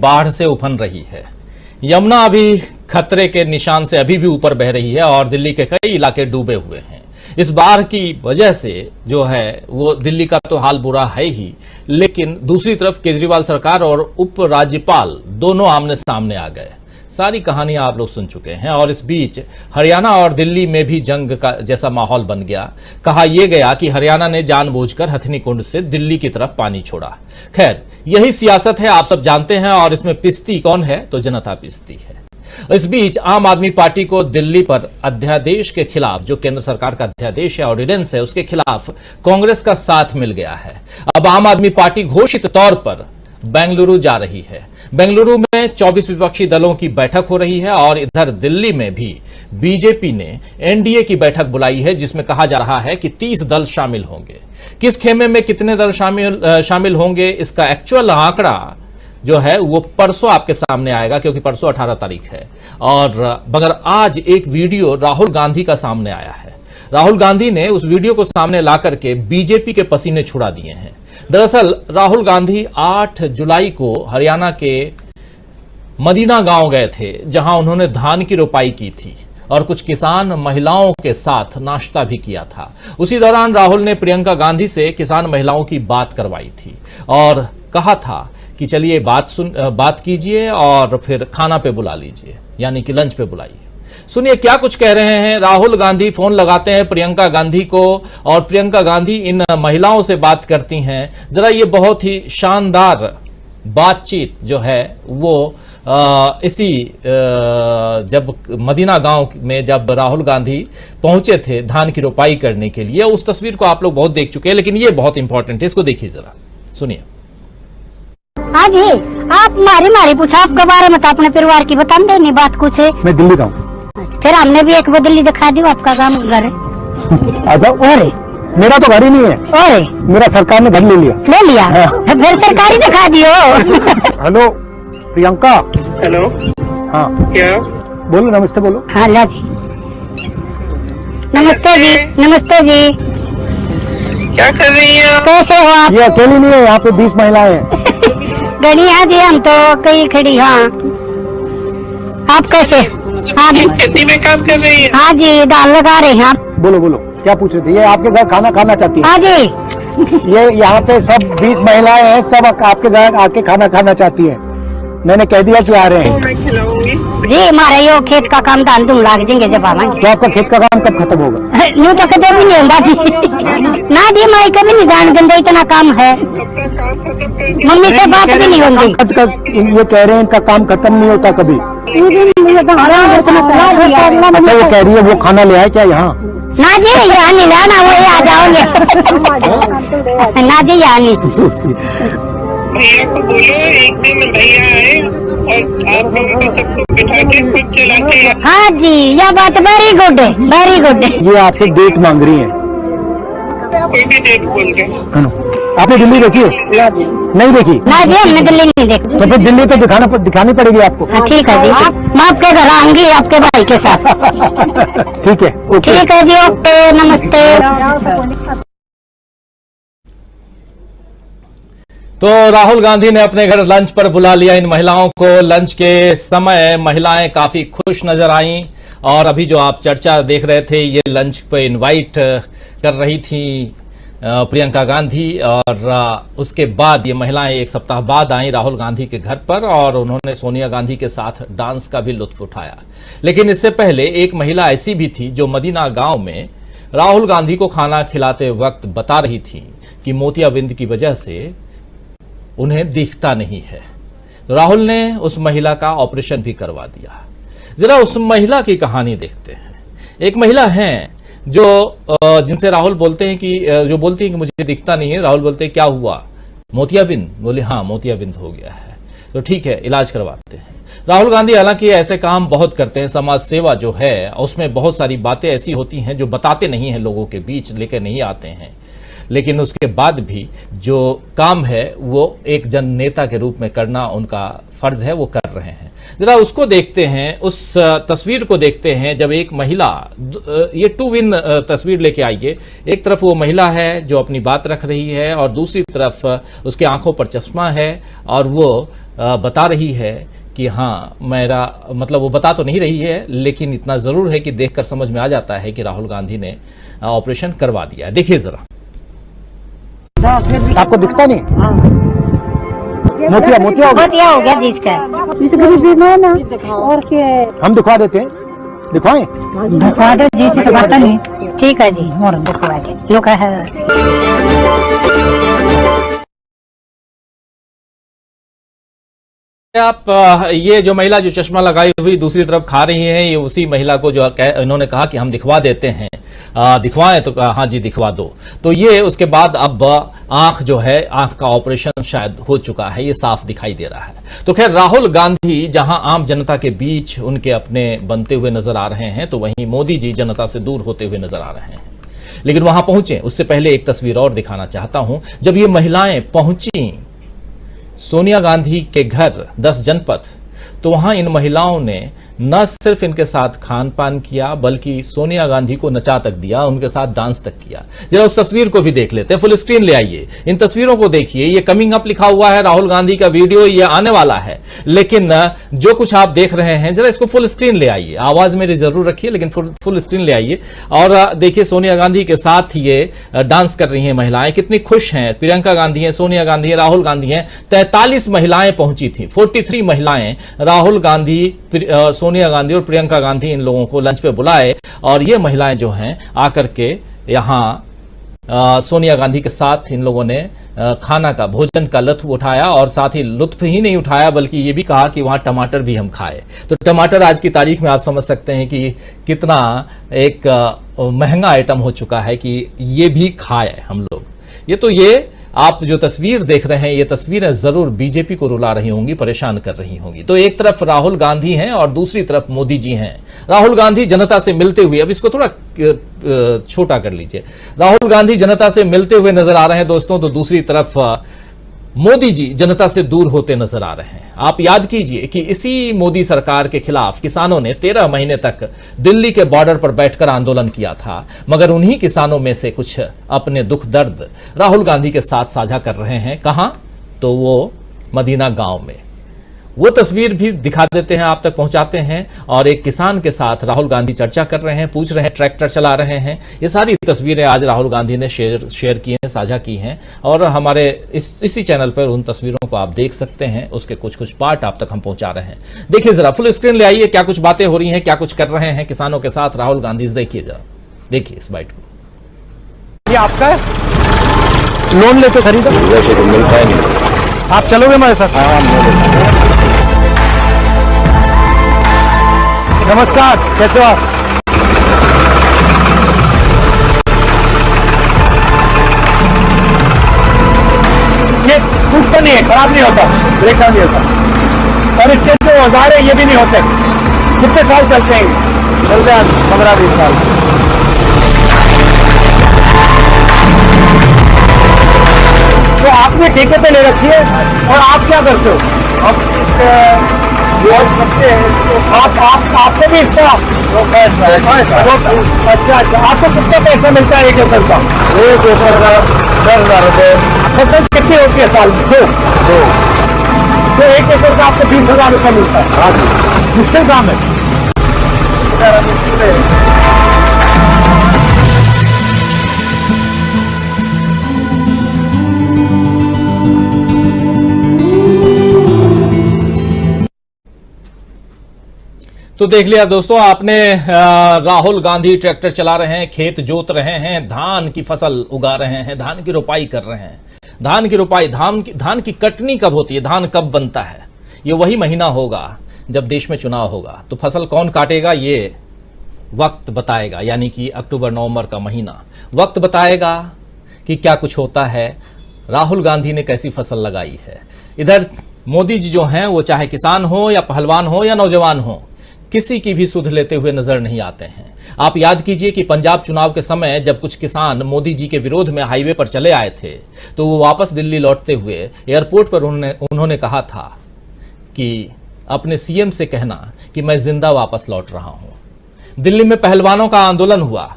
बाढ़ से उफन रही है। यमुना अभी खतरे के निशान से अभी भी ऊपर बह रही है और दिल्ली के कई इलाके डूबे हुए हैं। इस बाढ़ की वजह से जो है वो दिल्ली का तो हाल बुरा है ही, लेकिन दूसरी तरफ केजरीवाल सरकार और उप राज्यपाल दोनों आमने सामने आ गए। सारी कहानियां आप लोग सुन चुके हैं और इस बीच हरियाणा और दिल्ली में भी जंग का जैसा माहौल बन गया। कहा यह गया कि हरियाणा ने जानबूझकर हथनी कुंड से दिल्ली की तरफ पानी छोड़ा। खैर, यही सियासत है, आप सब जानते हैं, और इसमें पिसती कौन है? तो जनता पिसती है। इस बीच आम आदमी पार्टी को दिल्ली पर अध्यादेश के खिलाफ, जो केंद्र सरकार का अध्यादेश है, ऑर्डिनेंस है, उसके खिलाफ कांग्रेस का साथ मिल गया है। अब आम आदमी पार्टी घोषित तौर पर बेंगलुरु जा रही है। बेंगलुरु में 24 विपक्षी दलों की बैठक हो रही है और इधर दिल्ली में भी बीजेपी ने एनडीए की बैठक बुलाई है, जिसमें कहा जा रहा है कि 30 दल शामिल होंगे। किस खेमे में कितने दल शामिल होंगे, इसका एक्चुअल आंकड़ा जो है वो परसों आपके सामने आएगा, क्योंकि परसों 18 तारीख है। और मगर आज एक वीडियो राहुल गांधी का सामने आया है। राहुल गांधी ने उस वीडियो को सामने ला करके बीजेपी के पसीने छुड़ा दिए हैं। दरअसल राहुल गांधी 8 जुलाई को हरियाणा के मदीना गांव गए थे, जहां उन्होंने धान की रोपाई की थी और कुछ किसान महिलाओं के साथ नाश्ता भी किया था। उसी दौरान राहुल ने प्रियंका गांधी से किसान महिलाओं की बात करवाई थी और कहा था कि चलिए बात कीजिए और फिर खाना पे बुला लीजिए, यानी कि लंच पे बुलाइए। सुनिए क्या कुछ कह रहे हैं। राहुल गांधी फोन लगाते हैं प्रियंका गांधी को और प्रियंका गांधी इन महिलाओं से बात करती हैं। जरा ये बहुत ही शानदार बातचीत जो है वो जब मदीना गांव में जब राहुल गांधी पहुंचे थे धान की रोपाई करने के लिए, उस तस्वीर को आप लोग बहुत देख चुके हैं, लेकिन ये बहुत इंपॉर्टेंट है, इसको देखिए जरा, सुनिए। हाँ जी, आप मारी पूछा आपके बारे में, तो अपने परिवार की बता दे नहीं बात कुछ है। मैं दिल्ली का हूँ। फिर हमने भी एक दिल्ली दिखा दी, आपका काम घर है। आ जाओ। अरे मेरा तो घर ही नहीं है। अरे मेरा सरकार ने घर ले लिया। हाँ। फिर सरकारी दिखा दियो। हेलो प्रियंका। हेलो। हाँ क्या बोलो? नमस्ते बोलो। हाँ ला जी, नमस्ते जी। नमस्ते जी, क्या कर रही हैं आप? कैसे हो आप? ये अकेली नहीं है, यहाँ पे 20 महिलाएं हैं। गणिया जी, हम तो कई खड़ी। हाँ, आप कैसे? हाँ खेती में काम कर रही है? हाँ जी, दाल लगा रहे हैं। बोलो बोलो, क्या पूछ रहे थे? ये आपके घर खाना खाना चाहती है? हाँ जी। ये यहाँ पे सब 20 महिलाएं हैं, सब आपके घर आके खाना खाना चाहती है। मैंने कह दिया कि आ रहे हैं। मैं खिलाऊंगी जी। हमारा यो खेत का काम धान धूम लाग जाएंगे जब आवाएंगे। तो आपका खेत का काम कब खत्म होगा? यूँ तो कदम भी नहीं होगा ना जी, मैं कभी नहीं जान गंदा, इतना काम है। अपना काम खत्म करके मम्मी से बात भी नहीं होगी। ये कह रहे हैं इनका काम खत्म नहीं होता कभी। अच्छा, वो कह रही है वो खाना ले आए क्या यहाँ? ना जी, यहाँ नहीं लाना, वो आ जाओगे। ना जी, यहाँ नहीं। भैया को बोलो एक दिन भैया आए और आप लोगों को सबको बिठा के खुद चला के। हाँ जी, यह बात वेरी गुड है, वेरी गुड है। ये आपसे डेट मांग रही है। कोई भी डेट बोल दे। आपने दिल्ली देखी है? नहीं देखी? ना जी, हमने दिल्ली नहीं देखी। तो फिर दिल्ली तो दिखानी पड़ेगी आपको। ठीक है जी, मैं आपके घर आऊंगी आपके भाई के साथ। ठीक है, ओके। ठीक है जी, ओके, नमस्ते। तो राहुल गांधी ने अपने घर लंच पर बुला लिया इन महिलाओं को। लंच के समय महिलाएं काफी खुश नजर आईं और अभी जो आप चर्चा देख रहे थे, ये लंच पे इनवाइट कर रही थी प्रियंका गांधी, और उसके बाद ये महिलाएं एक सप्ताह बाद आईं राहुल गांधी के घर पर और उन्होंने सोनिया गांधी के साथ डांस का भी लुत्फ उठाया। लेकिन इससे पहले एक महिला ऐसी भी थी जो मदीना गांव में राहुल गांधी को खाना खिलाते वक्त बता रही थी कि मोतियाबिंद की वजह से उन्हें दिखता नहीं है। तो राहुल ने उस महिला का ऑपरेशन भी करवा दिया। जरा उस महिला की कहानी देखते हैं। एक महिला है जो जिनसे राहुल बोलते हैं कि जो बोलती है कि मुझे दिखता नहीं है। राहुल बोलते हैं क्या हुआ? मोतियाबिंद? बोले हाँ, मोतियाबिंद हो गया है। तो ठीक है, इलाज करवाते हैं। राहुल गांधी हालांकि ऐसे काम बहुत करते हैं, समाज सेवा जो है उसमें बहुत सारी बातें ऐसी होती हैं जो बताते नहीं हैं, लोगों के बीच लेकर नहीं आते हैं, लेकिन उसके बाद भी जो काम है वो एक जन नेता के रूप में करना उनका फर्ज है, वो कर रहे हैं। जरा उसको देखते हैं, उस तस्वीर को देखते हैं जब एक महिला, ये टू विन तस्वीर लेके आइए। एक तरफ वो महिला है जो अपनी बात रख रही है और दूसरी तरफ उसके आंखों पर चश्मा है और वो बता रही है कि हाँ मेरा मतलब वो बता तो नहीं रही है, लेकिन इतना जरूर है कि देखकर समझ में आ जाता है कि राहुल गांधी ने ऑपरेशन करवा दिया है। देखिए जरा। आपको दिखता नहीं? मोतिया मोतिया हो गया? हो गया जिसका और क्या हम दिखवा देते हैं, दिखवाएं? दिखवा दो जी से, दिखवाता नहीं। ठीक है जी, और दिखवा दे लोग है। आप ये जो महिला जो चश्मा लगाई हुई दूसरी तरफ खा रही है, ये उसी महिला को जो इन्होंने कहा कि हम दिखवा देते हैं, दिखवाएं तो कहा हाँ जी दिखवा दो। तो ये उसके बाद अब आंख जो है, आंख का ऑपरेशन शायद हो चुका है, ये साफ दिखाई दे रहा है। तो खैर राहुल गांधी जहां आम जनता के बीच उनके अपने बनते हुए नजर आ रहे हैं, तो वहीं मोदी जी जनता से दूर होते हुए नजर आ रहे हैं। लेकिन वहां पहुंचे उससे पहले एक तस्वीर और दिखाना चाहता हूं। जब ये महिलाएं पहुंची सोनिया गांधी के घर 10 जनपद, तो वहां इन महिलाओं ने न सिर्फ इनके साथ खान पान किया, बल्कि सोनिया गांधी को नचा तक दिया, उनके साथ डांस तक किया। जरा उस तस्वीर को भी देख लेते हैं, फुल स्क्रीन ले आइए, इन तस्वीरों को देखिए। ये कमिंग अप लिखा हुआ है, राहुल गांधी का वीडियो ये आने वाला है, लेकिन जो कुछ आप देख रहे हैं जरा इसको फुल स्क्रीन ले आइए। आवाज मेरी जरूर रखिए, लेकिन फुल स्क्रीन ले आइए और देखिए सोनिया गांधी के साथ ये डांस कर रही हैं महिलाएं, कितनी खुश हैं। प्रियंका गांधी है, सोनिया गांधी है, राहुल गांधी है। 43 महिलाएं पहुंची थी, 43 महिलाएं, राहुल गांधी, सोनिया गांधी और प्रियंका गांधी इन लोगों को लंच पे बुलाए और ये महिलाएं जो हैं आकर के यहां सोनिया गांधी के साथ इन लोगों ने खाना का, भोजन का लुत्फ उठाया और साथ ही लुत्फ ही नहीं उठाया बल्कि ये भी कहा कि वहां टमाटर भी हम खाए। तो टमाटर आज की तारीख में आप समझ सकते हैं कि कितना एक महंगा आइटम हो चुका है कि ये भी खाए हम लोग। ये आप जो तस्वीर देख रहे हैं, ये तस्वीरें जरूर बीजेपी को रुला रही होंगी, परेशान कर रही होंगी। तो एक तरफ राहुल गांधी हैं और दूसरी तरफ मोदी जी हैं। राहुल गांधी जनता से मिलते हुए, अब इसको थोड़ा छोटा कर लीजिए, राहुल गांधी जनता से मिलते हुए नजर आ रहे हैं दोस्तों, तो दूसरी तरफ मोदी जी जनता से दूर होते नजर आ रहे हैं। आप याद कीजिए कि इसी मोदी सरकार के खिलाफ किसानों ने 13 महीने तक दिल्ली के बॉर्डर पर बैठकर आंदोलन किया था, मगर उन्हीं किसानों में से कुछ अपने दुख दर्द राहुल गांधी के साथ साझा कर रहे हैं। कहां? तो वो मदीना गांव में। वो तस्वीर भी दिखा देते हैं, आप तक पहुंचाते हैं। और एक किसान के साथ राहुल गांधी चर्चा कर रहे हैं, पूछ रहे हैं, ट्रैक्टर चला रहे हैं। ये सारी तस्वीरें आज राहुल गांधी ने शेयर की हैं, साझा की हैं और हमारे इसी चैनल पर उन तस्वीरों को आप देख सकते हैं। उसके कुछ पार्ट आप तक हम पहुंचा रहे हैं। देखिए जरा, फुल स्क्रीन ले आइए, क्या कुछ बातें हो रही हैं, क्या कुछ कर रहे हैं किसानों के साथ राहुल गांधी। देखिए जरा, देखिए इस बाइट को। ये आपका है? लोन लेके खरीदा? तो मिलता है नहीं। आप चलोगे हमारे साथ? नमस्कार, कैसे हो आप? ये कुछ तो नहीं है, खराब नहीं होता, ब्रेक नहीं होता, और इसके जो औजार है ये भी नहीं होते। कितने साल चलते हैं? चलते हैं 15-20 साल। तो आपने ठेके पे ले रखी है और आप क्या करते हो? आप करते हैं तो आपको भी इसका अच्छा, आपको कितना पैसा मिलता है एक एकड़ का? 1 एकड़ का 10,000 रुपये। फसल कितनी होती है साल में? 2। तो 1 एकड़ का आपको 20,000 रुपये मिलता है। हाँ, मुश्किल काम है। तो देख लिया दोस्तों आपने, राहुल गांधी ट्रैक्टर चला रहे हैं, खेत जोत रहे हैं, धान की फसल उगा रहे हैं, धान की रोपाई कर रहे हैं। धान की रोपाई, धान की कटनी कब होती है, धान कब बनता है? ये वही महीना होगा जब देश में चुनाव होगा। तो फसल कौन काटेगा ये वक्त बताएगा, यानी कि अक्टूबर-नवंबर का महीना वक्त बताएगा कि क्या कुछ होता है, राहुल गांधी ने कैसी फसल लगाई है। इधर मोदी जी जो हैं वो चाहे किसान हो या पहलवान हो या नौजवान हो, किसी की भी सुध लेते हुए नजर नहीं आते हैं। आप याद कीजिए कि पंजाब चुनाव के समय जब कुछ किसान मोदी जी के विरोध में हाईवे पर चले आए थे, तो वो वापस दिल्ली लौटते हुए एयरपोर्ट पर उन्होंने कहा था कि अपने सीएम से कहना कि मैं जिंदा वापस लौट रहा हूं। दिल्ली में पहलवानों का आंदोलन हुआ,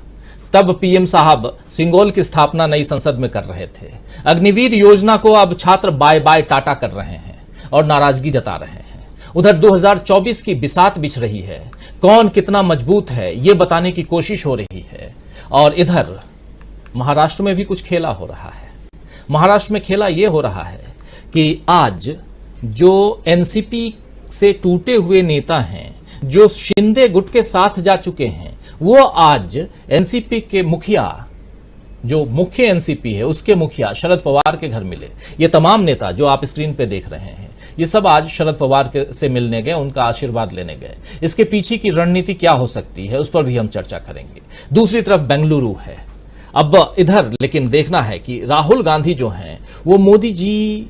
तब पीएम साहब सिंगोल की स्थापना नई संसद में कर रहे थे। अग्निवीर योजना को अब छात्र बाय बाय टाटा कर रहे हैं और नाराजगी जता रहे हैं। उधर 2024 की बिसात बिछ रही है, कौन कितना मजबूत है ये बताने की कोशिश हो रही है। और इधर महाराष्ट्र में भी कुछ खेला हो रहा है। महाराष्ट्र में खेला ये हो रहा है कि आज जो एनसीपी से टूटे हुए नेता हैं, जो शिंदे गुट के साथ जा चुके हैं, वो आज एनसीपी के मुखिया, जो मुख्य एनसीपी है उसके मुखिया शरद पवार के घर मिले। ये तमाम नेता जो आप स्क्रीन पे देख रहे हैं, ये सब आज शरद पवार से मिलने गए, उनका आशीर्वाद लेने गए। इसके पीछे की रणनीति क्या हो सकती है, उस पर भी हम चर्चा करेंगे। दूसरी तरफ बेंगलुरु है। अब इधर लेकिन देखना है कि राहुल गांधी जो हैं वो मोदी जी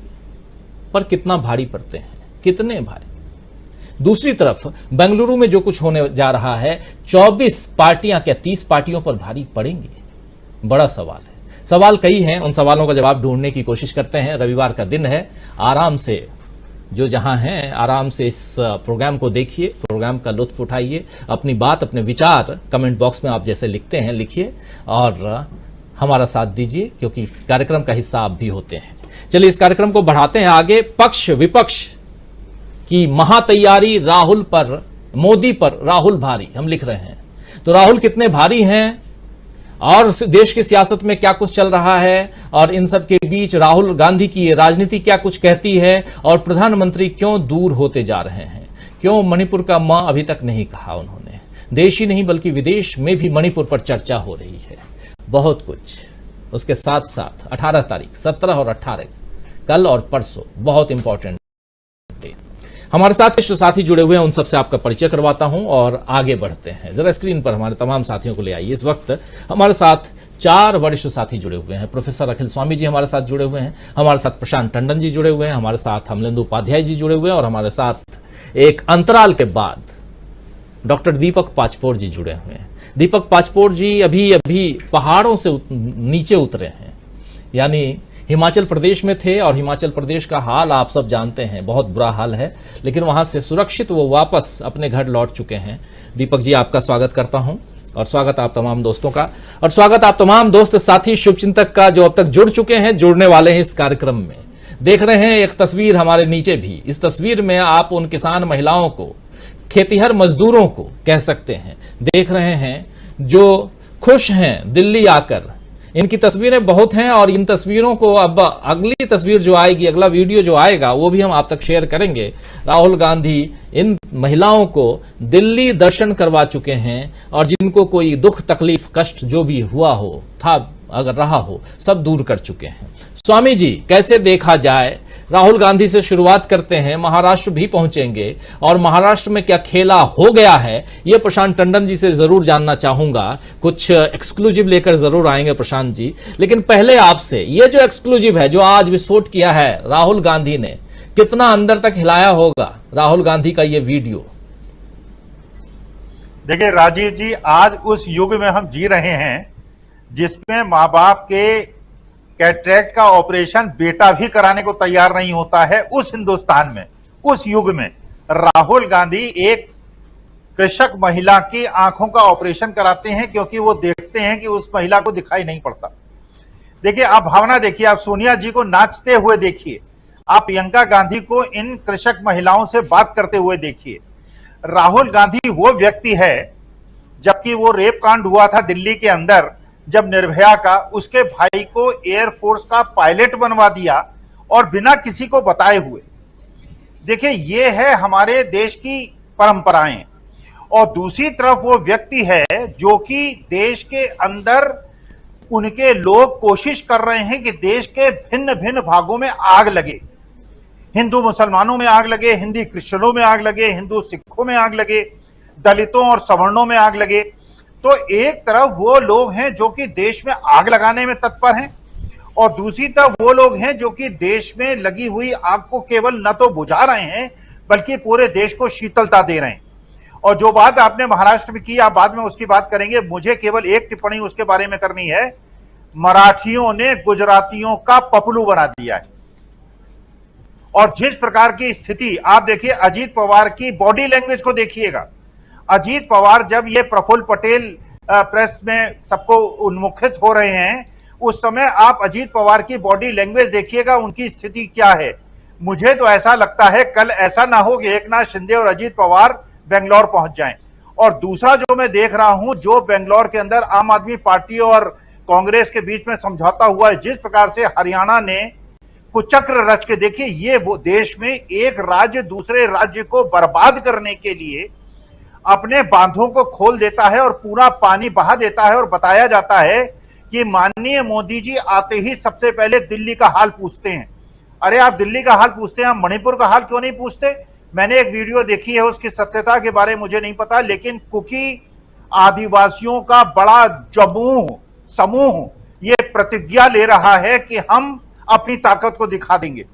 पर कितना भारी पड़ते हैं, कितने भारी। दूसरी तरफ बेंगलुरु में जो कुछ होने जा रहा है, 24 पार्टियां क्या 30 पार्टियों पर भारी पड़ेंगी, बड़ा सवाल है। सवाल कई हैं, उन सवालों का जवाब ढूंढने की कोशिश करते हैं। रविवार का दिन है, आराम से जो जहां हैं आराम से इस प्रोग्राम को देखिए, प्रोग्राम का लुत्फ उठाइए, अपनी बात, अपने विचार कमेंट बॉक्स में आप जैसे लिखते हैं लिखिए और हमारा साथ दीजिए, क्योंकि कार्यक्रम का हिस्सा आप भी होते हैं। चलिए इस कार्यक्रम को बढ़ाते हैं आगे। पक्ष विपक्ष की महातैयारी, राहुल पर, मोदी पर राहुल भारी, हम लिख रहे हैं। तो राहुल कितने भारी हैं और देश की सियासत में क्या कुछ चल रहा है, और इन सब के बीच राहुल गांधी की राजनीति क्या कुछ कहती है, और प्रधानमंत्री क्यों दूर होते जा रहे हैं, क्यों मणिपुर का मां अभी तक नहीं कहा उन्होंने। देश ही नहीं बल्कि विदेश में भी मणिपुर पर चर्चा हो रही है, बहुत कुछ। उसके साथ साथ 18 तारीख, 17 और 18 कल और परसों बहुत इंपॉर्टेंट डे। हमारे साथ जो साथी जुड़े हुए हैं उन सबसे आपका परिचय करवाता हूं और आगे बढ़ते हैं। जरा स्क्रीन पर हमारे तमाम साथियों को ले आइए। इस वक्त हमारे साथ 4 वरिष्ठ साथी जुड़े हुए हैं। प्रोफेसर अखिल स्वामी जी हमारे साथ जुड़े हुए हैं, हमारे साथ प्रशांत टंडन जी जुड़े हुए हैं, हमारे साथ अमलेंदु उपाध्याय जी जुड़े हुए हैं, और हमारे साथ एक अंतराल के बाद डॉक्टर दीपक पाचपोर जी जुड़े हुए हैं। दीपक पाचपोर जी अभी अभी पहाड़ों से नीचे उतरे हैं, यानी हिमाचल प्रदेश में थे, और हिमाचल प्रदेश का हाल आप सब जानते हैं, बहुत बुरा हाल है, लेकिन वहां से सुरक्षित वो वापस अपने घर लौट चुके हैं। दीपक जी आपका स्वागत करता हूं, और स्वागत आप तमाम दोस्तों का, और स्वागत आप तमाम दोस्त साथी शुभचिंतक का जो अब तक जुड़ चुके हैं, जुड़ने वाले हैं इस कार्यक्रम में। देख रहे हैं एक तस्वीर हमारे नीचे भी, इस तस्वीर में आप उन किसान महिलाओं को, खेतीहर मजदूरों को कह सकते हैं, देख रहे हैं जो खुश हैं दिल्ली आकर। इनकी तस्वीरें बहुत हैं, और इन तस्वीरों को अब अगली तस्वीर जो आएगी, अगला वीडियो जो आएगा, वो भी हम आप तक शेयर करेंगे। राहुल गांधी इन महिलाओं को दिल्ली दर्शन करवा चुके हैं, और जिनको कोई दुख तकलीफ कष्ट जो भी हुआ हो, था अगर रहा हो, सब दूर कर चुके हैं। स्वामी जी कैसे देखा जाए, राहुल गांधी से शुरुआत करते हैं, महाराष्ट्र भी पहुंचेंगे, और महाराष्ट्र में क्या खेला हो गया है ये प्रशांत टंडन जी से जरूर जानना चाहूंगा। कुछ एक्सक्लूसिव लेकर जरूर आएंगे प्रशांत जी, लेकिन पहले आपसे ये जो एक्सक्लूसिव है, जो आज विस्फोट किया है राहुल गांधी ने, कितना अंदर तक हिलाया होगा राहुल गांधी का ये वीडियो। देखिए राजीव जी, आज उस युग में हम जी रहे हैं जिसमें माँ बाप के कैटरेक्ट का ऑपरेशन बेटा भी कराने को तैयार नहीं होता है। उस हिंदुस्तान में, उस युग में राहुल गांधी एक कृषक महिला की आंखों का ऑपरेशन कराते हैं, क्योंकि वो देखते हैं कि उस महिला को दिखाई नहीं पड़ता। देखिए आप भावना देखिए, आप सोनिया जी को नाचते हुए देखिए, आप प्रियंका गांधी को इन कृषक महिलाओं से बात करते हुए देखिए। राहुल गांधी वो व्यक्ति है, जबकि वो रेप कांड हुआ था दिल्ली के अंदर, जब निर्भया का, उसके भाई को एयरफोर्स का पायलट बनवा दिया, और बिना किसी को बताए हुए। देखिए ये है हमारे देश की परंपराएं। और दूसरी तरफ वो व्यक्ति है जो कि देश के अंदर उनके लोग कोशिश कर रहे हैं कि देश के भिन्न भिन्न भागों में आग लगे, हिंदू मुसलमानों में आग लगे, हिंदी क्रिश्चियनों में आग लगे, हिंदू सिखों में आग लगे, दलितों और सवर्णों में आग लगे। तो एक तरफ वो लोग हैं जो कि देश में आग लगाने में तत्पर हैं, और दूसरी तरफ वो लोग हैं जो कि देश में लगी हुई आग को केवल न तो बुझा रहे हैं, बल्कि पूरे देश को शीतलता दे रहे हैं। और जो बात आपने महाराष्ट्र में की, आप बाद में उसकी बात करेंगे, मुझे केवल एक टिप्पणी उसके बारे में करनी है। मराठियों ने गुजरातियों का पपलू बना दिया है, और जिस प्रकार की स्थिति आप देखिए, अजीत पवार की बॉडी लैंग्वेज को देखिएगा। अजीत पवार जब ये प्रफुल्ल पटेल प्रेस में सबको उन्मुखित हो रहे हैं, उस समय आप अजीत पवार की बॉडी लैंग्वेज देखिएगा, उनकी स्थिति क्या है। मुझे तो ऐसा लगता है कल ऐसा ना हो कि एकनाथ शिंदे और अजीत पवार बेंगलोर पहुंच जाएं। और दूसरा जो मैं देख रहा हूं, जो बेंगलोर के अंदर आम आदमी पार्टी और कांग्रेस के बीच में समझौता हुआ है, जिस प्रकार से हरियाणा ने कुचक्र रच के, देखिए ये वो देश में एक राज्य दूसरे राज्य को बर्बाद करने के लिए अपने बांधों को खोल देता है और पूरा पानी बहा देता है, और बताया जाता है कि माननीय मोदी जी आते ही सबसे पहले दिल्ली का हाल पूछते हैं। अरे आप दिल्ली का हाल पूछते हैं, आप मणिपुर का हाल क्यों नहीं पूछते? मैंने एक वीडियो देखी है, उसकी सत्यता के बारे में मुझे नहीं पता, लेकिन कुकी आदिवासियों का बड़ा समूह ये प्रतिज्ञा ले रहा है कि हम अपनी ताकत को दिखा देंगे।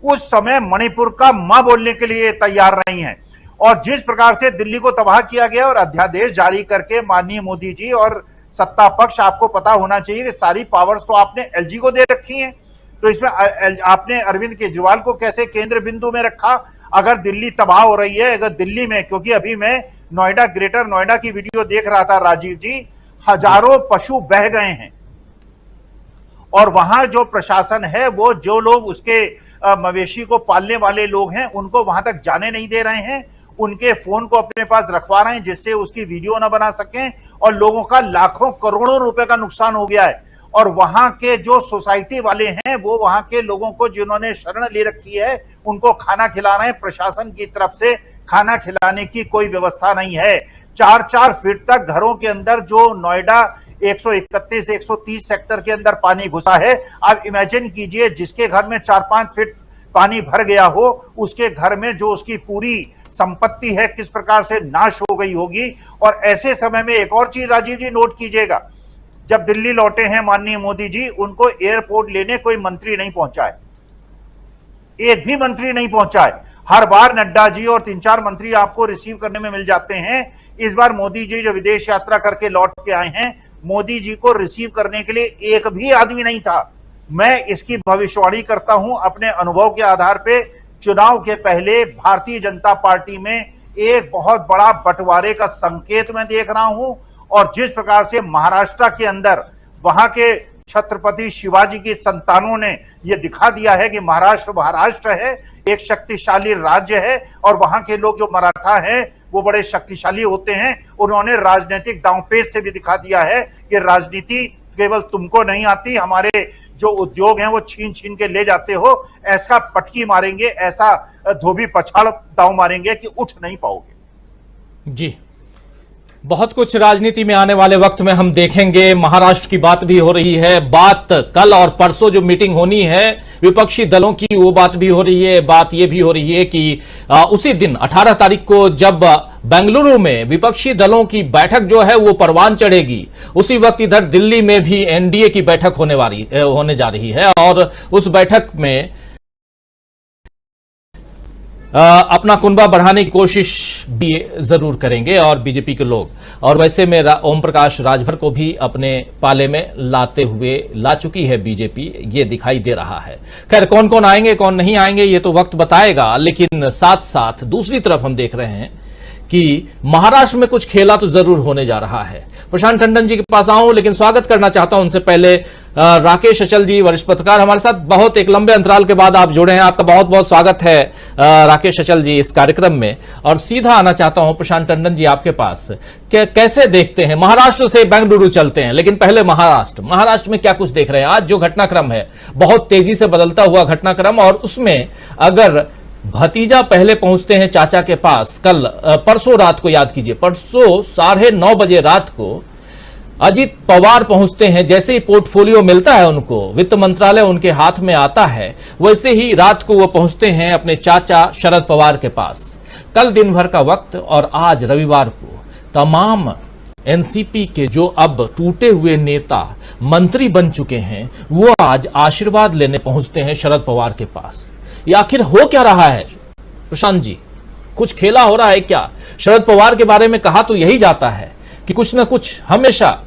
उस समय मणिपुर का मां बोलने के लिए तैयार नहीं है। और जिस प्रकार से दिल्ली को तबाह किया गया और अध्यादेश जारी करके माननीय मोदी जी और सत्ता पक्ष, आपको पता होना चाहिए कि सारी पावर्स तो आपने एलजी को दे रखी हैं, तो इसमें आपने अरविंद केजरीवाल को कैसे केंद्र बिंदु में रखा? अगर दिल्ली तबाह हो रही है, अगर दिल्ली में, क्योंकि अभी मैं नोएडा, ग्रेटर नोएडा की वीडियो देख रहा था राजीव जी, हजारों पशु बह गए हैं और वहां जो प्रशासन है, वो जो लोग उसके मवेशी को पालने वाले लोग हैं, उनको वहां तक जाने नहीं दे रहे हैं, उनके फोन को अपने पास रखवा रहे हैं जिससे उसकी वीडियो ना बना सकें, और लोगों का लाखों करोड़ों रुपए का नुकसान हो गया है। और वहां के जो सोसाइटी वाले हैं, वो वहां के लोगों को जिन्होंने शरण ले रखी है, उनको खाना खिला रहे हैं। प्रशासन की तरफ से खाना खिलाने की कोई व्यवस्था नहीं है। 4-4 फीट तक घरों के अंदर, जो नोएडा 131 130 सेक्टर के अंदर पानी घुसा है। आप इमेजिन कीजिए, जिसके घर में 4-5 फीट पानी भर गया हो, उसके घर में जो उसकी पूरी संपत्ति है किस प्रकार से नाश हो गई होगी। और ऐसे समय में एक और चीज राजीव जी नोट कीजिएगा, जब दिल्ली लौटे हैं माननीय मोदी जी, उनको एयरपोर्ट लेने कोई मंत्री नहीं पहुंचा है, एक भी मंत्री नहीं पहुंचा है। हर बार नड्डा जी और 3-4 मंत्री आपको रिसीव करने में मिल जाते हैं। इस बार मोदी जी जो विदेश यात्रा करके लौट के आए हैं, मोदी जी को रिसीव करने के लिए एक भी आदमी नहीं था। मैं इसकी भविष्यवाणी करता हूं अपने अनुभव के आधार पे। चुनाव के पहले भारतीय जनता पार्टी में एक बहुत बड़ा बंटवारे का संकेत मैं देख रहा हूं। और जिस प्रकार से महाराष्ट्र के अंदर वहां के छत्रपति शिवाजी की संतानों ने यह दिखा दिया है कि महाराष्ट्र है, एक शक्तिशाली राज्य है, और वहां के लोग जो मराठा हैं वो बड़े शक्तिशाली होते हैं। उन्होंने राजनीतिक दांवपेच से भी दिखा दिया है कि राजनीति केवल तुमको नहीं आती, हमारे जो उद्योग हैं वो छीन छीन के ले जाते हो, ऐसा पटकी मारेंगे, ऐसा धोबी पछाड़ दांव मारेंगे कि उठ नहीं पाओगे। जी, बहुत कुछ राजनीति में आने वाले वक्त में हम देखेंगे। महाराष्ट्र की बात भी हो रही है, बात कल और परसों जो मीटिंग होनी है विपक्षी दलों की, वो बात भी हो रही है। बात ये भी हो रही है कि उसी दिन 18 तारीख को जब बेंगलुरु में विपक्षी दलों की बैठक जो है वो परवान चढ़ेगी, उसी वक्त इधर दिल्ली में भी एनडीए की बैठक होने जा रही है। और उस बैठक में अपना कुनबा बढ़ाने की कोशिश भी जरूर करेंगे और बीजेपी के लोग, और वैसे में ओम प्रकाश राजभर को भी अपने पाले में ला चुकी है बीजेपी, ये दिखाई दे रहा है। खैर, कौन कौन आएंगे कौन नहीं आएंगे ये तो वक्त बताएगा, लेकिन साथ साथ दूसरी तरफ हम देख रहे हैं कि महाराष्ट्र में कुछ खेला तो जरूर होने जा रहा है। प्रशांत टंडन जी के पास आऊं, लेकिन स्वागत करना चाहता हूं उनसे पहले राकेश अचल जी, वरिष्ठ पत्रकार, हमारे साथ बहुत एक लंबे अंतराल के बाद आप जुड़े हैं। आपका बहुत बहुत स्वागत है राकेश अचल जी इस कार्यक्रम में। और सीधा आना चाहता हूं प्रशांत टंडन जी आपके पास, कैसे देखते हैं, महाराष्ट्र से बेंगलुरु चलते हैं, लेकिन पहले महाराष्ट्र में क्या कुछ देख रहे हैं? आज जो घटनाक्रम है बहुत तेजी से बदलता हुआ घटनाक्रम, और उसमें अगर भतीजा पहले पहुंचते हैं चाचा के पास, परसों रात को, याद कीजिए परसों 9:30 बजे रात को अजीत पवार पहुंचते हैं। जैसे ही पोर्टफोलियो मिलता है उनको, वित्त मंत्रालय उनके हाथ में आता है, वैसे ही रात को वो पहुंचते हैं अपने चाचा शरद पवार के पास। कल दिन भर का वक्त, और आज रविवार को तमाम एनसीपी के जो अब टूटे हुए नेता मंत्री बन चुके हैं, वो आज आशीर्वाद लेने पहुंचते हैं शरद पवार के पास। ये आखिर हो क्या रहा है प्रशांत जी? कुछ खेला हो रहा है क्या? शरद पवार के बारे में कहा तो यही जाता है कि कुछ ना कुछ हमेशा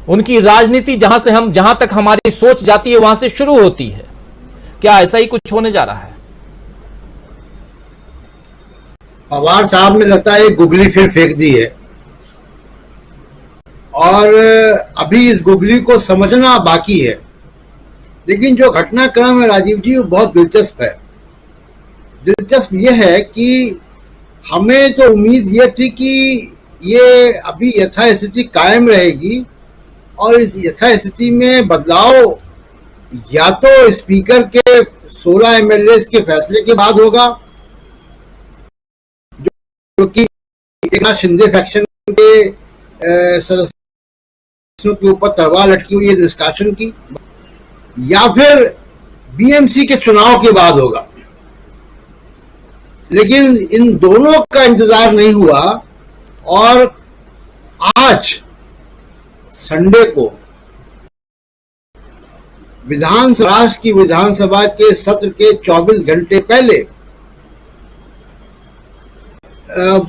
उनकी राजनीति जहां तक हमारी सोच जाती है वहां से शुरू होती है। क्या ऐसा ही कुछ होने जा रहा है? पवार साहब ने लगता है गुगली फिर फेंक दी है, और अभी इस गुगली को समझना बाकी है। लेकिन जो घटनाक्रम है राजीव जी, वो बहुत दिलचस्प है। दिलचस्प ये है कि हमें तो उम्मीद ये थी कि ये अभी यथास्थिति कायम रहेगी और इस यथास्थिति में बदलाव या तो स्पीकर के 16 एमएलए के फैसले के बाद होगा, जो कि एकनाथ शिंदे फैक्शन के सदस्यों के ऊपर तलवार लटकी हुई है निष्कासन की, या फिर बीएमसी के चुनाव के बाद होगा। लेकिन इन दोनों का इंतजार नहीं हुआ और आज संडे को राष्ट्र की विधानसभा के सत्र के 24 घंटे पहले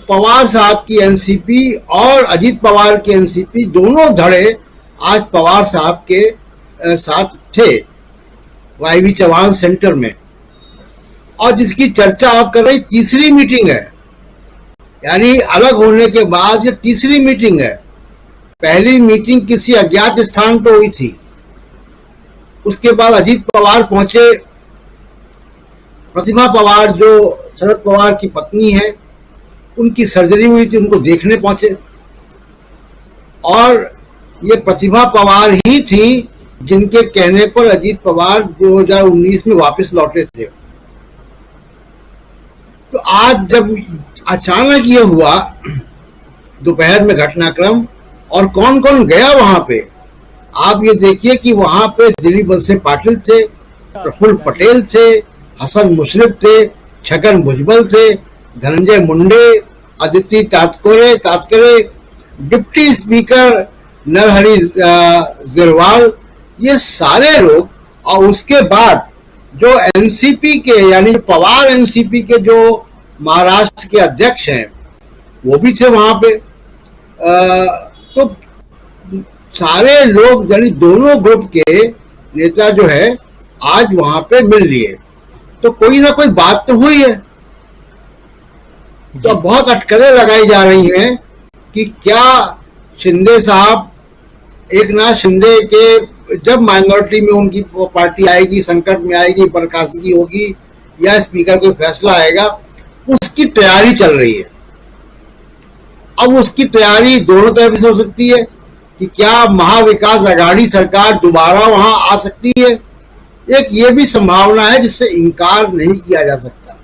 पवार साहब की एनसीपी और अजीत पवार की एनसीपी दोनों धड़े आज पवार साहब के साथ थे वाईवी चौहान सेंटर में, और जिसकी चर्चा आप कर रही तीसरी मीटिंग है, यानी अलग होने के बाद ये तीसरी मीटिंग है। पहली मीटिंग किसी अज्ञात स्थान पर हुई थी, उसके बाद अजीत पवार पहुंचे, प्रतिभा पवार जो शरद पवार की पत्नी है उनकी सर्जरी हुई थी, उनको देखने पहुंचे, और ये प्रतिभा पवार ही थी जिनके कहने पर अजीत पवार 2019 में वापस लौटे थे। तो आज जब अचानक ये हुआ दोपहर में घटनाक्रम, और कौन कौन गया वहां पे, आप ये देखिए कि वहां पे दिलीप वलसे पाटिल थे, प्रफुल्ल पटेल थे, हसन मुशर्रफ थे, छगन भुजबल थे, धनंजय मुंडे, अदिति तातकरे, डिप्टी स्पीकर नरहरि जिरवाल, ये सारे लोग, और उसके बाद जो एनसीपी के यानी पवार एनसीपी के जो महाराष्ट्र के अध्यक्ष हैं वो भी थे वहां पे। तो सारे लोग यानी दोनों ग्रुप के नेता जो है आज वहां पे मिल लिए, तो कोई ना कोई बात तो हुई है। तो बहुत अटकलें लगाई जा रही हैं कि क्या शिंदे साहब, एकनाथ शिंदे के जब माइनॉरिटी में उनकी पार्टी आएगी, संकट में आएगी, बर्खास्तगी होगी या स्पीकर कोई फैसला आएगा, उसकी तैयारी चल रही है। अब उसकी तैयारी दोनों तरफ से हो सकती है कि क्या महाविकास आघाड़ी सरकार दोबारा वहां आ सकती है, एक ये भी संभावना है जिससे इनकार नहीं किया जा सकता।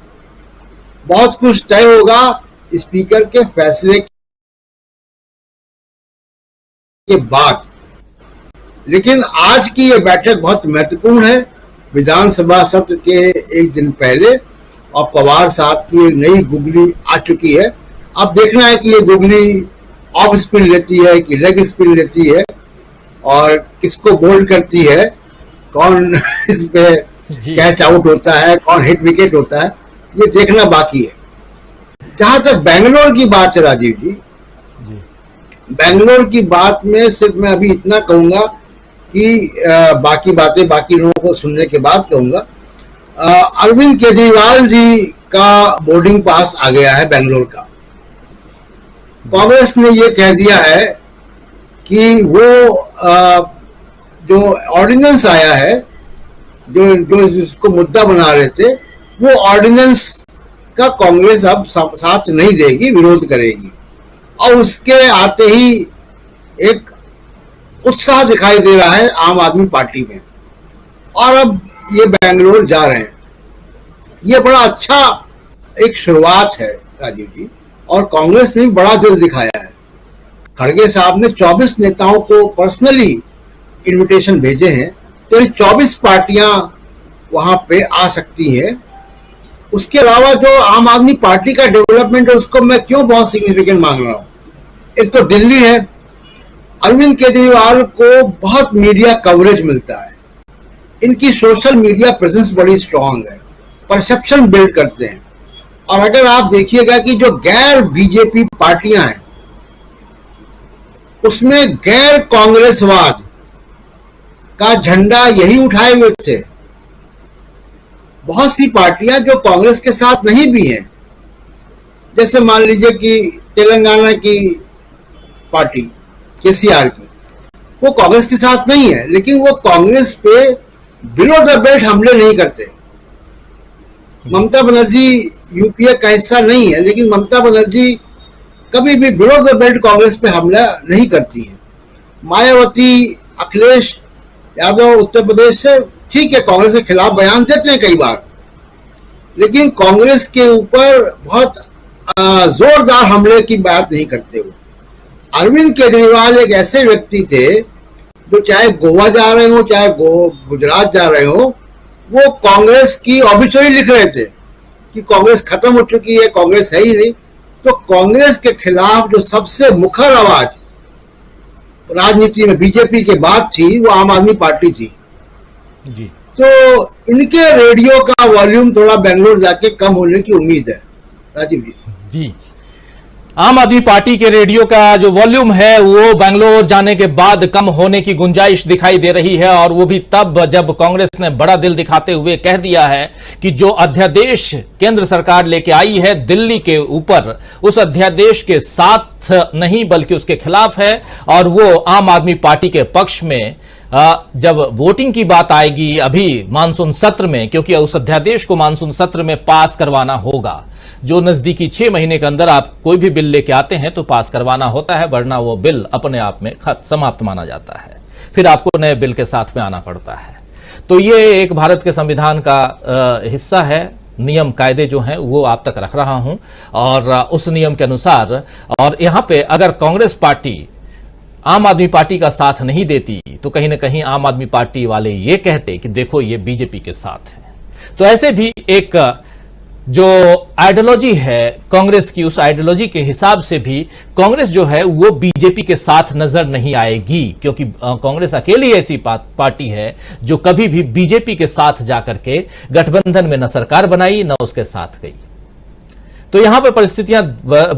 बहुत कुछ तय होगा स्पीकर के फैसले के बाद, लेकिन आज की ये बैठक बहुत महत्वपूर्ण है। विधानसभा सत्र के एक दिन पहले और पवार साहब की एक नई गुगली आ चुकी है। अब देखना है कि ये गुगली ऑफ स्पिन लेती है कि लेग स्पिन लेती है और किसको बोल्ड करती है, कौन इस पे कैच आउट होता है, कौन हिट विकेट होता है, ये देखना बाकी है। जहां तक बेंगलोर की बात है राजीव जी, बेंगलोर की बात में सिर्फ मैं अभी इतना कहूंगा कि बाकी बातें बाकी लोगों को सुनने के बाद कहूंगा। अरविंद केजरीवाल जी का बोर्डिंग पास आ गया है बेंगलोर का। कांग्रेस ने ये कह दिया है कि वो जो ऑर्डिनेंस आया है, जो इसको मुद्दा बना रहे थे, वो ऑर्डिनेंस का कांग्रेस अब साथ नहीं देगी, विरोध करेगी। और उसके आते ही एक उत्साह दिखाई दे रहा है आम आदमी पार्टी में, और अब ये बेंगलोर जा रहे हैं। ये बड़ा अच्छा एक शुरुआत है राजीव जी, और कांग्रेस ने भी बड़ा दिल दिखाया है। खड़गे साहब ने 24 नेताओं को पर्सनली इनविटेशन भेजे हैं, तो 24 पार्टियां वहां पे आ सकती हैं। उसके अलावा जो आम आदमी पार्टी का डेवलपमेंट है उसको मैं क्यों बहुत सिग्निफिकेंट मांग रहा हूं, एक तो दिल्ली है, अरविंद केजरीवाल को बहुत मीडिया कवरेज मिलता है, इनकी सोशल मीडिया प्रेजेंस बड़ी स्ट्रांग है, परसेप्शन बिल्ड करते हैं। और अगर आप देखिएगा कि जो गैर बीजेपी पार्टियां हैं उसमें गैर कांग्रेसवाद का झंडा यही उठाए हुए थे। बहुत सी पार्टियां जो कांग्रेस के साथ नहीं भी हैं, जैसे मान लीजिए कि तेलंगाना की पार्टी केसीआर की, वो कांग्रेस के साथ नहीं है, लेकिन वो कांग्रेस पे बिलो द बेल्ट हमले नहीं करते। ममता बनर्जी यूपीए का हिस्सा नहीं है, लेकिन ममता बनर्जी कभी भी बिलो द बेल्ट कांग्रेस पे हमला नहीं करती है। मायावती, अखिलेश यादव उत्तर प्रदेश से ठीक है, कांग्रेस के खिलाफ बयान देते हैं कई बार, लेकिन कांग्रेस के ऊपर बहुत जोरदार हमले की बात नहीं करते हो। अरविंद केजरीवाल एक ऐसे व्यक्ति थे जो चाहे गोवा जा रहे हो, चाहे गुजरात जा रहे हो, वो कांग्रेस की ऑबिचुरी लिख रहे थे कि कांग्रेस खत्म हो चुकी है, कांग्रेस है ही नहीं। तो कांग्रेस के खिलाफ जो सबसे मुखर आवाज राजनीति में बीजेपी के बाद थी, वो आम आदमी पार्टी थी जी। तो इनके रेडियो का वॉल्यूम थोड़ा बेंगलोर जाके कम होने की उम्मीद है। राजीव जी, आम आदमी पार्टी के रेडियो का जो वॉल्यूम है वो बेंगलोर जाने के बाद कम होने की गुंजाइश दिखाई दे रही है, और वो भी तब जब कांग्रेस ने बड़ा दिल दिखाते हुए कह दिया है कि जो अध्यादेश केंद्र सरकार लेके आई है दिल्ली के ऊपर, उस अध्यादेश के साथ नहीं बल्कि उसके खिलाफ है, और वो आम आदमी पार्टी के पक्ष में जब वोटिंग की बात आएगी अभी मानसून सत्र में, क्योंकि उस अध्यादेश को मानसून सत्र में पास करवाना होगा, जो नजदीकी 6 महीने के अंदर आप कोई भी बिल लेके आते हैं तो पास करवाना होता है, वरना वो बिल अपने आप में समाप्त माना जाता है, फिर आपको नए बिल के साथ में आना पड़ता है। तो ये एक भारत के संविधान का हिस्सा है, नियम कायदे जो हैं वो आप तक रख रहा हूं, और उस नियम के अनुसार, और यहां पे अगर कांग्रेस पार्टी आम आदमी पार्टी का साथ नहीं देती तो कहीं ना कहीं आम आदमी पार्टी वाले ये कहते कि देखो ये बीजेपी के साथ है। तो ऐसे भी एक जो आइडियोलॉजी है कांग्रेस की, उस आइडियोलॉजी के हिसाब से भी कांग्रेस जो है वो बीजेपी के साथ नजर नहीं आएगी, क्योंकि कांग्रेस अकेली ऐसी पार्टी है जो कभी भी बीजेपी के साथ जाकर के गठबंधन में न सरकार बनाई न उसके साथ गई। तो यहां पर परिस्थितियां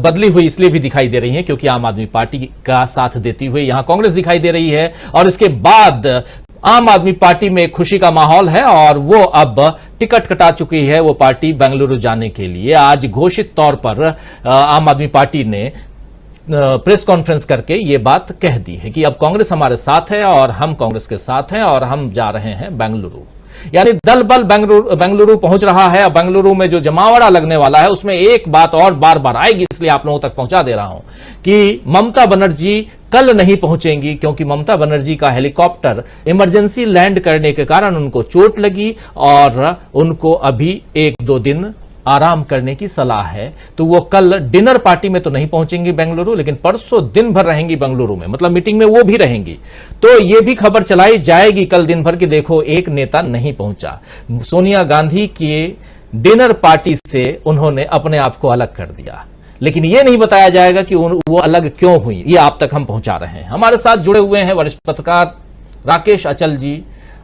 बदली हुई इसलिए भी दिखाई दे रही हैं क्योंकि आम आदमी पार्टी का साथ देती हुई यहां कांग्रेस दिखाई दे रही है, और इसके बाद आम आदमी पार्टी में खुशी का माहौल है, और वो अब टिकट कटा चुकी है वो पार्टी बेंगलुरु जाने के लिए। आज घोषित तौर पर आम आदमी पार्टी ने प्रेस कॉन्फ्रेंस करके ये बात कह दी है कि अब कांग्रेस हमारे साथ है और हम कांग्रेस के साथ हैं और हम जा रहे हैं बेंगलुरु। यानी दल बल बेंगलुरु पहुंच रहा है। बेंगलुरु में जो जमावड़ा लगने वाला है उसमें एक बात और बार बार आएगी, इसलिए आप लोगों तक पहुंचा दे रहा हूं कि ममता बनर्जी कल नहीं पहुंचेंगी, क्योंकि ममता बनर्जी का हेलीकॉप्टर इमरजेंसी लैंड करने के कारण उनको चोट लगी और उनको अभी 1-2 दिन आराम करने की सलाह है। तो वो कल डिनर पार्टी में तो नहीं पहुंचेंगी बेंगलुरु, लेकिन परसों दिन भर रहेंगी बेंगलुरु में, मतलब मीटिंग में वो भी रहेंगी। तो ये भी खबर चलाई जाएगी कल दिन भर कि देखो एक नेता नहीं पहुंचा, सोनिया गांधी की डिनर पार्टी से उन्होंने अपने आप को अलग कर दिया। लेकिन ये नहीं बताया जाएगा कि वो अलग क्यों हुई, ये आप तक हम पहुंचा रहे हैं। हमारे साथ जुड़े हुए हैं वरिष्ठ पत्रकार राकेश अचल जी,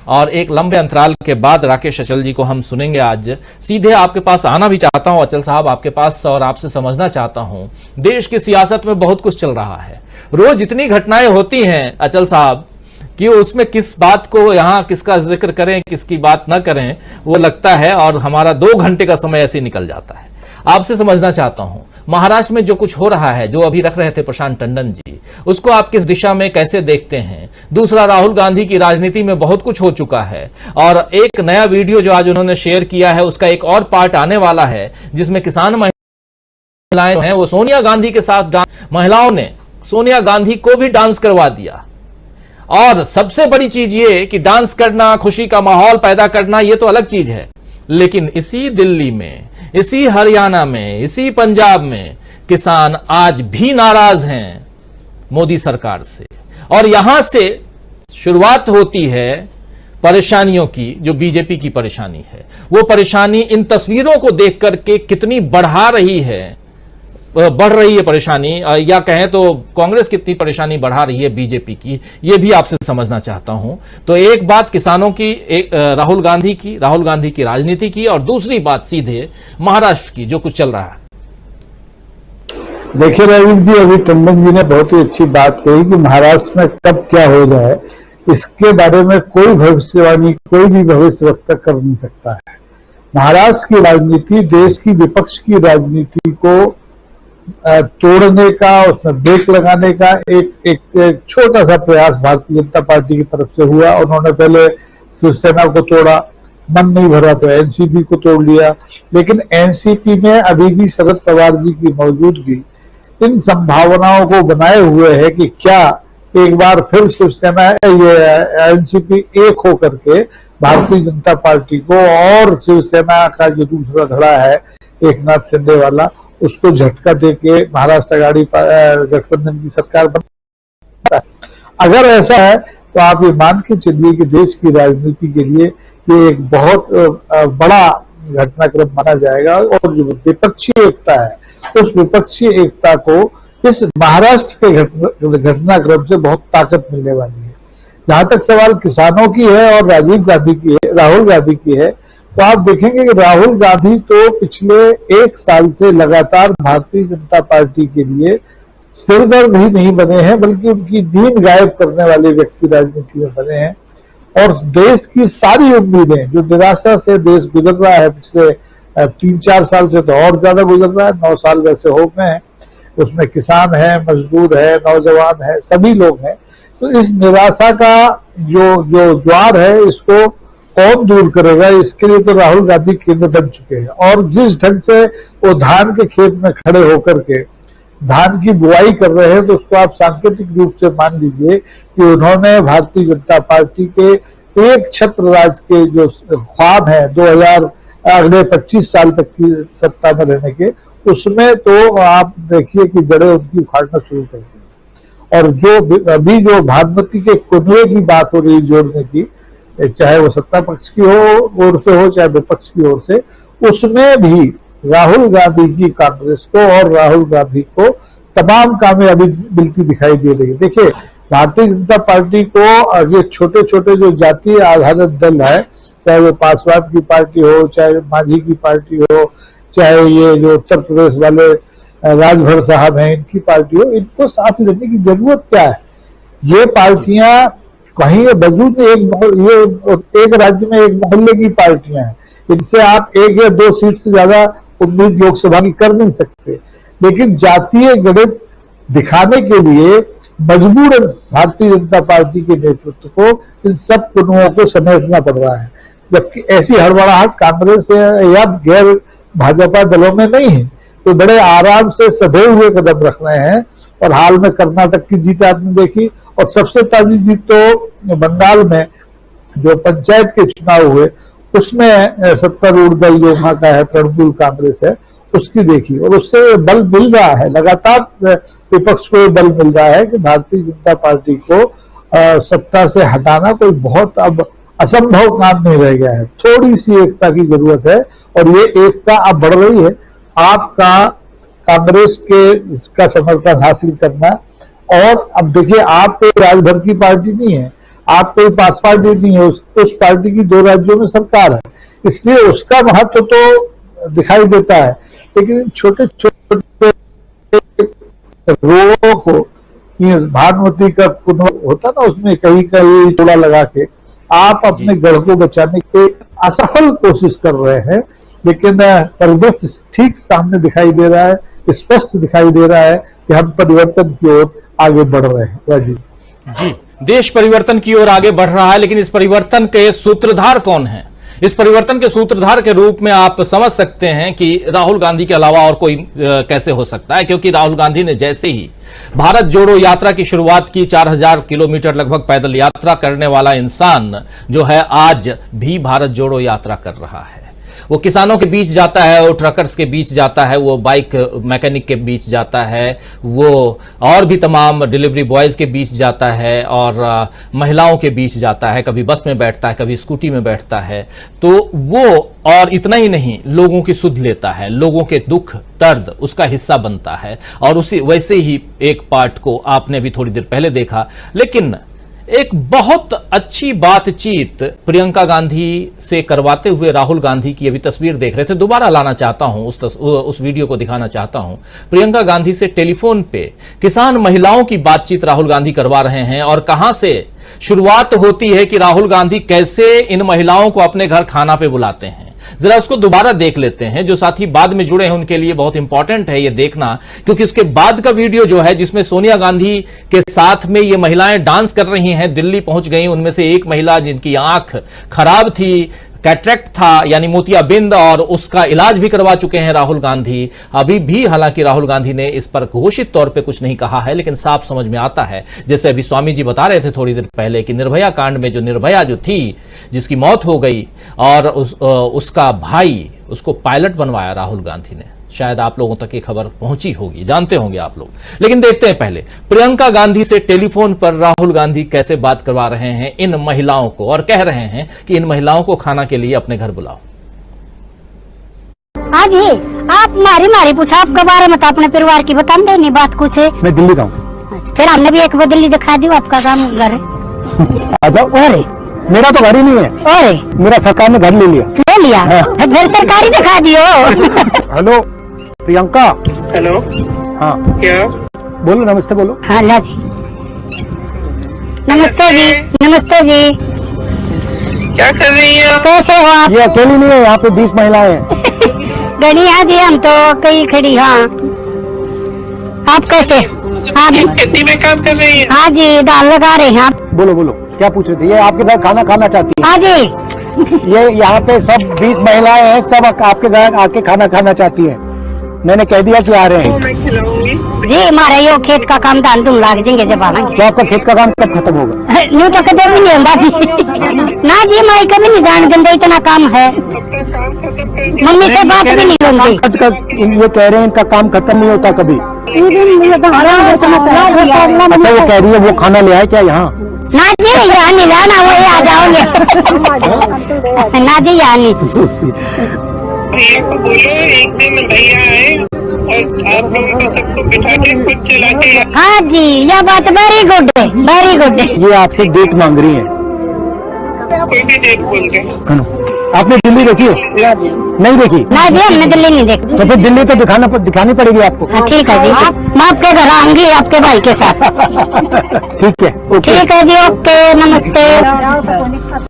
और एक लंबे अंतराल के बाद राकेश अचल जी को हम सुनेंगे आज। सीधे आपके पास आना भी चाहता हूं अचल साहब आपके पास, और आपसे समझना चाहता हूं देश की सियासत में बहुत कुछ चल रहा है, रोज इतनी घटनाएं होती हैं अचल साहब कि उसमें किस बात को यहां किसका जिक्र करें किसकी बात ना करें वो लगता है, और हमारा 2 घंटे का समय ऐसे निकल जाता है। आपसे समझना चाहता हूं महाराष्ट्र में जो कुछ हो रहा है, जो अभी रख रहे थे प्रशांत टंडन जी, उसको आप किस दिशा में कैसे देखते हैं? दूसरा, राहुल गांधी की राजनीति में बहुत कुछ हो चुका है, और एक नया वीडियो जो आज उन्होंने शेयर किया है उसका एक और पार्ट आने वाला है जिसमें किसान महिलाएं हैं वो सोनिया गांधी के साथ महिलाओं ने सोनिया गांधी को भी डांस करवा दिया। और सबसे बड़ी चीज ये कि डांस करना, खुशी का माहौल पैदा करना, ये तो अलग चीज है, लेकिन इसी दिल्ली में, इसी हरियाणा में, इसी पंजाब में किसान आज भी नाराज हैं मोदी सरकार से। और यहां से शुरुआत होती है परेशानियों की, जो बीजेपी की परेशानी है। वो परेशानी इन तस्वीरों को देख करके कितनी बढ़ रही है परेशानी, या कहें तो कांग्रेस कितनी परेशानी बढ़ा रही है बीजेपी की, ये भी आपसे समझना चाहता हूं। तो एक बात किसानों की, राहुल गांधी की राजनीति की, और दूसरी बात सीधे महाराष्ट्र की जो कुछ चल रहा है। देखिए राजीव जी, अभी टंडन जी ने बहुत ही अच्छी बात कही कि महाराष्ट्र में कब क्या हो जाए इसके बारे में कोई भविष्यवाणी, कोई भी भविष्यवक्ता कर नहीं सकता है। महाराष्ट्र की राजनीति देश की विपक्ष की राजनीति को तोड़ने का, उसमें ब्रेक लगाने का एक छोटा सा प्रयास भारतीय जनता पार्टी की तरफ से हुआ। उन्होंने पहले शिवसेना को तोड़ा, मन नहीं भरा तो एनसीपी को तोड़ लिया। लेकिन एनसीपी में अभी भी शरद पवार जी की मौजूदगी इन संभावनाओं को बनाए हुए है कि क्या एक बार फिर शिवसेना ये एनसीपी एक होकर के भारतीय जनता पार्टी को और शिवसेना का जो दूसरा धड़ा है एकनाथ शिंदे वाला, उसको झटका देके महाराष्ट्र आघाड़ी गठबंधन की सरकार बन। अगर ऐसा है तो आप ये मान के चलिए कि देश की राजनीति के लिए ये एक बहुत बड़ा घटनाक्रम माना जाएगा और जो विपक्षी एकता है उस विपक्षी एकता को इस महाराष्ट्र के घटनाक्रम से बहुत ताकत मिलने वाली है। जहां तक सवाल किसानों की है और राजीव गांधी की है, राहुल गांधी की है, तो आप देखेंगे कि राहुल गांधी तो पिछले 1 साल से लगातार भारतीय जनता पार्टी के लिए सिरदर्द ही नहीं बने हैं, बल्कि उनकी नींद गायब करने वाले व्यक्ति राजनीति में बने हैं। और देश की सारी उम्मीदें, जो निराशा से देश गुजर रहा है पिछले 3-4 साल से, तो और ज्यादा गुजर रहा है, 9 साल वैसे हो गए हैं, उसमें किसान है, मजदूर है, नौजवान है, सभी लोग हैं। तो इस निराशा का जो ज्वार है इसको कौन दूर करेगा, इसके लिए तो राहुल गांधी केंद्र बन चुके हैं। और जिस ढंग से वो धान के खेत में खड़े होकर के धान की बुआई कर रहे हैं, तो उसको आप सांकेतिक रूप से मान लीजिए कि उन्होंने भारतीय जनता पार्टी के एक छत्र राज के जो ख्वाब है 2000 अगले 25 साल तक की सत्ता में रहने के, उसमें तो आप देखिए कि जड़ें उनकी उखाड़ना शुरू कर दी। और जो अभी जो भानुमति के कुनवे की बात हो रही जोड़ने की, चाहे वो सत्ता पक्ष की ओर से हो चाहे विपक्ष की ओर से, उसमें भी राहुल गांधी की कांग्रेस को और राहुल गांधी को तमाम कामयाबी मिलती दिखाई दे रही है। देखिए, भारतीय जनता पार्टी को ये छोटे छोटे जो जातीय आधारित दल है, चाहे वो पासवान की पार्टी हो, चाहे मांझी की पार्टी हो, चाहे ये जो उत्तर प्रदेश वाले राजभर साहब हैं इनकी पार्टी हो, इनको साथ लेने की जरूरत क्या है। ये पार्टियां कहीं वजूद एक राज्य में एक मोहल्ले की पार्टियां हैं, इनसे आप 1 या 2 सीट से ज्यादा उम्मीद लोकसभा की कर नहीं सकते। लेकिन जातीय गणित दिखाने के लिए मजबूरन भारतीय जनता पार्टी के नेतृत्व को इन सब कुनवों को समेटना पड़ रहा है, जबकि ऐसी हड़बड़ाहट कांग्रेस या गैर भाजपा दलों में नहीं है। तो बड़े आराम से सधे हुए कदम रख रहे हैं। और हाल में कर्नाटक की जीत आपने देखी, और सबसे ताजी जीत तो बंगाल में जो पंचायत के चुनाव हुए उसमें सत्तारूढ़ दल जो वहां का है तृणमूल कांग्रेस है उसकी देखी, और उससे बल मिल रहा है, लगातार विपक्ष को बल मिल रहा है कि भारतीय जनता पार्टी को सत्ता से हटाना कोई बहुत अब असंभव काम नहीं रह गया है। थोड़ी सी एकता की जरूरत है और ये एकता अब बढ़ रही है। आपका कांग्रेस के इसका समर्थन हासिल करना, और अब देखिए आप कोई राजभर की पार्टी नहीं है, आप कोई पास पार्टी नहीं है, उस पार्टी की 2 राज्यों में सरकार है, इसलिए उसका महत्व तो दिखाई देता है। लेकिन छोटे छोटे रोड़ों को, भानुमति का कुनवा होता ना, उसमें कहीं कहीं चोला लगा के आप अपने गढ़ को बचाने की असफल कोशिश कर रहे हैं। लेकिन परिदृश्य ठीक सामने दिखाई दे रहा है, स्पष्ट दिखाई दे रहा है कि हम परिवर्तन की ओर आगे बढ़ रहे हैं। राजीव जी, देश परिवर्तन की ओर आगे बढ़ रहा है, लेकिन इस परिवर्तन के सूत्रधार कौन है? इस परिवर्तन के सूत्रधार के रूप में आप समझ सकते हैं कि राहुल गांधी के अलावा और कोई कैसे हो सकता है, क्योंकि राहुल गांधी ने जैसे ही भारत जोड़ो यात्रा की शुरुआत की, 4000 किलोमीटर लगभग पैदल यात्रा करने वाला इंसान जो है आज भी भारत जोड़ो यात्रा कर रहा है। वो किसानों के बीच जाता है, वो ट्रकर्स के बीच जाता है, वो बाइक मैकेनिक के बीच जाता है, वो और भी तमाम डिलीवरी बॉयज के बीच जाता है, और महिलाओं के बीच जाता है, कभी बस में बैठता है, कभी स्कूटी में बैठता है। तो वो, और इतना ही नहीं, लोगों की सुध लेता है, लोगों के दुख दर्द उसका हिस्सा बनता है। और उसी वैसे ही एक पार्ट को आपने भी थोड़ी देर पहले देखा। लेकिन एक बहुत अच्छी बातचीत प्रियंका गांधी से करवाते हुए राहुल गांधी की अभी तस्वीर देख रहे थे, दोबारा लाना चाहता हूं, उस वीडियो को दिखाना चाहता हूं। प्रियंका गांधी से टेलीफोन पे किसान महिलाओं की बातचीत राहुल गांधी करवा रहे हैं, और कहां से शुरुआत होती है कि राहुल गांधी कैसे इन महिलाओं को अपने घर खाना पे बुलाते हैं। जरा उसको दोबारा देख लेते हैं। जो साथी बाद में जुड़े हैं उनके लिए बहुत इंपॉर्टेंट है ये देखना, क्योंकि इसके बाद का वीडियो जो है जिसमें सोनिया गांधी के साथ में ये महिलाएं डांस कर रही हैं, दिल्ली पहुंच गई। उनमें से एक महिला जिनकी आंख खराब थी, कैटरेक्ट था यानी मोतियाबिंद, और उसका इलाज भी करवा चुके हैं राहुल गांधी। अभी भी हालांकि राहुल गांधी ने इस पर घोषित तौर पे कुछ नहीं कहा है, लेकिन साफ समझ में आता है, जैसे अभी स्वामी जी बता रहे थे थोड़ी देर पहले कि निर्भया कांड में जो निर्भया जो थी जिसकी मौत हो गई और उसका भाई, उसको पायलट बनवाया राहुल गांधी ने। शायद आप लोगों तक ये खबर पहुंची होगी, जानते होंगे आप लोग। लेकिन देखते हैं पहले प्रियंका गांधी से टेलीफोन पर राहुल गांधी कैसे बात करवा रहे हैं इन महिलाओं को, और कह रहे हैं कि इन महिलाओं को खाना के लिए अपने घर बुलाओ। हाँ जी, आप मारी पूछा आपके बारे में, तो अपने परिवार की बता दे, नहीं बात कुछ है। मैं दिल्ली का हूँ। फिर हमने भी एक बार दिल्ली दिखा दी, आपका काम घर है। आ जाओ। अरे मेरा तो घर ही नहीं है। अरे मेरा सरकार ने घर ले लिया। ले लिया? फिर सरकारी दिखा दियो। हेलो प्रियंका। हेलो, हाँ क्या? बोलो, नमस्ते बोलो। हाँ ला जी, नमस्ते जी। नमस्ते जी, क्या कर रही हैं आप? कैसे हो आप? ये अकेली नहीं है, यहाँ पे 20 महिलाएं हैं। गणी हाँ जी, हम तो कई खड़ी। हाँ आप कैसे? हाँ खेती में काम कर रही हैं? हाँ जी, दाल लगा रहे हैं आप। बोलो बोलो, क्या पूछ रही थी? ये आपके घर खाना खाना चाहती हाँ जी, है। ये यहाँ पे सब 20 महिलाएं हैं, सब आपके घर आके खाना खाना चाहती है। मैंने कह दिया कि आ रहे तो हैं। मैं खिलाऊंगी। जी हमारा यो खेत का काम धान धूम लाग जाएंगे जब आएंगे। तो आपका खेत का काम कब खत्म होगा? न्यू तो कदम भी नहीं होगा ना जी, माई कभी नहीं जान गंदे, इतना काम है। अपना काम खत्म कर दिया। मम्मी से बात भी नहीं होगी। ये कह रहे हैं इनका काम खत्म नहीं होता कभी। अच्छा, वो कह रही है वो खाना ले आए क्या यहाँ? ना जी यहाँ नहीं लाना, वही आ जाओगे। ना जी यहाँ नहीं। भैया को बोलो एक दिन भैया आए और आप लोगों को सबको बिठा के खुद चला के। हाँ जी, यह बात वेरी गुड है, वेरी गुड है। ये आपसे डेट मांग रही है। कोई भी डेट बोल दे। आपने दिल्ली देखी है? नहीं देखी? ना जी हमने दिल्ली नहीं देखी। तो फिर दिल्ली तो दिखानी पड़ेगी आपको। हाँ, ठीक है जी, मैं आपके घर आऊंगी आपके भाई के साथ। ठीक है, ओके। ठीक है जी, ओके, नमस्ते।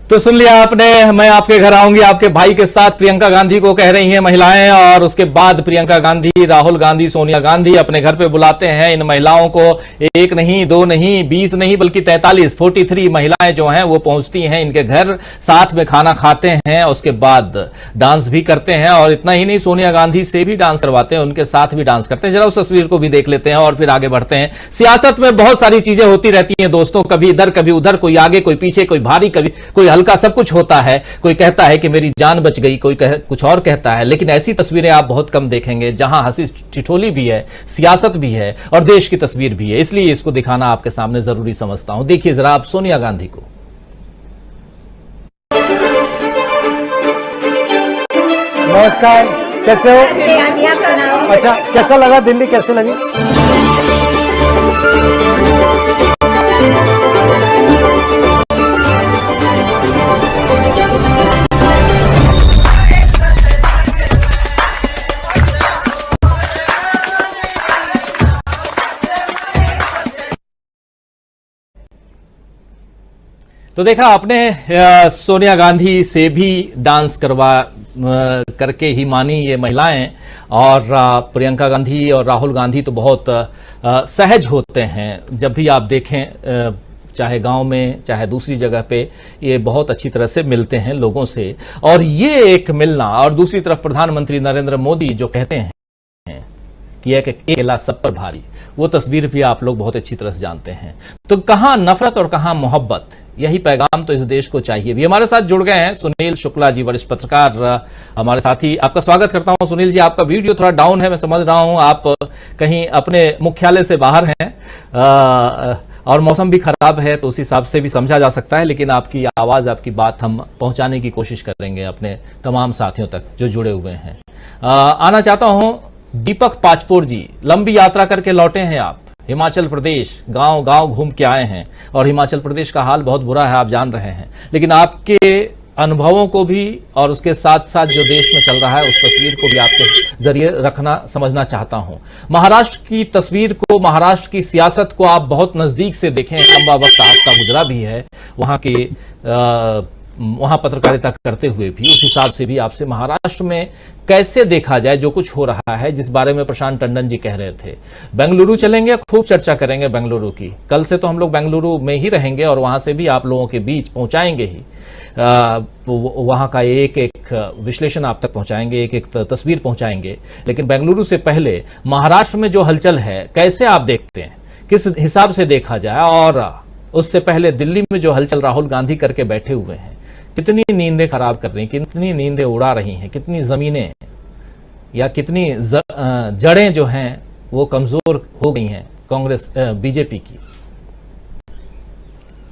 तो सुन लिया आपने, मैं आपके घर आऊंगी आपके भाई के साथ, प्रियंका गांधी को कह रही हैं महिलाएं। और उसके बाद प्रियंका गांधी, राहुल गांधी, सोनिया गांधी अपने घर पे बुलाते हैं इन महिलाओं को। एक नहीं, दो नहीं, 20 नहीं, बल्कि 43 महिलाएं जो हैं वो पहुंचती हैं इनके घर, साथ में खाना खाते हैं, उसके बाद डांस भी करते हैं। और इतना ही नहीं, सोनिया गांधी से भी डांस करवाते हैं, उनके साथ भी डांस करते हैं। जरा उस तस्वीर को भी देख लेते हैं और फिर आगे बढ़ते हैं। सियासत में बहुत सारी चीजें होती रहती हैं दोस्तों, कभी इधर कभी उधर, कोई आगे कोई पीछे, कोई भारी कभी कोई हल्का, सब कुछ होता है। कोई कहता है कि मेरी जान बच गई, कोई कुछ और कहता है। लेकिन ऐसी तस्वीरें आप बहुत कम देखेंगे जहां हंसी ठिठोली भी है, सियासत भी है और देश की तस्वीर भी है। इसलिए इसको दिखाना आपके सामने जरूरी समझता हूं। देखिए जरा आप सोनिया गांधी को। नमस्कार, कैसे हो? अच्छा, कैसा लगा दिल्ली, कैसे लगी? तो देखा आपने, सोनिया गांधी से भी डांस करके ही मानी ये महिलाएं। और प्रियंका गांधी और राहुल गांधी तो बहुत सहज होते हैं। जब भी आप देखें, चाहे गांव में चाहे दूसरी जगह पे, ये बहुत अच्छी तरह से मिलते हैं लोगों से। और ये एक मिलना, और दूसरी तरफ प्रधानमंत्री नरेंद्र मोदी जो कहते हैं कि एक अकेला सब पर भारी, वो तस्वीर भी आप लोग बहुत अच्छी तरह से जानते हैं। तो कहां नफरत और कहां मोहब्बत, यही पैगाम तो इस देश को चाहिए भी। हमारे साथ जुड़ गए हैं सुनील शुक्ला जी, वरिष्ठ पत्रकार हमारे साथी। आपका स्वागत करता हूं सुनील जी। आपका वीडियो थोड़ा डाउन है, मैं समझ रहा हूं आप कहीं अपने मुख्यालय से बाहर हैं और मौसम भी खराब है, तो उस हिसाब से भी समझा जा सकता है। लेकिन आपकी आवाज, आपकी बात हम पहुंचाने की कोशिश करेंगे अपने तमाम साथियों तक जो जुड़े हुए हैं। आना चाहता हूं दीपक पाचपोर जी, लंबी यात्रा करके लौटे हैं आप, हिमाचल प्रदेश, गांव गांव घूम के आए हैं। और हिमाचल प्रदेश का हाल बहुत बुरा है, आप जान रहे हैं। लेकिन आपके अनुभवों को भी और उसके साथ साथ जो देश में चल रहा है उस तस्वीर को भी आपके जरिए रखना, समझना चाहता हूं। महाराष्ट्र की तस्वीर को, महाराष्ट्र की सियासत को आप बहुत नजदीक से देखें, लंबा वक्त आपका गुजरा भी है। वहां के वहां पत्रकारिता करते हुए भी, उस हिसाब से भी आपसे महाराष्ट्र में कैसे देखा जाए जो कुछ हो रहा है, जिस बारे में प्रशांत टंडन जी कह रहे थे। बेंगलुरु चलेंगे, खूब चर्चा करेंगे बेंगलुरु की। कल से तो हम लोग बेंगलुरु में ही रहेंगे और वहां से भी आप लोगों के बीच पहुंचाएंगे ही, वहां का एक एक विश्लेषण आप तक पहुंचाएंगे, एक एक तस्वीर पहुंचाएंगे। लेकिन बेंगलुरु से पहले महाराष्ट्र में जो हलचल है कैसे आप देखते हैं, किस हिसाब से देखा जाए? और उससे पहले दिल्ली में जो हलचल राहुल गांधी करके बैठे हुए हैं, कितनी नींदें खराब कर रही हैं, कितनी नींदें उड़ा रही हैं, कितनी जमीनें या कितनी जड़ें जो हैं वो कमजोर हो गई हैं कांग्रेस बीजेपी की।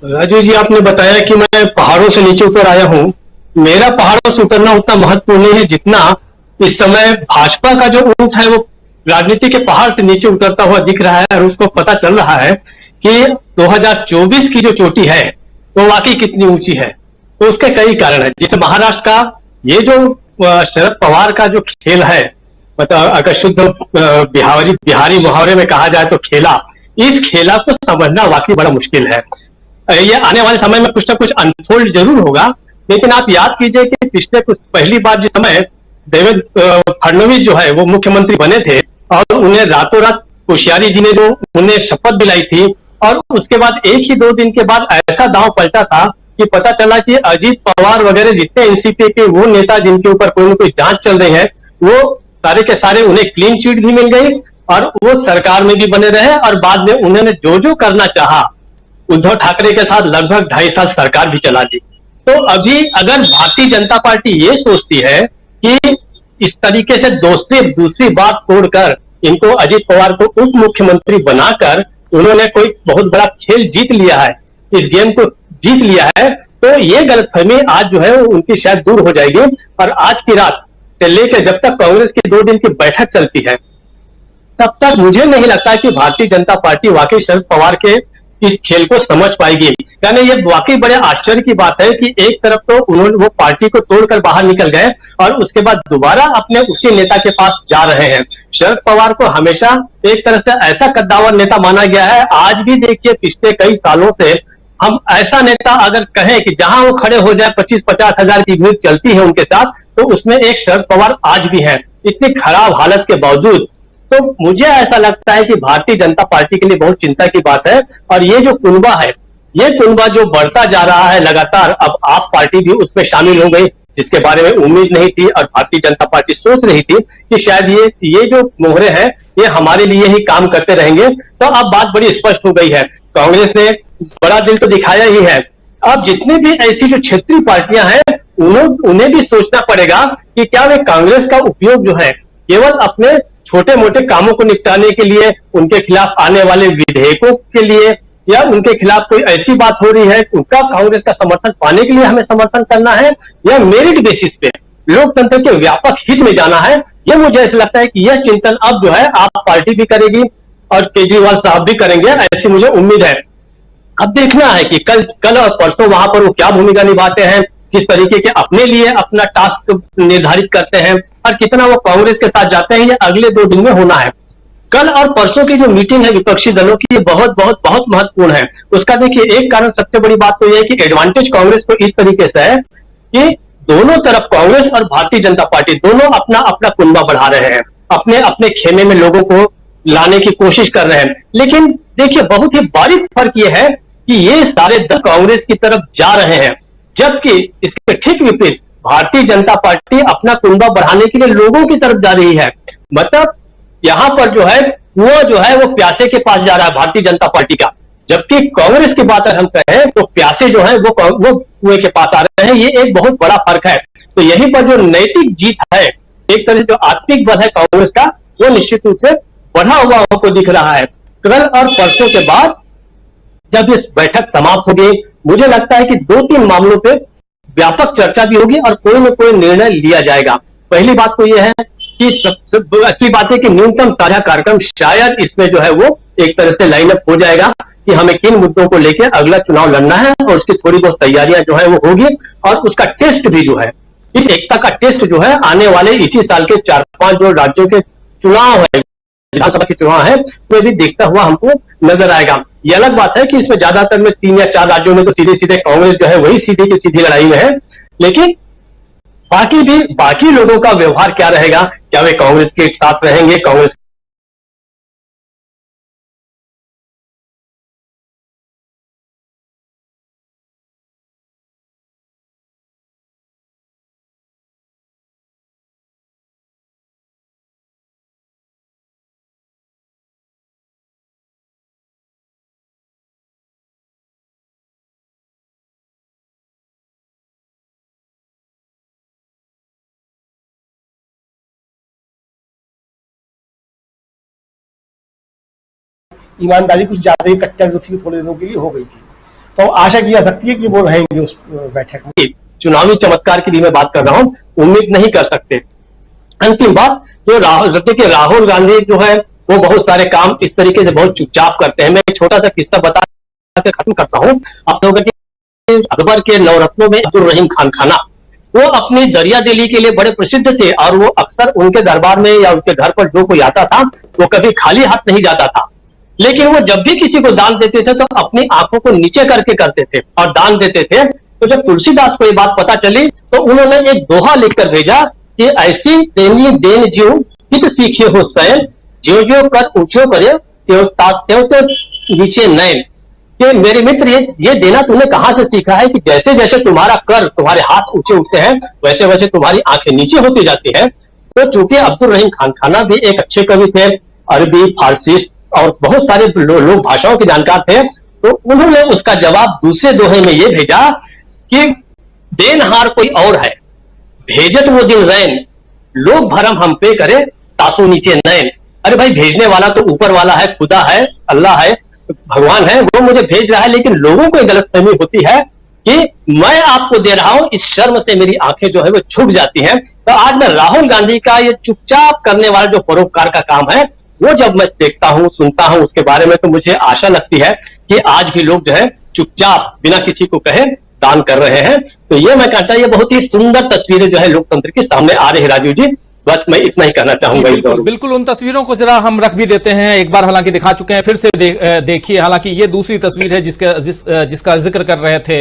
राजू जी, आपने बताया कि मैं पहाड़ों से नीचे उतर आया हूं। मेरा पहाड़ों से उतरना उतना महत्वपूर्ण नहीं है जितना इस समय भाजपा का जो ऊंट है वो राजनीति के पहाड़ से नीचे उतरता हुआ दिख रहा है, और उसको पता चल रहा है कि 2024 की जो चोटी है वो वाकई कितनी ऊंची है। तो उसके कई कारण है। जैसे महाराष्ट्र का ये जो शरद पवार का जो खेल है, मतलब अगर शुद्ध बिहारी मुहावरे में कहा जाए तो खेला, इस खेला को समझना वाकई बड़ा मुश्किल है। ये आने वाले समय में कुछ ना कुछ अनफोल्ड जरूर होगा, लेकिन आप याद कीजिए कि पिछले कुछ पहली बार जिस समय देवेंद्र फडणवीस जो है वो मुख्यमंत्री बने थे और उन्हें रातों रात कोश्यारी जी ने जो उन्हें शपथ दिलाई थी, और उसके बाद एक ही 2 दिन के बाद ऐसा दांव पलटा था कि पता चला कि अजीत पवार वगैरह जितने एनसीपी के वो नेता जिनके ऊपर कोई न कोई जांच चल रही है, वो सारे के सारे उन्हें क्लीन चिट भी मिल गई और वो सरकार में भी बने रहे, और बाद में उन्होंने जो जो करना चाहा उद्धव ठाकरे के साथ लगभग 2.5 साल सरकार भी चला दी। तो अभी अगर भारतीय जनता पार्टी ये सोचती है कि इस तरीके से दूसरी बात तोड़कर इनको अजीत पवार को उप मुख्यमंत्री बनाकर उन्होंने कोई बहुत बड़ा खेल जीत लिया है, इस गेम को जीत लिया है, तो ये गलतफहमी आज जो है उनकी शायद दूर हो जाएगी। और आज की रात से लेकर जब तक कांग्रेस की 2 दिन की बैठक चलती है तब तक मुझे नहीं लगता है कि भारतीय जनता पार्टी वाकई शरद पवार के इस खेल को समझ पाएगी। यानी ये वाकई बड़े आश्चर्य की बात है कि एक तरफ तो उन्होंने वो पार्टी को तोड़कर बाहर निकल गए और उसके बाद दोबारा अपने उसी नेता के पास जा रहे हैं। शरद पवार को हमेशा एक तरह से ऐसा कद्दावर नेता माना गया है। आज भी देखिए पिछले कई सालों से हम ऐसा नेता अगर कहें कि जहां वो खड़े हो जाए 25-50 हजार की भीड़ चलती है उनके साथ, तो उसमें एक शरद पवार आज भी है, इतनी खराब हालत के बावजूद। तो मुझे ऐसा लगता है कि भारतीय जनता पार्टी के लिए बहुत चिंता की बात है। और ये जो कुनबा है, ये कुनबा जो बढ़ता जा रहा है लगातार, अब आप पार्टी भी उसमें शामिल हो गई, जिसके बारे में उम्मीद नहीं थी और भारतीय जनता पार्टी सोच रही थी कि शायद ये जो मोहरे हैं ये हमारे लिए ही काम करते रहेंगे। तो अब बात बड़ी स्पष्ट हो गई है, कांग्रेस ने बड़ा दिल तो दिखाया ही है। अब जितनी भी ऐसी जो क्षेत्रीय पार्टियां हैं उन्हें भी सोचना पड़ेगा कि क्या वे कांग्रेस का उपयोग जो है केवल अपने छोटे मोटे कामों को निपटाने के लिए, उनके खिलाफ आने वाले विधेयकों के लिए, या उनके खिलाफ कोई ऐसी बात हो रही है उनका कांग्रेस का समर्थन पाने के लिए हमें समर्थन करना है, या मेरिट बेसिस पे लोकतंत्र के व्यापक हित में जाना है। ये मुझे ऐसा लगता है कि यह चिंतन अब जो है आप पार्टी भी करेगी और केजरीवाल साहब भी करेंगे, ऐसी मुझे उम्मीद है। अब देखना है कि कल और परसों वहां पर वो क्या भूमिका निभाते हैं, किस तरीके के अपने लिए अपना टास्क निर्धारित करते हैं और कितना वो कांग्रेस के साथ जाते हैं, ये अगले 2 दिन में होना है। कल और परसों की जो मीटिंग है विपक्षी दलों की, ये बहुत बहुत बहुत महत्वपूर्ण है। उसका देखिए एक कारण, सबसे बड़ी बात तो यह है कि एडवांटेज कांग्रेस को इस तरीके से है कि दोनों तरफ कांग्रेस और भारतीय जनता पार्टी दोनों अपना अपना कुनबा बढ़ा रहे हैं, अपने अपने खेमे में लोगों को लाने की कोशिश कर रहे हैं। लेकिन देखिए बहुत ही बारीक फर्क यह है कि ये सारे दल कांग्रेस की तरफ जा रहे हैं, जबकि इसके ठीक विपरीत भारतीय जनता पार्टी अपना कुनबा बढ़ाने के लिए लोगों की तरफ जा रही है। मतलब यहां पर जो है वो प्यासे के पास जा रहा है भारतीय जनता पार्टी का, जबकि कांग्रेस की बात अगर हम कहें तो प्यासे जो है वो कुएं के पास आ रहे हैं। ये एक बहुत बड़ा फर्क है। तो यहीं पर जो नैतिक जीत है, एक तरह से जो आत्मिक बल है कांग्रेस का, वो निश्चित रूप से बढ़ा हुआ हमको दिख रहा है। कल और परसों के बाद जब इस बैठक समाप्त होगी, मुझे लगता है कि 2-3 मामलों पे व्यापक चर्चा भी होगी और कोई न कोई निर्णय लिया जाएगा। पहली बात तो यह है कि असली बात है कि न्यूनतम साझा कार्यक्रम शायद इसमें जो है वो एक तरह से लाइन अप हो जाएगा कि हमें किन मुद्दों को लेकर अगला चुनाव लड़ना है, और उसकी थोड़ी बहुत तैयारियां जो है वो होगी। और उसका टेस्ट भी जो है, इस एकता का टेस्ट जो है आने वाले इसी साल के 4-5 जो राज्यों के चुनाव है विधानसभा के चुनाव है वो भी देखता हुआ हमको नजर आएगा। ये अलग बात है कि इसमें ज्यादातर में 3 या 4 राज्यों में तो सीधे सीधे कांग्रेस जो है वही सीधी की सीधी लड़ाई में है, लेकिन बाकी लोगों का व्यवहार क्या रहेगा? क्या वे कांग्रेस के साथ रहेंगे? कांग्रेस ईमानदारी कुछ ज्यादा ही कट्टर जो थी थोड़े दिनों के लिए हो गई थी, तो आशा की जा सकती है कि वो रहेंगे उस बैठक में। चुनावी चमत्कार की मैं बात कर रहा हूं, उम्मीद नहीं कर सकते। अंतिम बात, जो राहुल गांधी जो है वो बहुत सारे काम इस तरीके से बहुत चुपचाप करते हैं। मैं एक छोटा सा किस्सा बता के खत्म करता हूं आप लोगों के। अकबर के नवरत्नों में अब्दुल रहीम खान खाना, वो अपनी दरिया दिली के लिए बड़े प्रसिद्ध थे और वो अक्सर उनके दरबार में या उनके घर पर जो कोई आता था वो कभी खाली हाथ नहीं जाता था, लेकिन वो जब भी किसी को दान देते थे तो अपनी आंखों को नीचे करके करते थे और दान देते थे। तो जब तुलसीदास को ये बात पता चली तो उन्होंने एक दोहा लिखकर भेजा कि ऐसी देनी देन ज्यों हित सीखे हो सैन, ज्यों ज्यों कर ऊंचो करे त्यों तो नीचे नैन। कि मेरे मित्र ये देना तुमने कहां से सीखा है कि जैसे जैसे तुम्हारा कर तुम्हारे हाथ ऊंचे उठते हैं वैसे वैसे तुम्हारी आंखें नीचे होती जाती है। तो चूंकि अब्दुल रहीम खान खाना भी एक अच्छे कवि थे, अरबी, फारसी और बहुत सारे लोग भाषाओं के जानकार थे, तो उन्होंने उसका जवाब दूसरे दोहे में ये भेजा कि देनहार कोई और है, भेजत वो दिन रैन, लोग भरम हम पे करे तासू नीचे नैन। अरे भाई, भेजने वाला तो ऊपर वाला है, खुदा है, अल्लाह है, भगवान है, वो मुझे भेज रहा है, लेकिन लोगों को गलतफहमी होती है कि मैं आपको दे रहा हूं, इस शर्म से मेरी आंखें जो है वो छुप जाती हैं। तो आज मैं राहुल गांधी का ये चुपचाप करने वाला जो परोपकार का काम है वो जब मैं देखता हूं, सुनता हूं उसके बारे में, तो मुझे आशा लगती है कि आज भी लोग जो है चुपचाप बिना किसी को कहे दान कर रहे हैं। तो ये मैं कहता हूं, ये बहुत ही सुंदर तस्वीरें जो है लोकतंत्र के सामने आ रही है। राजीव जी, बस मैं इतना ही कहना चाहूंगा। बिल्कुल उन तस्वीरों को जरा हम रख भी देते हैं, एक बार हालांकि दिखा चुके हैं, फिर से देखिए। हालांकि ये दूसरी तस्वीर है जिसका जिक्र कर रहे थे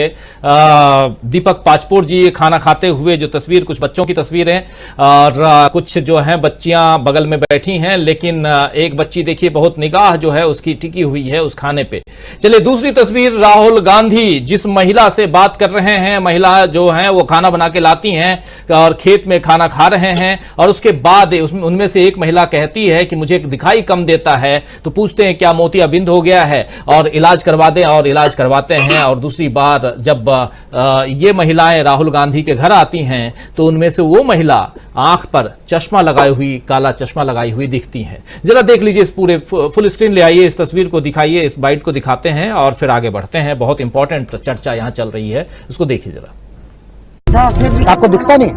दीपक पाचपोर जी, खाना खाते हुए जो तस्वीर, कुछ बच्चों की तस्वीर है और कुछ जो है बच्चियां बगल में बैठी हैं, लेकिन एक बच्ची देखिए बहुत निगाह जो है उसकी टिकी हुई है उस खाने पे। चलिए दूसरी तस्वीर, राहुल गांधी जिस महिला से बात कर रहे हैं, महिला जो है वो खाना बना के लाती हैं और खेत में खाना खा रहे हैं, और उसके बाद उनमें से एक महिला कहती है कि मुझे दिखाई कम देता है, तो पूछते हैं क्या मोतियाबिंद हो गया है और इलाज करवा दें, और इलाज करवाते हैं। और दूसरी बार जब ये महिलाएं राहुल गांधी के घर आती हैं तो उनमें से वो महिला आंख पर चश्मा लगाई हुई, काला चश्मा लगाई हुई दिखती है। जरा देख लीजिए, इस पूरे फुल स्क्रीन ले आइए, इस तस्वीर को दिखाइए, इस बाइट को दिखाते हैं और फिर आगे बढ़ते हैं। बहुत इंपॉर्टेंट चर्चा यहां चल रही है, उसको देखिए जरा। आपको दिखता नहीं?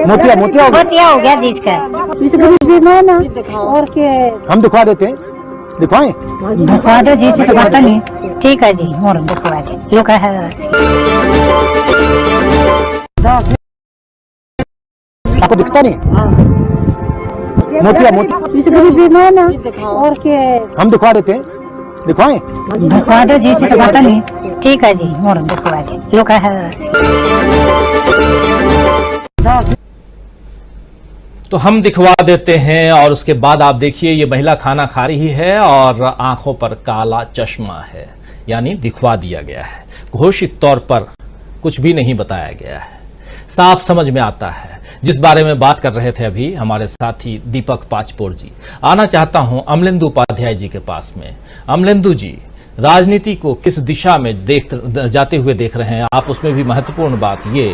मोतिया हो गया जिसका और के हम दिखवा देते हैं, दिखवाएं? दिखवा दो जी से, तो पता नहीं। ठीक है जी, और दिखवा दे लोग है। आपको दिखता नहीं? मोतिया और के हम दिखवा देते हैं, दिखवाएं? दिखवा दो जी से, तो पता नहीं। ठीक है जी, और दिखवा दे लोग है। तो हम दिखवा देते हैं और उसके बाद आप देखिए ये महिला खाना खा रही है और आंखों पर काला चश्मा है, यानी दिखवा दिया गया है, घोषित तौर पर कुछ भी नहीं बताया गया है, साफ समझ में आता है। जिस बारे में बात कर रहे थे अभी हमारे साथी दीपक पाचपोर जी, आना चाहता हूं अमलेंदु उपाध्याय जी के पास में। अमलेंदु जी, राजनीति को किस दिशा में जाते हुए देख रहे हैं आप? उसमें भी महत्वपूर्ण बात ये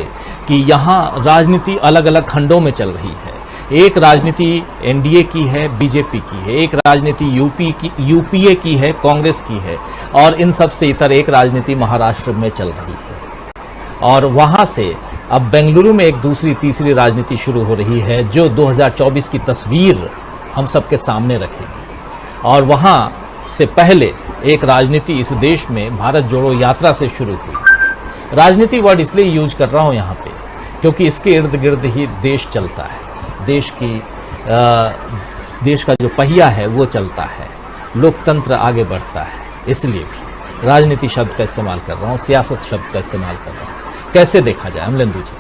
कि यहाँ राजनीति अलग अलग खंडों में चल रही है। एक राजनीति एनडीए की है, बीजेपी की है, एक राजनीति यूपीए की है, कांग्रेस की है, और इन सब से इतर एक राजनीति महाराष्ट्र में चल रही है। और वहां से अब बेंगलुरु में एक दूसरी तीसरी राजनीति शुरू हो रही है जो 2024 की तस्वीर हम सबके सामने रखेगी। और वहां से पहले एक राजनीति इस देश में भारत जोड़ो यात्रा से शुरू हुई। राजनीति वर्ड इसलिए यूज कर रहा हूं यहां पे क्योंकि इसके इर्द गिर्द ही देश चलता है। देश की देश का जो पहिया है वो चलता है, लोकतंत्र आगे बढ़ता है। इसलिए भी राजनीति शब्द का इस्तेमाल कर रहा हूँ, सियासत शब्द का इस्तेमाल कर रहा हूँ। कैसे देखा जाए अमलेंदु जी?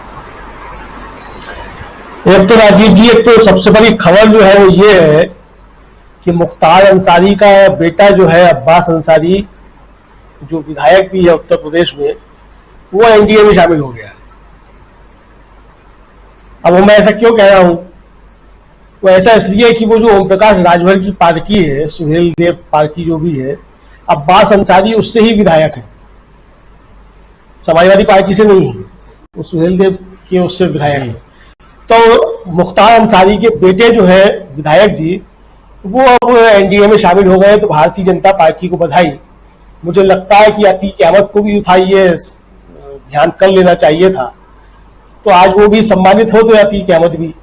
एक तो राजीव जी, एक तो सबसे बड़ी खबर जो है वो ये है कि मुख्तार अंसारी का बेटा जो है अब्बास अंसारी, जो विधायक भी है उत्तर प्रदेश में, वो एनडीए में शामिल हो गया है। अब मैं ऐसा क्यों कह रहा हूं? वो ऐसा इसलिए कि वो जो ओम प्रकाश राजभर की पार्टी है, सुहेल देव पार्टी जो भी है, अब्बास अंसारी उससे ही विधायक है, समाजवादी पार्टी से नहीं है, वो सुहेल देव के उससे विधायक है। तो मुख्तार अंसारी के बेटे जो है विधायक जी, वो अब एनडीए में शामिल हो गए, तो भारतीय जनता पार्टी को बधाई। मुझे लगता है कि अतीक अहमद को भी उठाइए, ध्यान कर लेना चाहिए था, तो आज वो भी सम्मानित हो, तो अतीक अहमद भी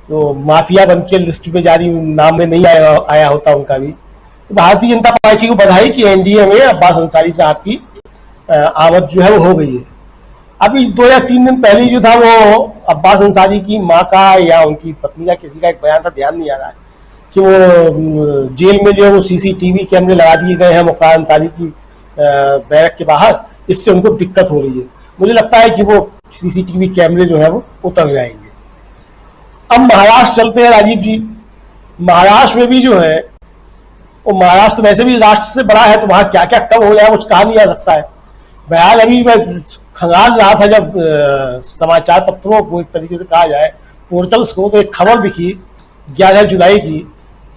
तो माफिया बन के लिस्ट में जारी नाम में नहीं आया होता उनका भी। तो भारतीय जनता पार्टी को बधाई कि एनडीए में अब्बास अंसारी साहब की आमद जो है वो हो गई है। अभी 2 या 3 दिन पहले जो था वो अब्बास अंसारी की माँ का या उनकी पत्नी का किसी का एक बयान था, ध्यान नहीं आ रहा है, कि वो जेल में जो है वो सीसीटीवी कैमरे लगा दिए गए हैं मुख्तार अंसारी की बैरक के बाहर, इससे उनको दिक्कत हो रही है। मुझे लगता है कि वो सीसीटीवी कैमरे जो है वो उतर जाएंगे। अब महाराष्ट्र चलते हैं राजीव जी। महाराष्ट्र में भी जो है वो, महाराष्ट्र वैसे भी राष्ट्र से बड़ा है, तो वहां क्या क्या कब हो जाए कुछ कहा नहीं जा सकता है। बहरहाल अभी मैं खंगाल रहा था जब समाचार पत्रों को, एक तरीके से कहा जाए पोर्टल्स को, तो एक खबर दिखी 11 जुलाई की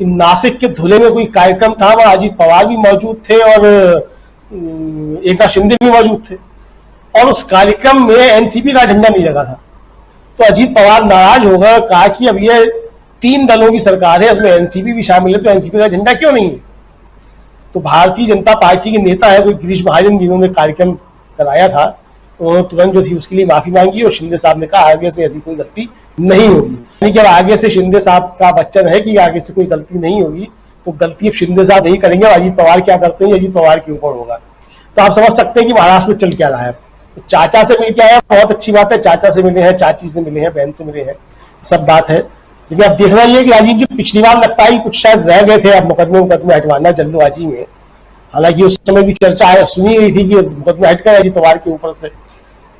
कि नासिक के धुले में कोई कार्यक्रम था, वहां अजीत पवार भी मौजूद थे और एकनाथ शिंदे भी मौजूद थे, और उस कार्यक्रम में एनसीपी का झंडा नहीं लगा था। तो अजीत पवार नाराज हो गए, कहा कि अब ये 3 दलों की सरकार है, उसमें एनसीपी भी शामिल है, तो एनसीपी का झंडा क्यों नहीं है? तो भारतीय जनता पार्टी के नेता है कोई गिरीश महाजन, जिन्होंने कार्यक्रम कराया था, उन्होंने तुरंत जो थी उसके लिए माफी मांगी, और शिंदे साहब ने कहा आगे से ऐसी कोई गलती नहीं होगी। यानी कि अब आगे से शिंदे साहब का वचन है कि आगे से कोई गलती नहीं होगी, तो गलती अब शिंदे साहब नहीं करेंगे, अजीत पवार क्या करते हैं अजीत पवार के ऊपर होगा। तो आप समझ सकते हैं कि महाराष्ट्र में चल क्या रहा है। तो चाचा से मिल के आया, बहुत अच्छी बात है, चाचा से मिले हैं, चाची से मिले हैं, बहन से मिले हैं, सब बात है। लेकिन अब देखना ये कि राजीव जी पिछली बार लगता है कुछ शायद रह गए थे अब मुकदमे हटवाना जल्दबाजी में। हालांकि उस समय भी चर्चा सुनी गई थी कि मुकदमे हट गए अजीत पवार के ऊपर से,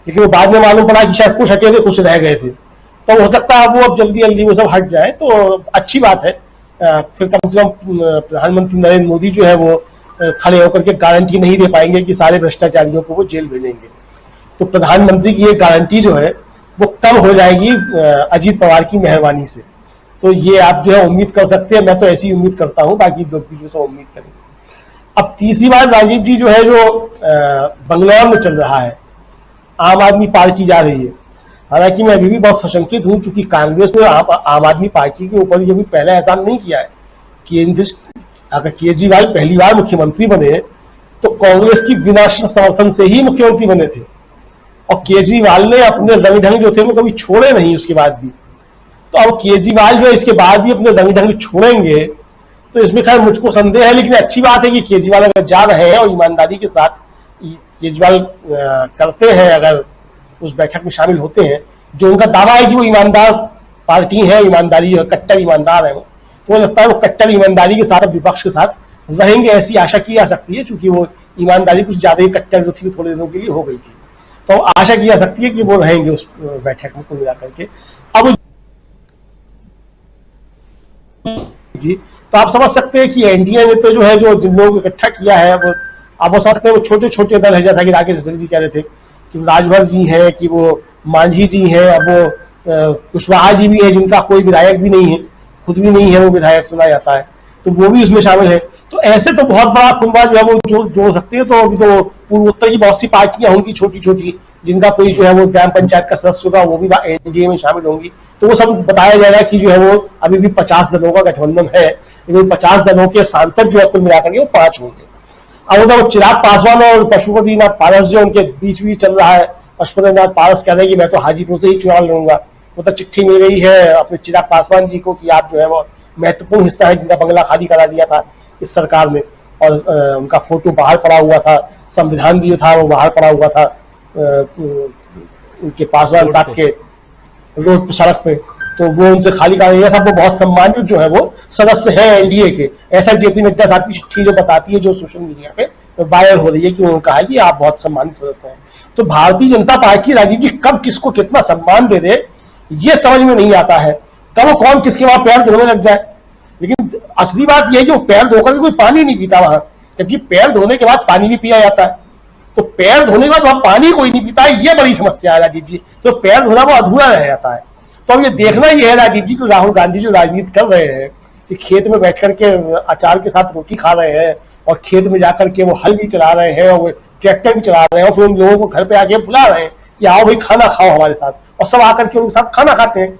लेकिन वो बाद में मालूम पड़ा कि शायद कुछ हटे थे, कुछ रह गए थे। तो हो सकता है वो अब जल्दी जल्दी वो सब हट जाए, तो अच्छी बात है। फिर कम से कम प्रधानमंत्री नरेंद्र मोदी जो है वो खड़े होकर के गारंटी नहीं दे पाएंगे कि सारे भ्रष्टाचारियों को वो जेल भेजेंगे। तो प्रधानमंत्री की ये गारंटी जो है वो कम हो जाएगी अजीत पवार की मेहरबानी से। तो ये आप जो है उम्मीद कर सकते हैं, मैं तो ऐसी उम्मीद करता हूं, बाकी लोग भी जो सब उम्मीद करेंगे। अब तीसरी बात राजीव जी जो है, जो बंगलौर में चल रहा है, आम आदमी पार्टी जा रही है। हालांकि मैं अभी भी बहुत सशंकित हूं, चूंकि कांग्रेस ने आम आदमी पार्टी के ऊपर ये भी पहला एहसान नहीं किया है कि अगर केजरीवाल पहली बार मुख्यमंत्री बने तो कांग्रेस की बिना समर्थन से ही मुख्यमंत्री बने थे, और केजरीवाल ने अपने रंग ढंग जो थे वो कभी छोड़े नहीं उसके बाद भी। तो अब केजरीवाल जो इसके बाद भी अपने रंग ढंग छोड़ेंगे, तो इसमें खैर मुझको संदेह है। लेकिन अच्छी बात है कि केजरीवाल अगर जा रहे हैं और ईमानदारी के साथ केजरीवाल करते हैं, अगर उस बैठक में शामिल होते हैं, जो उनका दावा है कि वो ईमानदार पार्टी है, ईमानदारी कट्टर ईमानदार है वो, तो लगता है वो कट्टर ईमानदारी के साथ विपक्ष के साथ रहेंगे, ऐसी आशा की जा सकती है। चूंकि वो ईमानदारी कुछ ज्यादा ही कट्टर जो थी थोड़े दिनों के लिए हो गई थी, तो आशा की जा सकती है कि वो रहेंगे उस बैठक में कुल मिलाकर के। अब जी तो आप समझ सकते हैं कि एनडीए ने तो जो है जो जिन लोगों को इकट्ठा किया है, वो आप समझ सकते हैं वो छोटे छोटे दल है। जैसा कि राकेश जी कह रहे थे कि राजभर जी हैं, कि वो मांझी जी हैं, अब वो कुशवाहा जी भी है जिनका कोई विधायक भी नहीं है, खुद भी नहीं है वो विधायक सुना जाता है, तो वो भी उसमें शामिल है। तो ऐसे तो बहुत बड़ा कुंभा जो है वो जोड़ सकते हैं। तो अभी तो पूर्वोत्तर की बहुत सी पार्टियां होंगी छोटी छोटी, जिनका कोई जो है वो ग्राम पंचायत का सदस्य होगा, वो भी एनडीए में शामिल होंगी। तो वो सब बताया जाएगा कि जो है वो अभी भी 50 दलों का गठबंधन है, लेकिन 50 दलों के सांसद जो है कुल मिलाकर के वो 5 होंगे। अब उधर चिराग पासवान और पशुपति नाथ पारस जो उनके बीच भी चल रहा है। पशुपति नाथ पारस कह रहे हैं कि मैं तो हाजीपुर से ही चुनाव लड़ूंगा। वो तो चिट्ठी मिल गई है अपने चिराग पासवान जी को कि आप जो है वो महत्वपूर्ण हिस्सा है जिनका बंगला खाली करा दिया था इस सरकार में, और उनका फोटो बाहर पड़ा हुआ था, संविधान भी था वो बाहर पड़ा हुआ था उनके पासवान साहब के रोड पे, सड़क पे। तो वो उनसे खाली कहा गया था। वो बहुत सम्मानित जो है वो सदस्य है एनडीए के, ऐसा जेपी नड्डा साहब की चिट्ठी जो बताती है, जो सोशल मीडिया पे वायरल हो रही है कि उन्होंने कहा कि आप बहुत सम्मानित सदस्य हैं। तो भारतीय जनता पार्टी राजीव जी कब किसको कितना सम्मान दे दे ये समझ में नहीं आता है, कब वो कौन किसके वहां पैर धोने लग जाए। लेकिन असली बात यह है कि वो पैर धोकर कोई पानी नहीं पीता वहां, जबकि पैर धोने के बाद पानी भी पिया जाता है। तो पैर धोने के बाद वहां पानी कोई नहीं पीता है, ये बड़ी समस्या है राजीव जी। तो पैर धोना वो अधूरा रह जाता है। तो अब ये देखना ही है राजीव जी को, राहुल गांधी जो राजनीति कर रहे हैं कि खेत में बैठ करके अचार के साथ रोटी खा रहे हैं और खेत में जाकर के वो हल भी चला रहे हैं और वो ट्रैक्टर भी चला रहे हैं और फिर उन लोगों को घर पे आके बुला रहे हैं कि आओ भाई खाना खाओ हमारे साथ, और सब आकर के उनके साथ खाना खाते हैं।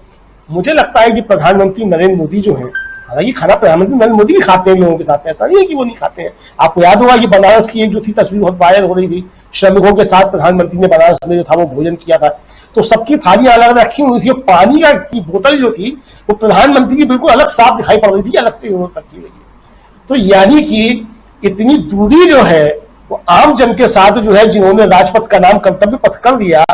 मुझे लगता है कि प्रधानमंत्री नरेंद्र मोदी जो है, हालांकि खाना प्रधानमंत्री नरेंद्र मोदी भी खाते हैं लोगों के साथ, ऐसा नहीं है कि वो नहीं खाते हैं। आपको याद होगा कि बनारस की एक जो थी तस्वीर बहुत वायरल हो रही थी, श्रमिकों के साथ प्रधानमंत्री ने बनारस में जो था वो भोजन किया था, तो सबकी थालियां अलग रखी हुई थी। पानी की बोतल जो थी वो प्रधानमंत्री की बिल्कुल अलग साफ दिखाई पड़ रही थी, अलग से रखी हुई है। तो यानी कि इतनी दूरी जो है वो आम जन के साथ जो है, जिन्होंने राजपथ का नाम कर्तव्य पथ कर दिया,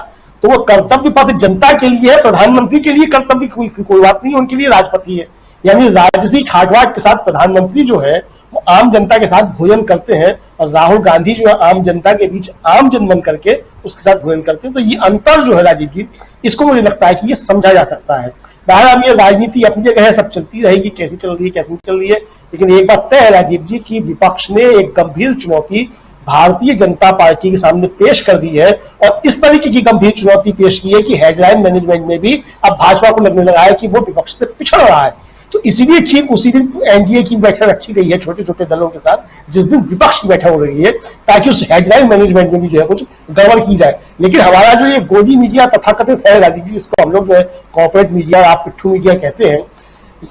तो वो कर्तव्य पथ जनता के लिए है, प्रधानमंत्री के लिए कर्तव्य कोई बात नहीं, उनके लिए राजपथ ही है। यानी राजसी ठाटवाट के साथ प्रधानमंत्री जो है वो आम जनता के साथ भोजन करते हैं और राहुल गांधी जो है आम जनता के बीच आम जन बन करके उसके साथ भोजन करते हैं। तो ये अंतर जो है राजीव जी, इसको मुझे लगता है कि ये समझा जा सकता है। बहरहाल अब ये राजनीति अपनी जगह है, सब चलती रहेगी, कैसी चल रही है कैसी नहीं चल रही है, लेकिन एक बात तय है राजीव जी की विपक्ष ने एक गंभीर चुनौती भारतीय जनता पार्टी के सामने पेश कर दी है, और इस तरीके की गंभीर चुनौती पेश की है कि हेडलाइन मैनेजमेंट में भी अब भाजपा को लगने लगा है कि वो विपक्ष से पिछड़ रहा है। तो इसीलिए ठीक उसी दिन एनडीए की बैठक रखी गई है छोटे छोटे दलों के साथ, जिस दिन विपक्ष की बैठक हो रही है, ताकि उस हेडलाइन मैनेजमेंट में भी जो है कुछ गड़बड़ की जाए। लेकिन हमारा जो ये गोदी मीडिया तथाकथित है राजीव जी, जिसको हम लोग जो है कॉर्पोरेट मीडिया, आप पिट्ठू मीडिया कहते हैं,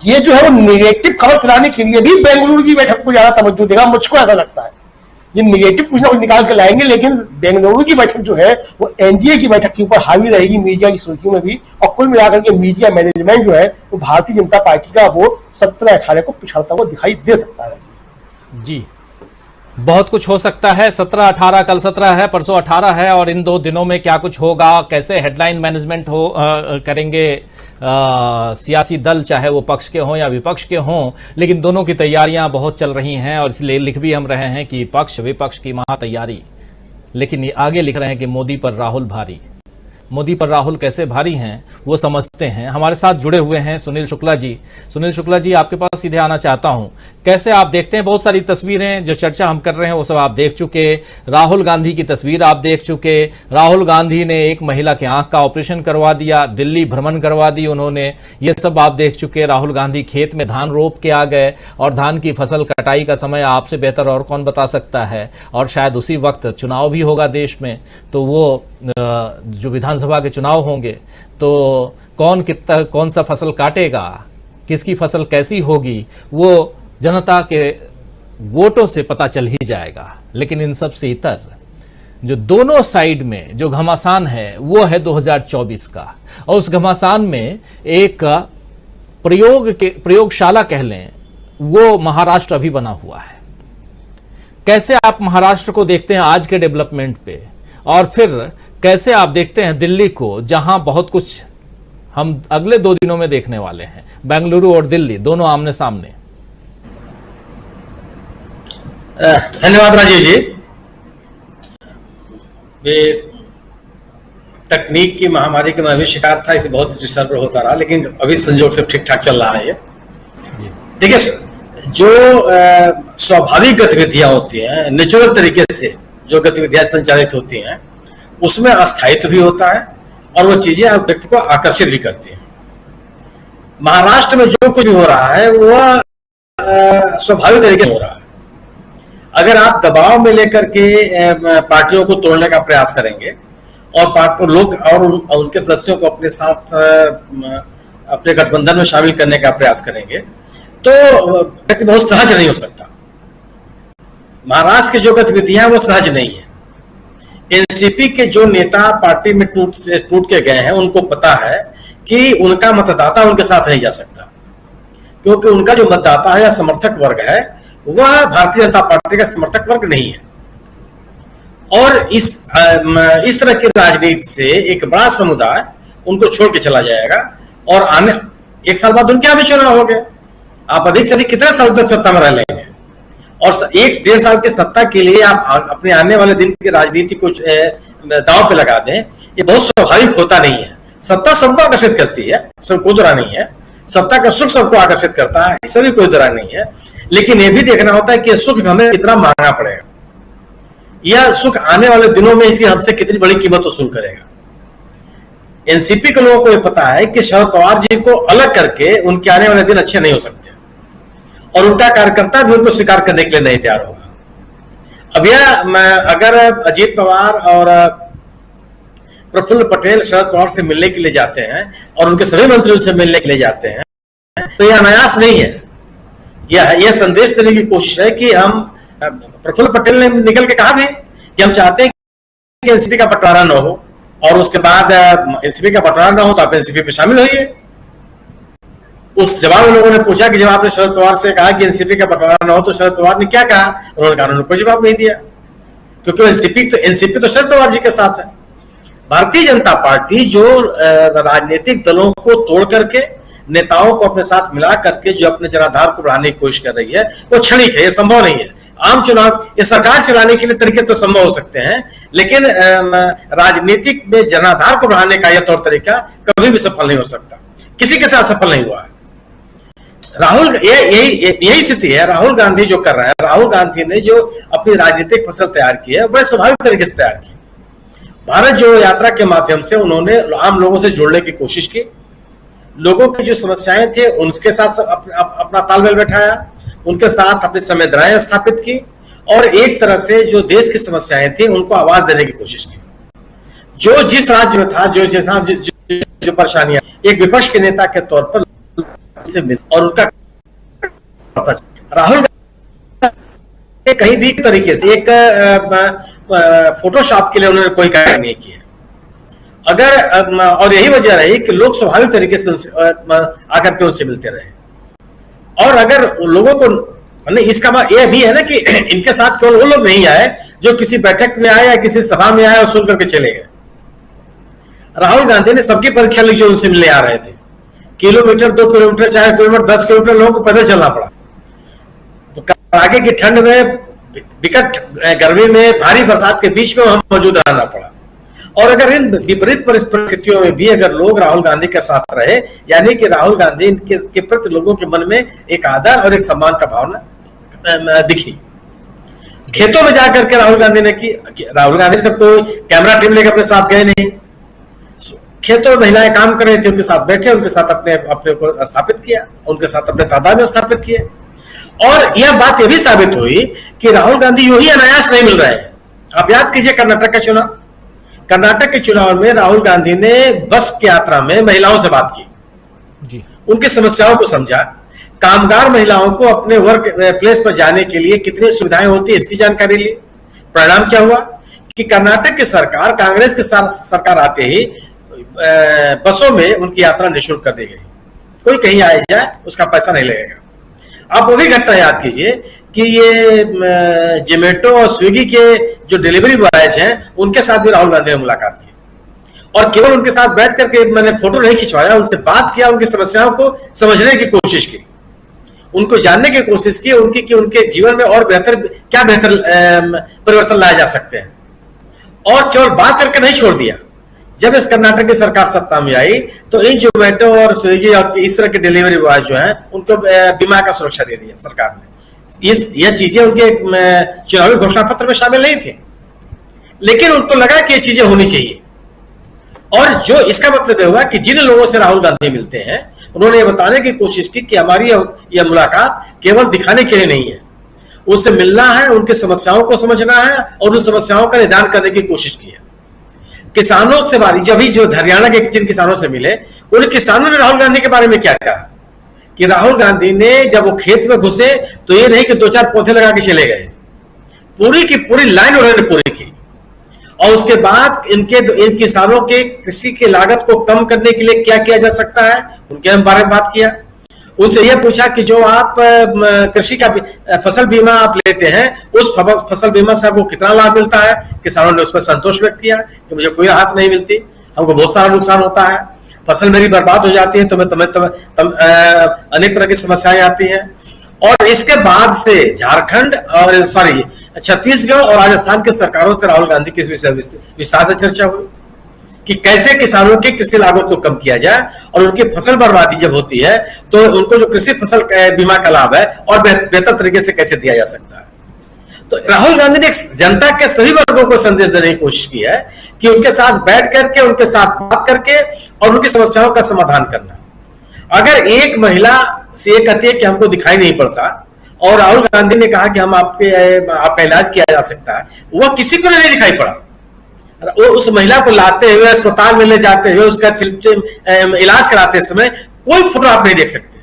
ये जो है वो निगेटिव खबर चलाने के लिए भी बेंगलुरु की बैठक को ज्यादा तवज्जो देगा, मुझको ऐसा लगता है। ये निगेटिव कुछ ना कुछ निकाल के लाएंगे, लेकिन बेंगलुरु की बैठक जो है वो एनडीए की बैठक के ऊपर हावी रहेगी मीडिया की सुर्खियों में भी, और कुल मिलाकर के मीडिया मैनेजमेंट जो है वो भारतीय जनता पार्टी का वो 17-18 को पिछड़ता हुआ दिखाई दे सकता है। जी, बहुत कुछ हो सकता है। 17-18, कल 17 है, परसों 18 है, और इन 2 दिनों में क्या कुछ होगा, कैसे हेडलाइन मैनेजमेंट करेंगे सियासी दल, चाहे वो पक्ष के हों या विपक्ष के हों, लेकिन दोनों की तैयारियां बहुत चल रही हैं, और इसलिए लिख भी हम रहे हैं कि पक्ष विपक्ष की महा तैयारी। लेकिन ये आगे लिख रहे हैं कि मोदी पर राहुल भारी। मोदी पर राहुल कैसे भारी हैं वो समझते हैं। हमारे साथ जुड़े हुए हैं सुनील शुक्ला जी। सुनील शुक्ला जी, आपके पास सीधे आना चाहता हूं, कैसे आप देखते हैं, बहुत सारी तस्वीरें जो चर्चा हम कर रहे हैं वो सब आप देख चुके, राहुल गांधी की तस्वीर आप देख चुके, राहुल गांधी ने एक महिला के आंख का ऑपरेशन करवा दिया, दिल्ली भ्रमण करवा दी उन्होंने, ये सब आप देख चुके। राहुल गांधी खेत में धान रोप के आ गए, और धान की फसल कटाई का समय आपसे बेहतर और कौन बता सकता है, और शायद उसी वक्त चुनाव भी होगा देश में, तो वो जो विधानसभा के चुनाव होंगे तो कौन सा फसल काटेगा, किसकी फसल कैसी होगी, वो जनता के वोटों से पता चल ही जाएगा। लेकिन इन सब से इतर जो दोनों साइड में जो घमासान है वो है 2024 का, और उस घमासान में एक प्रयोगशाला कह लें, वो महाराष्ट्र अभी बना हुआ है। कैसे आप महाराष्ट्र को देखते हैं आज के डेवलपमेंट पे, और फिर कैसे आप देखते हैं दिल्ली को, जहां बहुत कुछ हम अगले 2 दिनों में देखने वाले हैं, बेंगलुरु और दिल्ली दोनों आमने सामने। धन्यवाद राजीव जी। ये तकनीक की महामारी के मैं भी शिकार था, इसे बहुत डिस्टर्ब होता रहा, लेकिन अभी संजोग से ठीक ठाक चल रहा है। ये देखिए, जो स्वाभाविक गतिविधियां होती हैं, नेचुरल तरीके से जो गतिविधियां संचालित होती हैं, उसमें अस्थायित्व भी होता है और वो चीजें व्यक्ति को आकर्षित भी करती हैं। महाराष्ट्र में जो कुछ भी हो रहा है वह स्वाभाविक तरीके से हो रहा है। अगर आप दबाव में लेकर के पार्टियों को तोड़ने का प्रयास करेंगे और लोग और उनके सदस्यों को अपने साथ अपने गठबंधन में शामिल करने का प्रयास करेंगे, तो व्यक्ति बहुत सहज नहीं हो सकता। महाराष्ट्र की जो गतिविधियां वो सहज नहीं है। एनसीपी के जो नेता पार्टी में टूट के गए हैं, उनको पता है कि उनका मतदाता उनके साथ नहीं जा सकता, क्योंकि उनका जो मतदाता है या समर्थक वर्ग है वह भारतीय जनता पार्टी का समर्थक वर्ग नहीं है। और इस तरह की राजनीति से एक बड़ा समुदाय उनको छोड़ के चला जाएगा, और 1 साल बाद उनके यहाँ भी चुनाव हो गए। आप अधिक से अधिक कितने साल तक सत्ता में रह लेंगे? और 1-1.5 साल की सत्ता के लिए आप अपने आने वाले दिन की राजनीति को दांव पे लगा दें, ये बहुत स्वाभाविक होता नहीं है। सत्ता सबको आकर्षित करती है, सब कोई दुरा नहीं है। सत्ता का सुख सबको आकर्षित करता है, इसमें भी कोई दुरा नहीं है। लेकिन ये भी देखना होता है कि सुख हमें कितना महंगा पड़ेगा, यह सुख आने वाले दिनों में इसकी हमसे कितनी बड़ी कीमत वसूल करेगा। एनसीपी के लोगों को यह पता है कि शरद पवार जी को अलग करके उनके आने वाले दिन अच्छे नहीं हो सकते, और उनका कार्यकर्ता भी उनको स्वीकार करने के लिए नहीं तैयार होगा। अब यह अगर अजीत पवार और प्रफुल्ल पटेल शरद पवार से मिलने के लिए जाते हैं और उनके सभी मंत्रियों से मिलने के लिए जाते हैं, तो यह अनायास नहीं है। यह संदेश देने की कोशिश है कि हम, प्रफुल्ल पटेल ने निकल के कहा भी कि हम चाहते हैं कि एनसीपी का बंटवारा न हो, और उसके बाद एनसीपी का बंटवारा न हो तो आप एनसीपी पे शामिल होइए। उस जवाब में लोगों ने पूछा कि जब आपने शरद पवार से कहा कि एनसीपी का बंटवारा न हो तो शरद पवार ने क्या कहा? उन्होंने कहा, उन्होंने कोई जवाब नहीं दिया, क्योंकि एनसीपी तो शरद पवार जी के साथ है। भारतीय जनता पार्टी जो राजनीतिक दलों को तोड़ करके नेताओं को अपने साथ मिला करके जो अपने जनाधार को बढ़ाने की कोशिश कर रही है, वो क्षणिक है, ये संभव नहीं है। आम चुनाव, ये सरकार चलाने के लिए तरीके तो संभव हो सकते हैं, लेकिन राजनीतिक में जनाधार को बढ़ाने का यह तौर तरीका कभी भी सफल नहीं हो सकता, किसी के साथ सफल नहीं हुआ है। राहुल, यही स्थिति है। राहुल गांधी जो कर रहा है, राहुल गांधी ने जो अपनी राजनीतिक फसल तैयार की है, बड़े स्वाभाविक तरीके से तैयार की। भारत जोड़ो यात्रा के माध्यम से उन्होंने आम लोगों से जुड़ने की कोशिश की, लोगों की जो समस्याएं थे उनके साथ अपना तालमेल बैठाया, उनके साथ अपनी संवेदनाएं स्थापित की, और एक तरह से जो देश की समस्याएं थी उनको आवाज देने की कोशिश की। जो जिस राज्य में था, जो परेशानियां, एक विपक्ष के नेता के तौर पर से मिल, और उनका राहुल कहीं भी तरीके से एक फोटोशॉप के लिए उन्होंने कोई कार्य नहीं किया। अगर और यही वजह रही कि लोग स्वाभाविक तरीके से उनसे आकर के उनसे मिलते रहे। और अगर लोगों को, इसका यह भी है ना कि इनके साथ केवल वो लोग नहीं आए जो किसी बैठक में आए या किसी सभा में आए और सुन करके चले गए। राहुल गांधी ने सबकी परीक्षा ली जो उनसे मिलने आ रहे थे। किलोमीटर, 2 किलोमीटर, 4 किलोमीटर, 10 किलोमीटर लोगों को पैदल चलना पड़ा। आगे की ठंड में, विकट गर्मी में, भारी बरसात के बीच में वहां मौजूद रहना पड़ा। और अगर इन विपरीत परिस्थितियों में भी अगर लोग राहुल गांधी के साथ रहे, यानी कि राहुल गांधी के प्रति लोगों के मन में एक आदर और एक सम्मान का भावना दिखी। खेतों में जाकर के राहुल गांधी ने तब कोई कैमरा टीम लेकर अपने साथ गए नहीं। खेतों में महिलाएं काम कर रही थी, उनके साथ बैठे, उनके साथ अपने को स्थापित किया, उनके साथ अपने तादाद में स्थापित किए। और यह बात यह भी साबित हुई कि राहुल गांधी यूं ही अनायास नहीं मिल रहे हैं। आप याद कीजिए कर्नाटक का चुनाव। कर्नाटक के चुनाव में राहुल गांधी ने बस की यात्रा में महिलाओं से बात की जी, उनकी समस्याओं को समझा। कामगार महिलाओं को अपने वर्क प्लेस पर जाने के लिए कितनी सुविधाएं होती है इसकी जानकारी ली। परिणाम क्या हुआ कि कर्नाटक की सरकार, कांग्रेस की सरकार आते ही बसों में उनकी यात्रा निःशुल्क कर दी गई। कोई कहीं आए जाए उसका पैसा नहीं लगेगा। आप वो भी घटना याद कीजिए कि ये जोमेटो और स्विगी के जो डिलीवरी बॉयज हैं उनके साथ भी राहुल गांधी ने मुलाकात की, और केवल उनके साथ बैठ करके मैंने फोटो नहीं खिंचवाया, उनसे बात किया, उनकी समस्याओं को समझने की कोशिश की, उनको जानने की कोशिश की कि उनके जीवन में और बेहतर परिवर्तन लाए जा सकते हैं। और केवल बात करके नहीं छोड़ दिया। जब इस कर्नाटक की सरकार सत्ता में आई तो इन जोमेटो और स्विगी और इस तरह के डिलीवरी बॉय जो हैं उनको बीमा का सुरक्षा दे दिया सरकार ने। यह चीजें उनके चुनावी घोषणा पत्र में शामिल नहीं थी, लेकिन उनको लगा कि ये चीजें होनी चाहिए। और जो इसका मतलब हुआ कि जिन लोगों से राहुल गांधी मिलते हैं उन्होंने ये बताने की कोशिश की कि हमारी यह मुलाकात केवल दिखाने के लिए नहीं है, उनसे मिलना है, उनकी समस्याओं को समझना है और उन समस्याओं का निदान करने की कोशिश की है। किसानों से बारी जब ही जो हरियाणा के जिन किसानों से मिले उन किसानों ने राहुल गांधी के बारे में क्या कहा कि राहुल गांधी ने जब वो खेत में घुसे तो ये नहीं कि 2-4 पौधे लगा के चले गए, पूरी की पूरी लाइन उन्होंने पूरी की। और उसके बाद इन किसानों के कृषि की लागत को कम करने के लिए क्या किया जा सकता है उनके बारे में बात किया। उनसे यह पूछा कि जो आप कृषि का फसल बीमा आप लेते हैं उस फसल बीमा से आपको कितना लाभ मिलता है। किसानों ने उस पर संतोष व्यक्त किया कि मुझे कोई राहत नहीं मिलती, हमको बहुत सारा नुकसान होता है। फसल मेरी बर्बाद हो जाती है, अनेक तरह की समस्याएं आती हैं। और इसके बाद से झारखंड और छत्तीसगढ़ और राजस्थान की सरकारों से राहुल गांधी की इस विषय विस्तार से चर्चा हुई कि कैसे किसानों के कृषि लागत को कम किया जाए, और उनकी फसल बर्बादी जब होती है तो उनको जो कृषि फसल बीमा का लाभ है और बेहतर तरीके से कैसे दिया जा सकता है। तो राहुल गांधी ने जनता के सभी वर्गों को संदेश देने की कोशिश की है कि उनके साथ बैठ करके, उनके साथ बात करके और उनकी समस्याओं का समाधान करना। अगर एक महिला से ये कहती है कि हमको दिखाई नहीं पड़ता और राहुल गांधी ने कहा कि आपका इलाज किया जा सकता है, वह किसी को नहीं दिखाई पड़ा। वो उस महिला को लाते हुए अस्पताल में ले जाते हुए उसका इलाज कराते समय कोई फोटो आप नहीं देख सकते।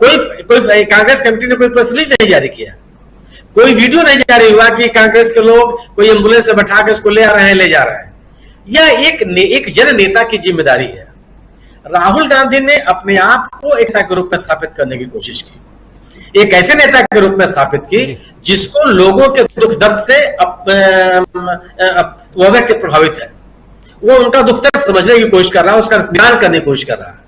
कोई कांग्रेस कमेटी ने कोई प्रेस रिलीज नहीं जारी किया, कोई वीडियो नहीं जारी हुआ कि कांग्रेस के लोग कोई एम्बुलेंस से बैठा के उसको ले आ रहे हैं, ले जा रहे हैं। यह एक जन नेता की जिम्मेदारी है। राहुल गांधी ने अपने आप को एक नेता के रूप में स्थापित करने की कोशिश की, एक ऐसे नेता के रूप में स्थापित की जिसको लोगों के दुख दर्द से वह व्यक्ति प्रभावित है, वो उनका दुख दर्द समझने की कोशिश कर रहा है, उसका निदान करने की कोशिश कर रहा है।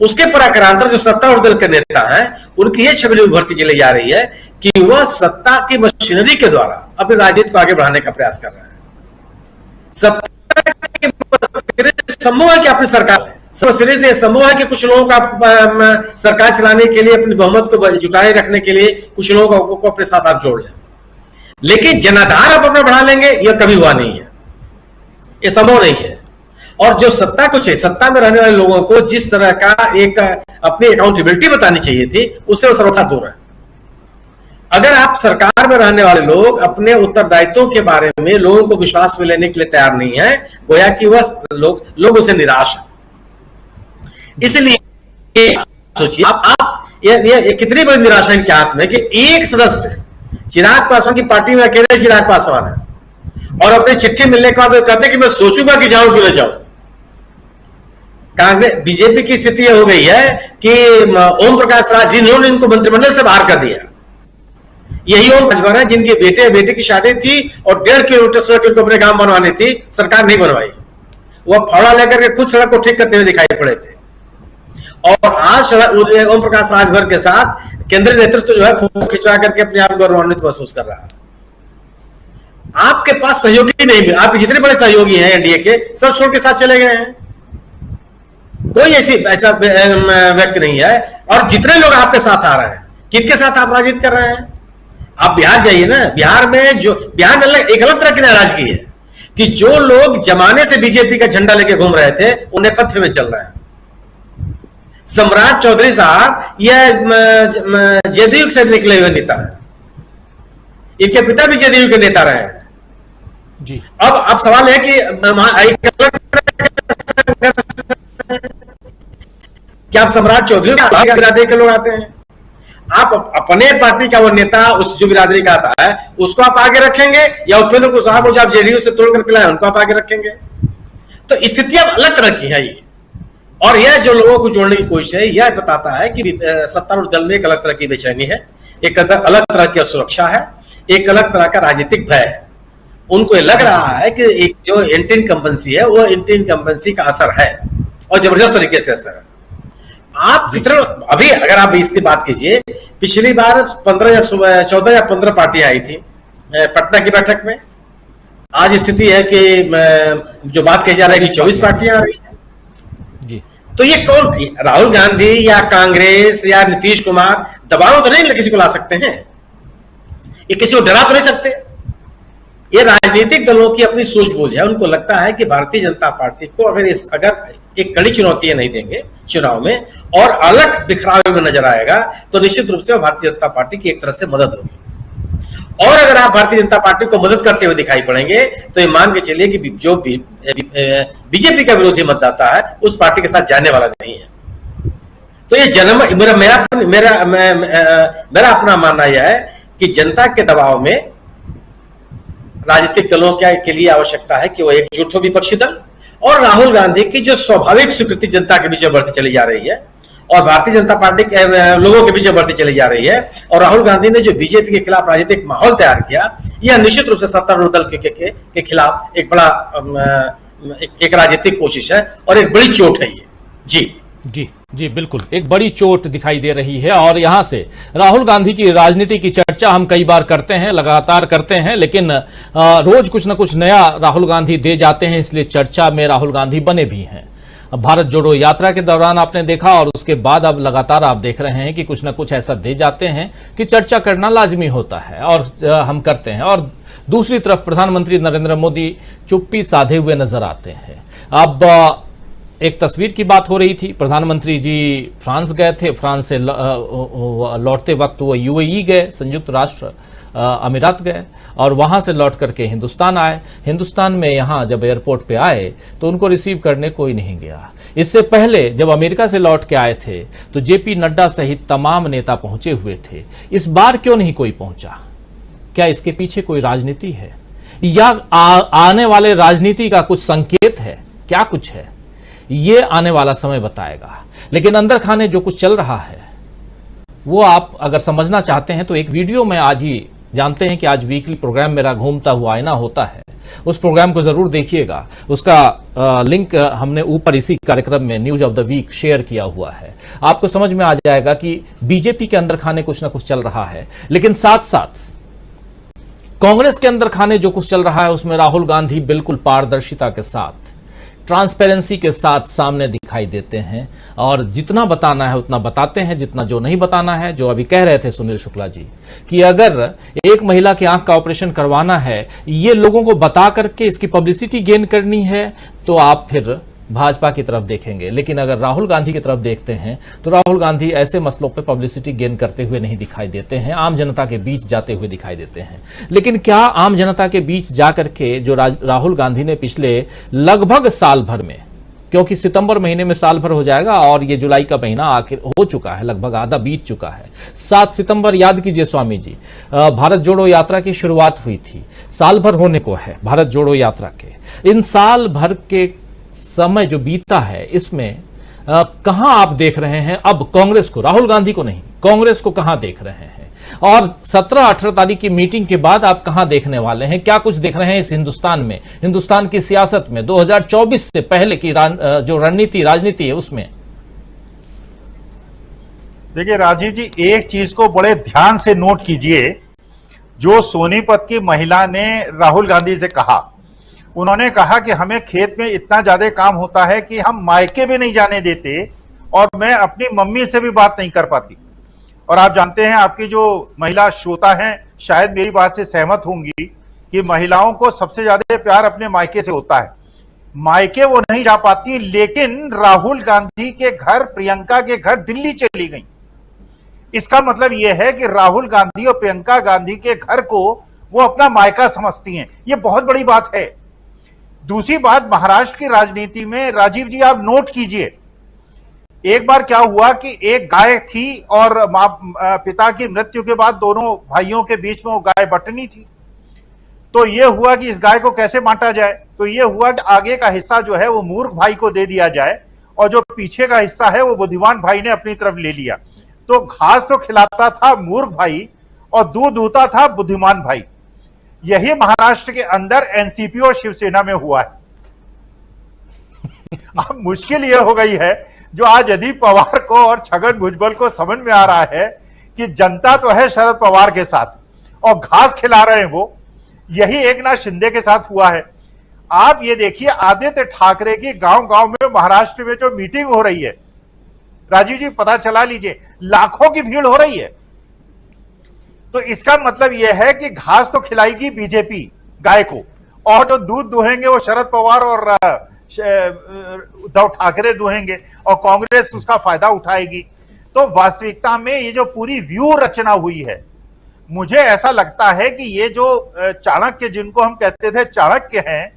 उसके पराक्रांतर जो सत्तारूढ़ दल के नेता हैं, उनकी यह छवि उभरती चली जा रही है कि वह सत्ता की मशीनरी के द्वारा अपनी राजनीति को आगे बढ़ाने का प्रयास कर रहे हैं। सत्ता की मशीनरी संभव है कि अपनी सरकार है, मशीनरी से संभव है कि कुछ लोगों का सरकार चलाने के लिए, अपनी बहुमत को जुटाए रखने के लिए कुछ लोगों को अपने साथ आप जोड़ लें, लेकिन जनाधार आप अपना बढ़ा लेंगे, यह कभी हुआ नहीं है, यह संभव नहीं है। और जो सत्ता को चाहिए, सत्ता में रहने वाले लोगों को जिस तरह का एक अपनी अकाउंटेबिलिटी बतानी चाहिए थी, उससे वो सर्वथा दूर है। अगर आप सरकार में रहने वाले लोग अपने उत्तरदायित्वों के बारे में लोगों को विश्वास में लेने के लिए तैयार नहीं है, गोया कि वह लोग उसे निराश है। इसलिए सोचिए आप ये कितनी बड़ी निराशा इनके हाथ में कि एक सदस्य चिराग पासवान की पार्टी में अकेले चिराग पासवान है, और अपनी चिट्ठी मिलने के बाद वो कहते हैं कि मैं सोचूंगा कि जाऊं कि न जाऊं। कांग्रेस बीजेपी की स्थिति यह हो गई है कि ओम प्रकाश राज जिन्होंने इनको मंत्रिमंडल से बाहर कर दिया, यही ओम प्रकाश है जिनके बेटे की शादी थी और 1.5 किलोमीटर सड़क इनको अपने गांव बनवानी थी, सरकार नहीं बनवाई। वह फावड़ा लेकर के खुद सड़क को ठीक करते हुए दिखाई पड़े थे। और आज ओम प्रकाश राजभर के साथ केंद्रीय नेतृत्व जो है फोटो खिंचवा करके अपने आप गौरवान्वित महसूस कर रहा है। आपके पास सहयोगी नहीं मिले, आपके जितने बड़े सहयोगी हैं एनडीए के, सब छोड़ के साथ चले गए हैं। कोई ऐसा व्यक्ति नहीं है। और जितने लोग आपके साथ आ रहे हैं, किनके साथ आप राजनीति कर रहे हैं? आप बिहार जाइए ना, बिहार में एक अलग तरह की नाराजगी है कि जो लोग जमाने से बीजेपी का झंडा लेके घूम रहे थे, वो नेपथ्य में चल रहे हैं। सम्राट चौधरी साहब यह जदयू से निकले हुए नेता है, इनके पिता भी जदयू के नेता रहे हैं जी। अब सवाल है कि क्या आप सम्राट चौधरी बिरादरी के लोग आते हैं? आप अपने पार्टी का वो नेता उस जो बिरादरी का आता है उसको आप आगे रखेंगे, या उपेंद्र कुशवाहा को जो आप जेडीयू से तोड़ करके लाए उनको आप आगे रखेंगे? तो स्थिति अब अलग तरह की है ये। और यह जो लोगों को जोड़ने की कोशिश है, यह बताता है कि सत्तारूढ़ दल में एक अलग तरह की बेचैनी है, एक अलग तरह की असुरक्षा है, एक अलग तरह का राजनीतिक भय है। उनको लग रहा है कि एक जो एंटी इनकम्बेंसी है, वो एंटी इनकम्बेंसी का असर है और जबरदस्त तरीके से असर है। आप कितने अभी अगर आप इसकी बात कीजिए, पिछली बार 14 या 15 पार्टियां आई थी पटना की बैठक में। आज स्थिति है कि जो बात कही जा रही है कि 24 पार्टियां आ रही है जी। तो ये कौन, राहुल गांधी या कांग्रेस या नीतीश कुमार दबाव तो नहीं किसी को ला सकते हैं, ये किसी को डरा तो नहीं सकते। ये राजनीतिक दलों की अपनी सूझबूझ है। उनको लगता है कि भारतीय जनता पार्टी को अगर एक कड़ी चुनौती नहीं देंगे चुनाव में और अलग बिखराव में नजर आएगा, तो निश्चित रूप से भारतीय जनता पार्टी की एक तरह से मदद होगी। और अगर आप भारतीय जनता पार्टी को मदद करते हुए दिखाई पड़ेंगे, तो ये मान के चलिए कि जो बीजेपी का विरोधी मतदाता है उस पार्टी के साथ जाने वाला नहीं है। तो ये मेरा अपना मानना यह है कि जनता के दबाव में राजनीतिक दलों के लिए आवश्यकता है कि वो एकजुट हो, विपक्षी दल, और राहुल गांधी की जो स्वाभाविक स्वीकृति जनता के बीच में बढ़ती चली जा रही है और भारतीय जनता पार्टी के लोगों के बीच में बढ़ती चली जा रही है, और राहुल गांधी ने जो बीजेपी के खिलाफ राजनीतिक माहौल तैयार किया, यह निश्चित रूप से सत्तारूढ़ दल के खिलाफ एक बड़ा एक राजनीतिक कोशिश है और एक बड़ी चोट है ये। जी जी जी बिल्कुल, एक बड़ी चोट दिखाई दे रही है। और यहां से राहुल गांधी की राजनीति की चर्चा हम कई बार करते हैं, लगातार करते हैं, लेकिन रोज कुछ ना कुछ नया राहुल गांधी दे जाते हैं, इसलिए चर्चा में राहुल गांधी बने भी हैं। भारत जोड़ो यात्रा के दौरान आपने देखा और उसके बाद अब लगातार आप देख रहे हैं कि कुछ ना कुछ ऐसा दे जाते हैं कि चर्चा करना लाजमी होता है और हम करते हैं। और दूसरी तरफ प्रधानमंत्री नरेंद्र मोदी चुप्पी साधे हुए नजर आते हैं। अब एक तस्वीर की बात हो रही थी, प्रधानमंत्री जी फ्रांस गए थे, फ्रांस से लौटते वक्त वो यूएई गए, संयुक्त राष्ट्र अमीरात गए और वहां से लौट करके हिंदुस्तान आए। हिंदुस्तान में यहां जब एयरपोर्ट पे आए तो उनको रिसीव करने कोई नहीं गया। इससे पहले जब अमेरिका से लौट के आए थे तो जेपी नड्डा सहित तमाम नेता पहुंचे हुए थे। इस बार क्यों नहीं कोई पहुंचा? क्या इसके पीछे कोई राजनीति है या आने वाले राजनीति का कुछ संकेत है? क्या कुछ है ये आने वाला समय बताएगा। लेकिन अंदर खाने जो कुछ चल रहा है वो आप अगर समझना चाहते हैं तो एक वीडियो में आज ही जानते हैं कि आज वीकली प्रोग्राम मेरा घूमता हुआ आईना होता है, उस प्रोग्राम को जरूर देखिएगा। उसका लिंक हमने ऊपर इसी कार्यक्रम में news of the week share किया हुआ है। आपको समझ में आ जाएगा कि बीजेपी के अंदर खाने कुछ ना कुछ चल रहा है, लेकिन साथ साथ कांग्रेस के अंदर खाने जो कुछ चल रहा है उसमें राहुल गांधी बिल्कुल पारदर्शिता के साथ, ट्रांसपेरेंसी के साथ सामने दिखाई देते हैं और जितना बताना है उतना बताते हैं, जितना जो नहीं बताना है, जो अभी कह रहे थे सुनील शुक्ला जी कि अगर एक महिला की आंख का ऑपरेशन करवाना है, ये लोगों को बता करके इसकी पब्लिसिटी गेन करनी है, तो आप फिर भाजपा की तरफ देखेंगे। लेकिन अगर राहुल गांधी की तरफ देखते हैं तो राहुल गांधी ऐसे मसलों पे पब्लिसिटी गेन करते हुए नहीं दिखाई देते हैं, आम जनता के बीच जाते हुए दिखाई देते हैं। लेकिन क्या आम जनता के बीच जाकर के जो राहुल गांधी ने पिछले लगभग साल भर में, क्योंकि सितंबर महीने में साल भर हो जाएगा और ये जुलाई का महीना आखिर हो चुका है, लगभग आधा बीत चुका है। 7 सितंबर याद कीजिए स्वामी जी, भारत जोड़ो यात्रा की शुरुआत हुई थी, साल भर होने को है भारत जोड़ो यात्रा के। इन साल भर के समय जो बीता है इसमें कहां आप देख रहे हैं अब कांग्रेस को, राहुल गांधी को नहीं, कांग्रेस को कहां देख रहे हैं? और 17-18 तारीख की मीटिंग के बाद आप कहां देखने वाले हैं? क्या कुछ देख रहे हैं इस हिंदुस्तान में, हिंदुस्तान की सियासत में 2024 से पहले की जो रणनीति राजनीति है उसमें? देखिए राजीव जी, एक चीज को बड़े ध्यान से नोट कीजिए। जो सोनीपत की महिला ने राहुल गांधी से कहा, उन्होंने कहा कि हमें खेत में इतना ज्यादा काम होता है कि हम मायके भी नहीं जाने देते और मैं अपनी मम्मी से भी बात नहीं कर पाती। और आप जानते हैं, आपकी जो महिला श्रोता हैं शायद मेरी बात से सहमत होंगी कि महिलाओं को सबसे ज्यादा प्यार अपने मायके से होता है। मायके वो नहीं जा पाती, लेकिन राहुल गांधी के घर, प्रियंका के घर दिल्ली चली गई। इसका मतलब यह है कि राहुल गांधी और प्रियंका गांधी के घर को वो अपना मायका समझती हैं। ये बहुत बड़ी बात है। दूसरी बात, महाराष्ट्र की राजनीति में राजीव जी आप नोट कीजिए, एक बार क्या हुआ कि एक गाय थी और पिता की मृत्यु के बाद दोनों भाइयों के बीच में वो गाय बंटनी थी। तो ये हुआ कि इस गाय को कैसे बांटा जाए, तो ये हुआ कि आगे का हिस्सा जो है वो मूर्ख भाई को दे दिया जाए और जो पीछे का हिस्सा है वो बुद्धिमान भाई ने अपनी तरफ ले लिया। तो घास तो खिलाता था मूर्ख भाई और दूध दूता था बुद्धिमान भाई। यही महाराष्ट्र के अंदर एनसीपी और शिवसेना में हुआ है। अब मुश्किल यह हो गई है, जो आज अजीत पवार को और छगन भुजबल को समझ में आ रहा है कि जनता तो है शरद पवार के साथ और घास खिला रहे हैं वो, यही एकनाथ शिंदे के साथ हुआ है। आप ये देखिए, आदित्य ठाकरे की गांव-गांव में महाराष्ट्र में जो मीटिंग हो रही है, राजीव जी पता चला लीजिए, लाखों की भीड़ हो रही है। तो इसका मतलब यह है कि घास तो खिलाएगी बीजेपी गाय को और जो दूध दुहेंगे वो शरद पवार और उद्धव ठाकरे दुहेंगे और कांग्रेस उसका फायदा उठाएगी। तो वास्तविकता में ये जो पूरी व्यू रचना हुई है, मुझे ऐसा लगता है कि ये जो चाणक्य, जिनको हम कहते थे चाणक्य हैं,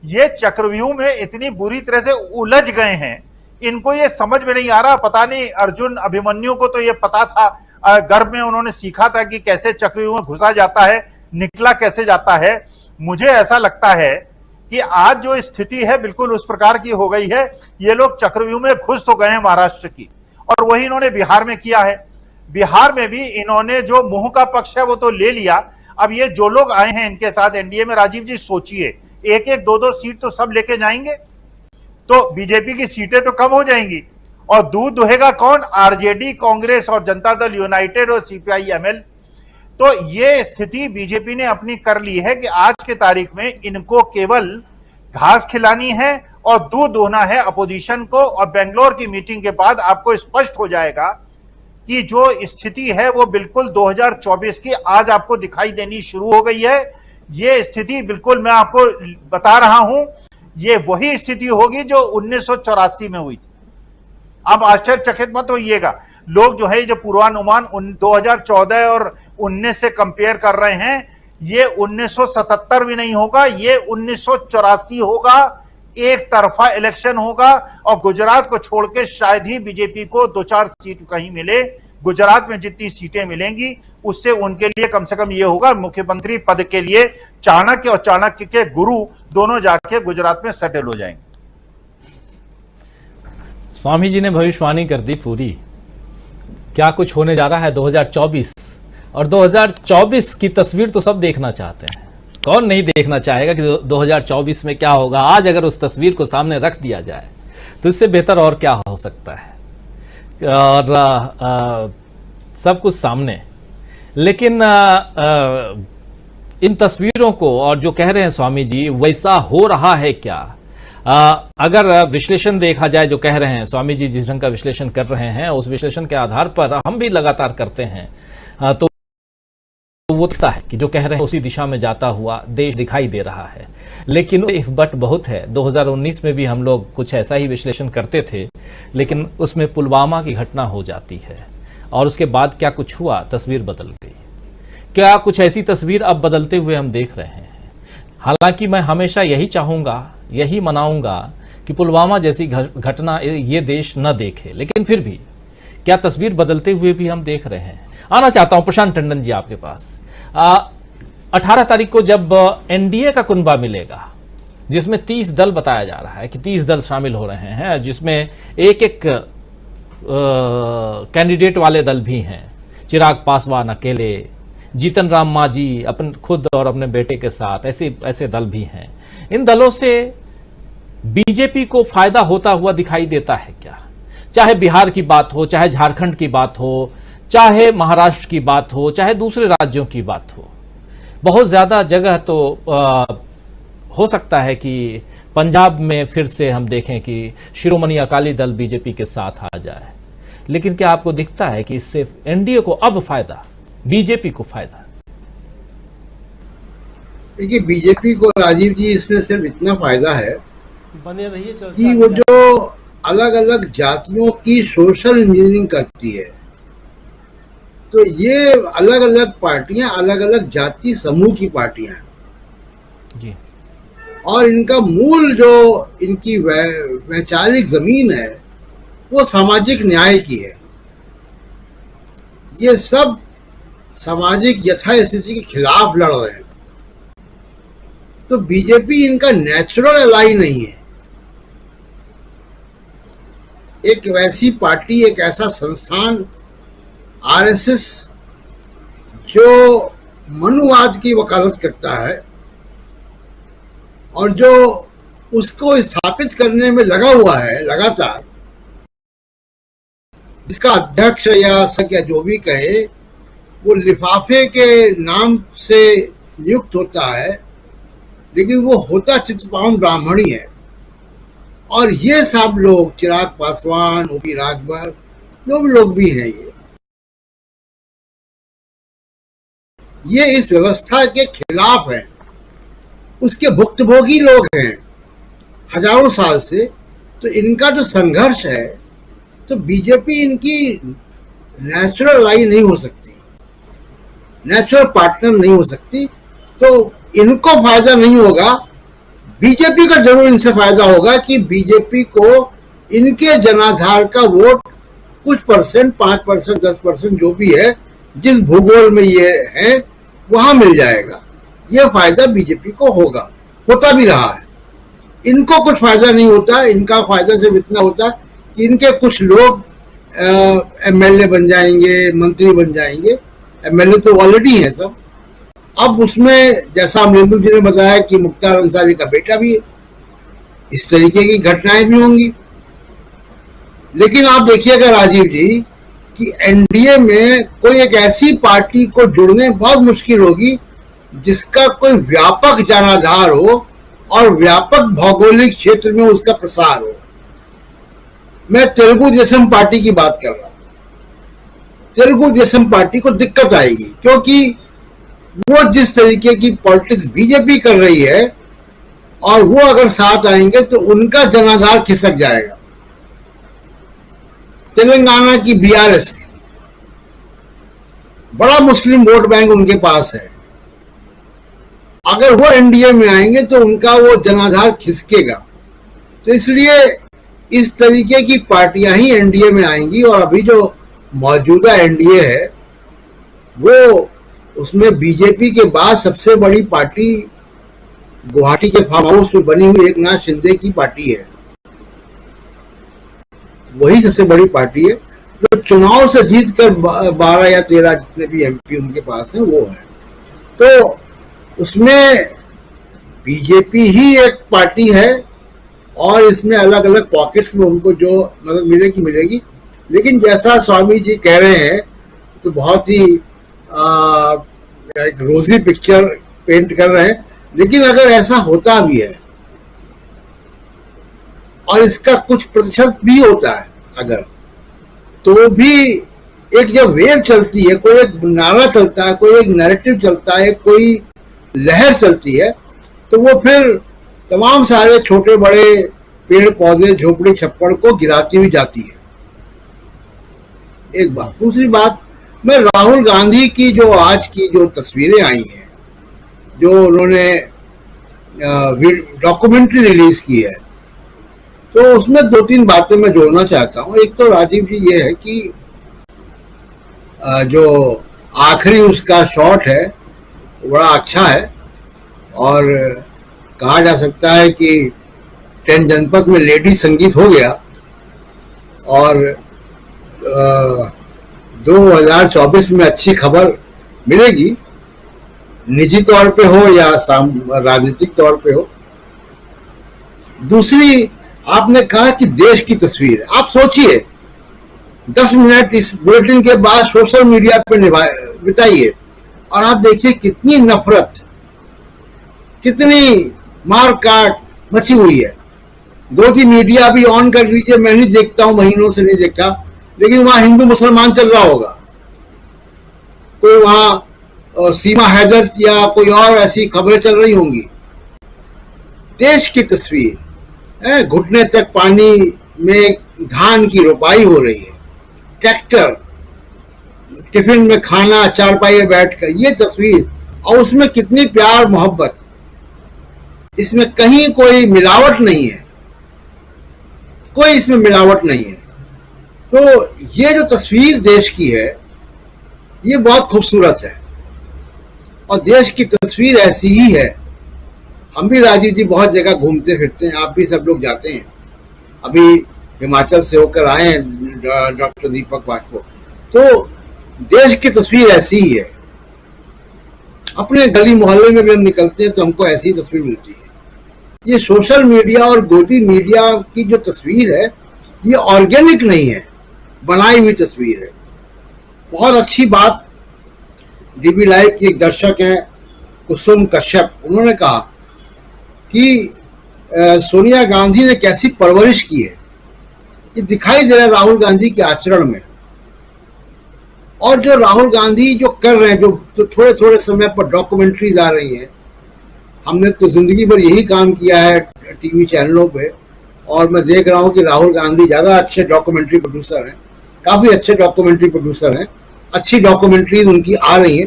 ये चक्रव्यूह में इतनी बुरी तरह से उलझ गए हैं, इनको ये समझ में नहीं आ रहा। पता नहीं अर्जुन अभिमन्यु को तो ये पता था, गर्भ में उन्होंने सीखा था कि कैसे चक्रव्यूह में घुसा जाता है, निकला कैसे जाता है। मुझे ऐसा लगता है कि आज जो स्थिति है बिल्कुल उस प्रकार की हो गई है। ये लोग चक्रव्यूह में घुस तो गए हैं महाराष्ट्र की, और वही इन्होंने बिहार में किया है। बिहार में भी इन्होंने जो मुंह का पक्ष है वो तो ले लिया। अब ये जो लोग आए हैं इनके साथ एनडीए में, राजीव जी सोचिए, एक एक दो दो सीट तो सब लेके जाएंगे, तो बीजेपी की सीटें तो कम हो जाएंगी। और दूध दुहेगा कौन? आरजेडी, कांग्रेस और जनता दल यूनाइटेड और सीपीआई-एमएल। तो ये स्थिति बीजेपी ने अपनी कर ली है कि आज के तारीख में इनको केवल घास खिलानी है और दूध दुहना है अपोजिशन को। और बेंगलोर की मीटिंग के बाद आपको स्पष्ट हो जाएगा कि जो स्थिति है वो बिल्कुल 2024 की आज आपको दिखाई देनी शुरू हो गई है। ये स्थिति बिल्कुल मैं आपको बता रहा हूं, ये वही स्थिति होगी जो 1984 में हुई थी। अब आश्चर्यचकित मत होइएगा, लोग जो है जो पूर्वानुमान 2014 और 19 से कंपेयर कर रहे हैं, ये 1977 भी नहीं होगा, ये 1984 होगा। एक तरफा इलेक्शन होगा और गुजरात को छोड़ के शायद ही बीजेपी को 2-4 सीट कहीं मिले। गुजरात में जितनी सीटें मिलेंगी उससे उनके लिए कम से कम ये होगा, मुख्यमंत्री पद के लिए चाणक्य और चाणक्य के गुरु दोनों जाके गुजरात में सेटल हो जाएंगे। स्वामी जी ने भविष्यवाणी कर दी पूरी, क्या कुछ होने जा रहा है 2024। और 2024 की तस्वीर तो सब देखना चाहते हैं, कौन नहीं देखना चाहेगा कि 2024 में क्या होगा। आज अगर उस तस्वीर को सामने रख दिया जाए तो इससे बेहतर और क्या हो सकता है। और सब कुछ सामने, लेकिन इन तस्वीरों को और जो कह रहे हैं स्वामी जी वैसा हो रहा है क्या? अगर विश्लेषण देखा जाए, जो कह रहे हैं स्वामी जी जिस ढंग का विश्लेषण कर रहे हैं उस विश्लेषण के आधार पर हम भी लगातार करते हैं, तो वो दिखता है कि जो कह रहे हैं उसी दिशा में जाता हुआ देश दिखाई दे रहा है। लेकिन बट बहुत है, 2019 में भी हम लोग कुछ ऐसा ही विश्लेषण करते थे, लेकिन उसमें पुलवामा की घटना हो जाती है और उसके बाद क्या कुछ हुआ, तस्वीर बदल गई। क्या कुछ ऐसी तस्वीर अब बदलते हुए हम देख रहे हैं? हालांकि मैं हमेशा यही चाहूंगा, यही मनाऊंगा कि पुलवामा जैसी घटना ये देश न देखे, लेकिन फिर भी क्या तस्वीर बदलते हुए भी हम देख रहे हैं। आना चाहता हूं प्रशांत टंडन जी आपके पास। 18 तारीख को जब एनडीए का कुनबा मिलेगा, जिसमें 30 दल बताया जा रहा है कि 30 दल शामिल हो रहे हैं, जिसमें एक कैंडिडेट वाले दल भी हैं, चिराग पासवान अकेले, जीतन राम मांझी अपन खुद और अपने बेटे के साथ, ऐसे दल भी हैं। इन दलों से बीजेपी को फायदा होता हुआ दिखाई देता है क्या? चाहे बिहार की बात हो, चाहे झारखंड की बात हो, चाहे महाराष्ट्र की बात हो, चाहे दूसरे राज्यों की बात हो। बहुत ज्यादा जगह तो हो सकता है कि पंजाब में फिर से हम देखें कि शिरोमणि अकाली दल बीजेपी के साथ आ जाए। लेकिन क्या आपको दिखता है कि इससे एनडीए को अब फायदा, बीजेपी को फायदा? देखिए, बीजेपी को राजीव जी इसमें सिर्फ इतना फायदा है बने रहिए कि वो जो अलग अलग जातियों की सोशल इंजीनियरिंग करती है, तो ये अलग अलग पार्टियां अलग अलग जाति समूह की पार्टियां हैं जी। और इनका मूल जो इनकी वैचारिक जमीन है वो सामाजिक न्याय की है। ये सब सामाजिक यथास्थिति के खिलाफ लड़ रहे हैं। तो बीजेपी इनका नेचुरल एलाई नहीं है। एक वैसी पार्टी, एक ऐसा संस्थान आरएसएस जो मनुवाद की वकालत करता है और जो उसको स्थापित करने में लगा हुआ है लगातार, इसका अध्यक्ष या सक या जो भी कहे, वो लिफाफे के नाम से नियुक्त होता है, लेकिन वो होता चित्तपावन ब्राह्मण ही है। और ये सब लोग, चिराग पासवान, ओपी राजभर, जो भी लोग भी हैं, ये इस व्यवस्था के खिलाफ हैं, उसके भुक्तभोगी लोग हैं हजारों साल से। तो इनका जो संघर्ष है, तो बीजेपी इनकी नेचुरल लाई नहीं हो सकती, नेचुरल पार्टनर नहीं हो सकती। तो इनको फायदा नहीं होगा, बीजेपी का जरूर इनसे फायदा होगा कि बीजेपी को इनके जनाधार का वोट कुछ परसेंट, 5%, 10% जो भी है, जिस भूगोल में ये है वहां मिल जाएगा। ये फायदा बीजेपी को होगा, होता भी रहा है। इनको कुछ फायदा नहीं होता, इनका फायदा सिर्फ इतना होता कि इनके कुछ लोग एमएलए बन जाएंगे, मंत्री बन जाएंगे। एमएलए तो ऑलरेडी है सब। अब उसमें जैसा अमरिंदर जी ने बताया कि मुख्तार अंसारी का बेटा भी है, इस तरीके की घटनाएं भी होंगी। लेकिन आप देखिएगा राजीव जी कि एनडीए में कोई एक ऐसी पार्टी को जुड़ने बहुत मुश्किल होगी जिसका कोई व्यापक जनाधार हो और व्यापक भौगोलिक क्षेत्र में उसका प्रसार हो। मैं तेलुगु देशम पार्टी की बात कर रहा हूं। तेलुगु देशम पार्टी को दिक्कत आएगी क्योंकि वो जिस तरीके की पॉलिटिक्स बीजेपी कर रही है और वो अगर साथ आएंगे तो उनका जनाधार खिसक जाएगा। तेलंगाना की बीआरएस बड़ा मुस्लिम वोट बैंक उनके पास है, अगर वो एनडीए में आएंगे तो उनका वो जनाधार खिसकेगा। तो इसलिए इस तरीके की पार्टियां ही एनडीए में आएंगी और अभी जो मौजूदा एनडीए है वो उसमें बीजेपी के बाद सबसे बड़ी पार्टी गुवाहाटी के फार्म हाउस में बनी हुई एक नाथ शिंदे की पार्टी है, वही सबसे बड़ी पार्टी है जो चुनाव से जीतकर 12 या 13 जितने भी एमपी उनके पास हैं वो है। तो उसमें बीजेपी ही एक पार्टी है और इसमें अलग अलग पॉकेट्स में उनको जो मदद मिलेगी मिलेगी। लेकिन जैसा स्वामी जी कह रहे हैं तो बहुत ही एक रोजी पिक्चर पेंट कर रहे हैं, लेकिन अगर ऐसा होता भी है और इसका कुछ प्रतिशत भी होता है अगर, तो भी एक जब वेव चलती है, कोई एक नारा चलता है, कोई एक नैरेटिव चलता है, कोई लहर चलती है, तो वो फिर तमाम सारे छोटे बड़े पेड़ पौधे झोपड़ी छप्पड़ को गिराती हुई जाती है। एक बात। दूसरी बात, मैं राहुल गांधी की जो आज की जो तस्वीरें आई हैं, जो उन्होंने डॉक्यूमेंट्री रिलीज की है, तो उसमें 2-3 बातें मैं जोड़ना चाहता हूं। एक तो राजीव जी ये है कि जो आखिरी उसका शॉट है बड़ा अच्छा है और कहा जा सकता है कि 10 जनपद में लेडी संगीत हो गया और 2024 में अच्छी खबर मिलेगी, निजी तौर पे हो या राजनीतिक तौर पे हो। दूसरी, आपने कहा कि देश की तस्वीर, आप सोचिए 10 मिनट इस बुलेटिन के बाद सोशल मीडिया पे बिताइए और आप देखिए कितनी नफरत, कितनी मार काट मची हुई है। गोदी मीडिया भी ऑन कर लीजिए, मैं नहीं देखता हूं, महीनों से नहीं देखता, लेकिन वहां हिंदू मुसलमान चल रहा होगा, कोई वहां सीमा हैदर या कोई और ऐसी खबरें चल रही होंगी। देश की तस्वीर, घुटने तक पानी में धान की रोपाई हो रही है, ट्रैक्टर, टिफिन में खाना, चारपाई में बैठकर, ये तस्वीर, और उसमें कितनी प्यार मोहब्बत, इसमें कहीं कोई मिलावट नहीं है, कोई इसमें मिलावट नहीं है। तो ये जो तस्वीर देश की है ये बहुत खूबसूरत है और देश की तस्वीर ऐसी ही है। हम भी राजीव जी बहुत जगह घूमते फिरते हैं, आप भी सब लोग जाते हैं, अभी हिमाचल से होकर आए हैं डॉक्टर दीपक वाजपेयी, तो देश की तस्वीर ऐसी ही है। अपने गली मोहल्ले में भी हम निकलते हैं तो हमको ऐसी ही तस्वीर मिलती है। ये सोशल मीडिया और गोदी मीडिया की जो तस्वीर है ये ऑर्गेनिक नहीं है, बनाई हुई तस्वीर है। बहुत अच्छी बात डीबी लाइव की एक दर्शक हैं कुसुम कश्यप, उन्होंने कहा कि सोनिया गांधी ने कैसी परवरिश की है, ये दिखाई दे रहा है राहुल गांधी के आचरण में। और जो राहुल गांधी जो कर रहे हैं, जो थोड़े थोड़े समय पर डॉक्यूमेंट्रीज आ रही हैं, हमने तो जिंदगी भर यही काम किया है टीवी चैनलों पे, और मैं देख रहा हूं कि राहुल गांधी ज्यादा अच्छे डॉक्यूमेंट्री प्रोड्यूसर हैं, काफी अच्छे डॉक्यूमेंट्री प्रोड्यूसर हैं, अच्छी डॉक्यूमेंट्रीज उनकी आ रही हैं।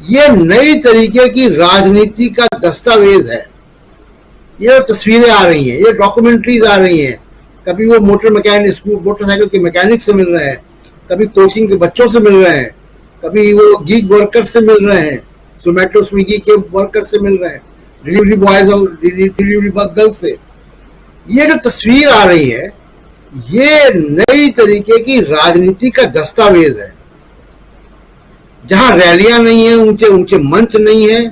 ये नई तरीके की राजनीति का दस्तावेज है। ये तस्वीरें आ रही हैं, ये डॉक्यूमेंट्रीज आ रही हैं, कभी वो मोटरसाइकिल के मैकेनिक से मिल रहे हैं, कभी कोचिंग के बच्चों से मिल रहे हैं, कभी वो गीग वर्कर से मिल रहे हैं, जोमेटो स्विगी के वर्कर से मिल रहे हैं, डिलीवरी बॉयज और डिलीवरी गर्ल से। ये जो तस्वीर आ रही है ये नई तरीके की राजनीति का दस्तावेज है, जहां रैलियां नहीं है, ऊंचे ऊंचे मंच नहीं है,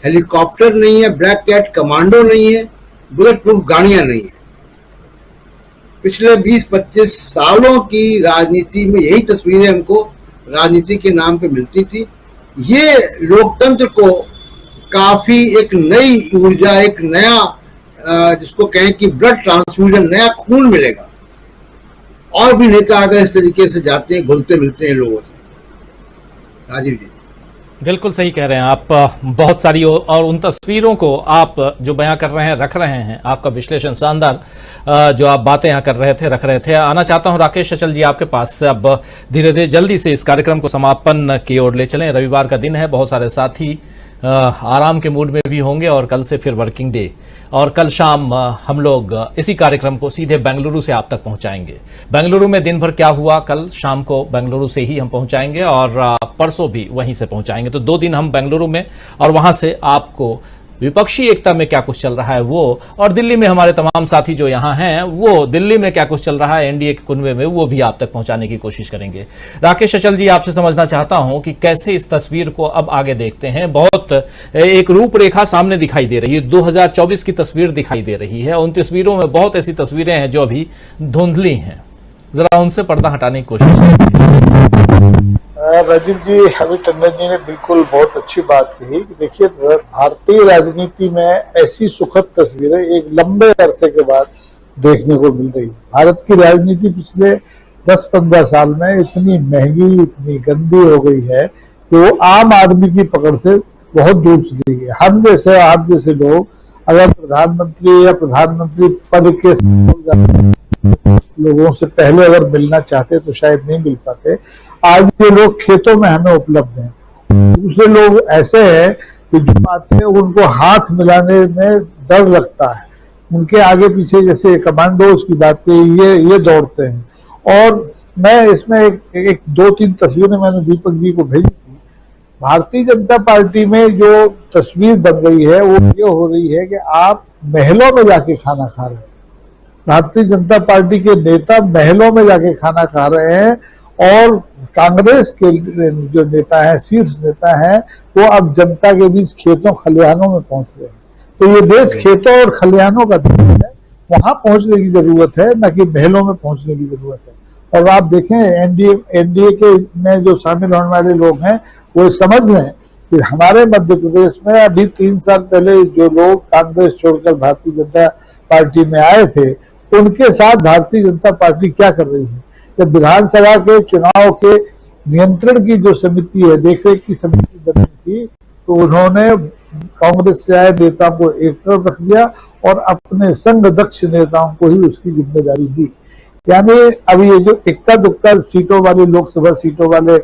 हेलीकॉप्टर नहीं है, ब्लैक कैट कमांडो नहीं है, बुलेट प्रूफ गाड़ियां नहीं है। पिछले 20-25 सालों की राजनीति में यही तस्वीरें हमको राजनीति के नाम पे मिलती थी। ये लोकतंत्र को काफी एक नई ऊर्जा, एक नया जिसको कहें कि ब्लड ट्रांसफ्यूजन, नया खून मिलेगा। और भी नेता अगर इस तरीके से जाते हैं, घुलते मिलते हैं लोगों से। राजीव जी बिल्कुल सही कह रहे हैं आप। बहुत सारी और उन तस्वीरों को आप जो बयां कर रहे हैं, रख रहे हैं, आपका विश्लेषण शानदार, जो आप बातें यहाँ कर रहे थे, रख रहे थे। आना चाहता हूं राकेश अचल जी आपके पास। अब धीरे धीरे जल्दी से इस कार्यक्रम को समापन की ओर ले चलें। रविवार का दिन है, बहुत सारे साथी आराम के मूड में भी होंगे और कल से फिर वर्किंग डे, और कल शाम हम लोग इसी कार्यक्रम को सीधे बेंगलुरु से आप तक पहुंचाएंगे। बेंगलुरु में दिन भर क्या हुआ, कल शाम को बेंगलुरु से ही हम पहुंचाएंगे और परसों भी वहीं से पहुंचाएंगे। तो 2 दिन हम बेंगलुरु में, और वहां से आपको विपक्षी एकता में क्या कुछ चल रहा है वो, और दिल्ली में हमारे तमाम साथी जो यहाँ हैं वो दिल्ली में क्या कुछ चल रहा है एनडीए के कुनबे में, वो भी आप तक पहुंचाने की कोशिश करेंगे। राकेश अचल जी, आपसे समझना चाहता हूं कि कैसे इस तस्वीर को अब आगे देखते हैं। बहुत एक रूपरेखा सामने दिखाई दे रही है, 2024 की तस्वीर दिखाई दे रही है। उन तस्वीरों में बहुत ऐसी तस्वीरें हैं जो अभी धुंधली हैं, जरा उनसे पर्दा हटाने की कोशिश करें। राजीव जी, अभी टंडन जी ने बिल्कुल बहुत अच्छी बात कही कि देखिए, भारतीय राजनीति में ऐसी सुखद तस्वीरें एक लंबे अरसे के बाद देखने को मिल रही है। भारत की राजनीति पिछले 10-15 साल में इतनी महंगी, इतनी गंदी हो गई है कि वो आम आदमी की पकड़ से बहुत दूर चली गई है। हम जैसे, आप जैसे लोग अगर प्रधानमंत्री या प्रधानमंत्री पद के लोगों से पहले अगर मिलना चाहते तो शायद नहीं मिल पाते। आज ये लोग खेतों में हमें उपलब्ध हैं। दूसरे लोग ऐसे हैं कि जो आते हैं उनको हाथ मिलाने में डर लगता है, उनके आगे पीछे जैसे कमांडोज की बात कही, ये दौड़ते हैं। और मैं इसमें एक 2-3 तस्वीरें मैंने दीपक जी को भेजी थी। भारतीय जनता पार्टी में जो तस्वीर बन रही है वो ये हो रही है कि आप महलों में जाके खाना खा रहे हैं। भारतीय जनता पार्टी के नेता महलों में जाके खाना खा रहे हैं, और कांग्रेस के जो नेता हैं, शीर्ष नेता हैं, वो अब जनता के बीच खेतों खलिहानों में पहुंच रहे हैं। तो ये देश खेतों और खलिहानों का देश है, वहां पहुंचने की जरूरत है, न कि महलों में पहुंचने की जरूरत है। और आप देखें, एनडीए के में जो शामिल होने वाले लोग हैं वो समझ लें कि हमारे मध्य प्रदेश में अभी 3 साल पहले जो लोग कांग्रेस छोड़कर भारतीय जनता पार्टी में आए थे, उनके साथ भारतीय जनता पार्टी क्या कर रही है। जब विधानसभा के चुनाव के नियंत्रण की जो समिति है, देखरेख की समिति बनी थी, तो उन्होंने कांग्रेस से आए नेताओं को एक तरफ रख दिया और अपने संग दक्ष नेताओं को ही उसकी जिम्मेदारी दी। यानी अब ये जो इक्का दुक्का सीटों वाले, लोकसभा सीटों वाले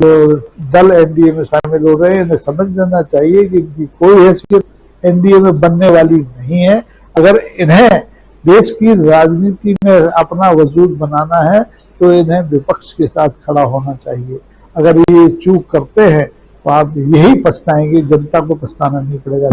जो दल एनडीए में शामिल हो रहे हैं, इन्हें समझ लेना चाहिए कि कोई हैसियत एनडीए में बनने वाली नहीं है। अगर इन्हें देश की राजनीति में अपना वजूद बनाना है तो इन्हें विपक्ष के साथ खड़ा होना चाहिए। अगर ये चूक करते हैं तो आप यही पछताएंगे, जनता को पछताना नहीं पड़ेगा।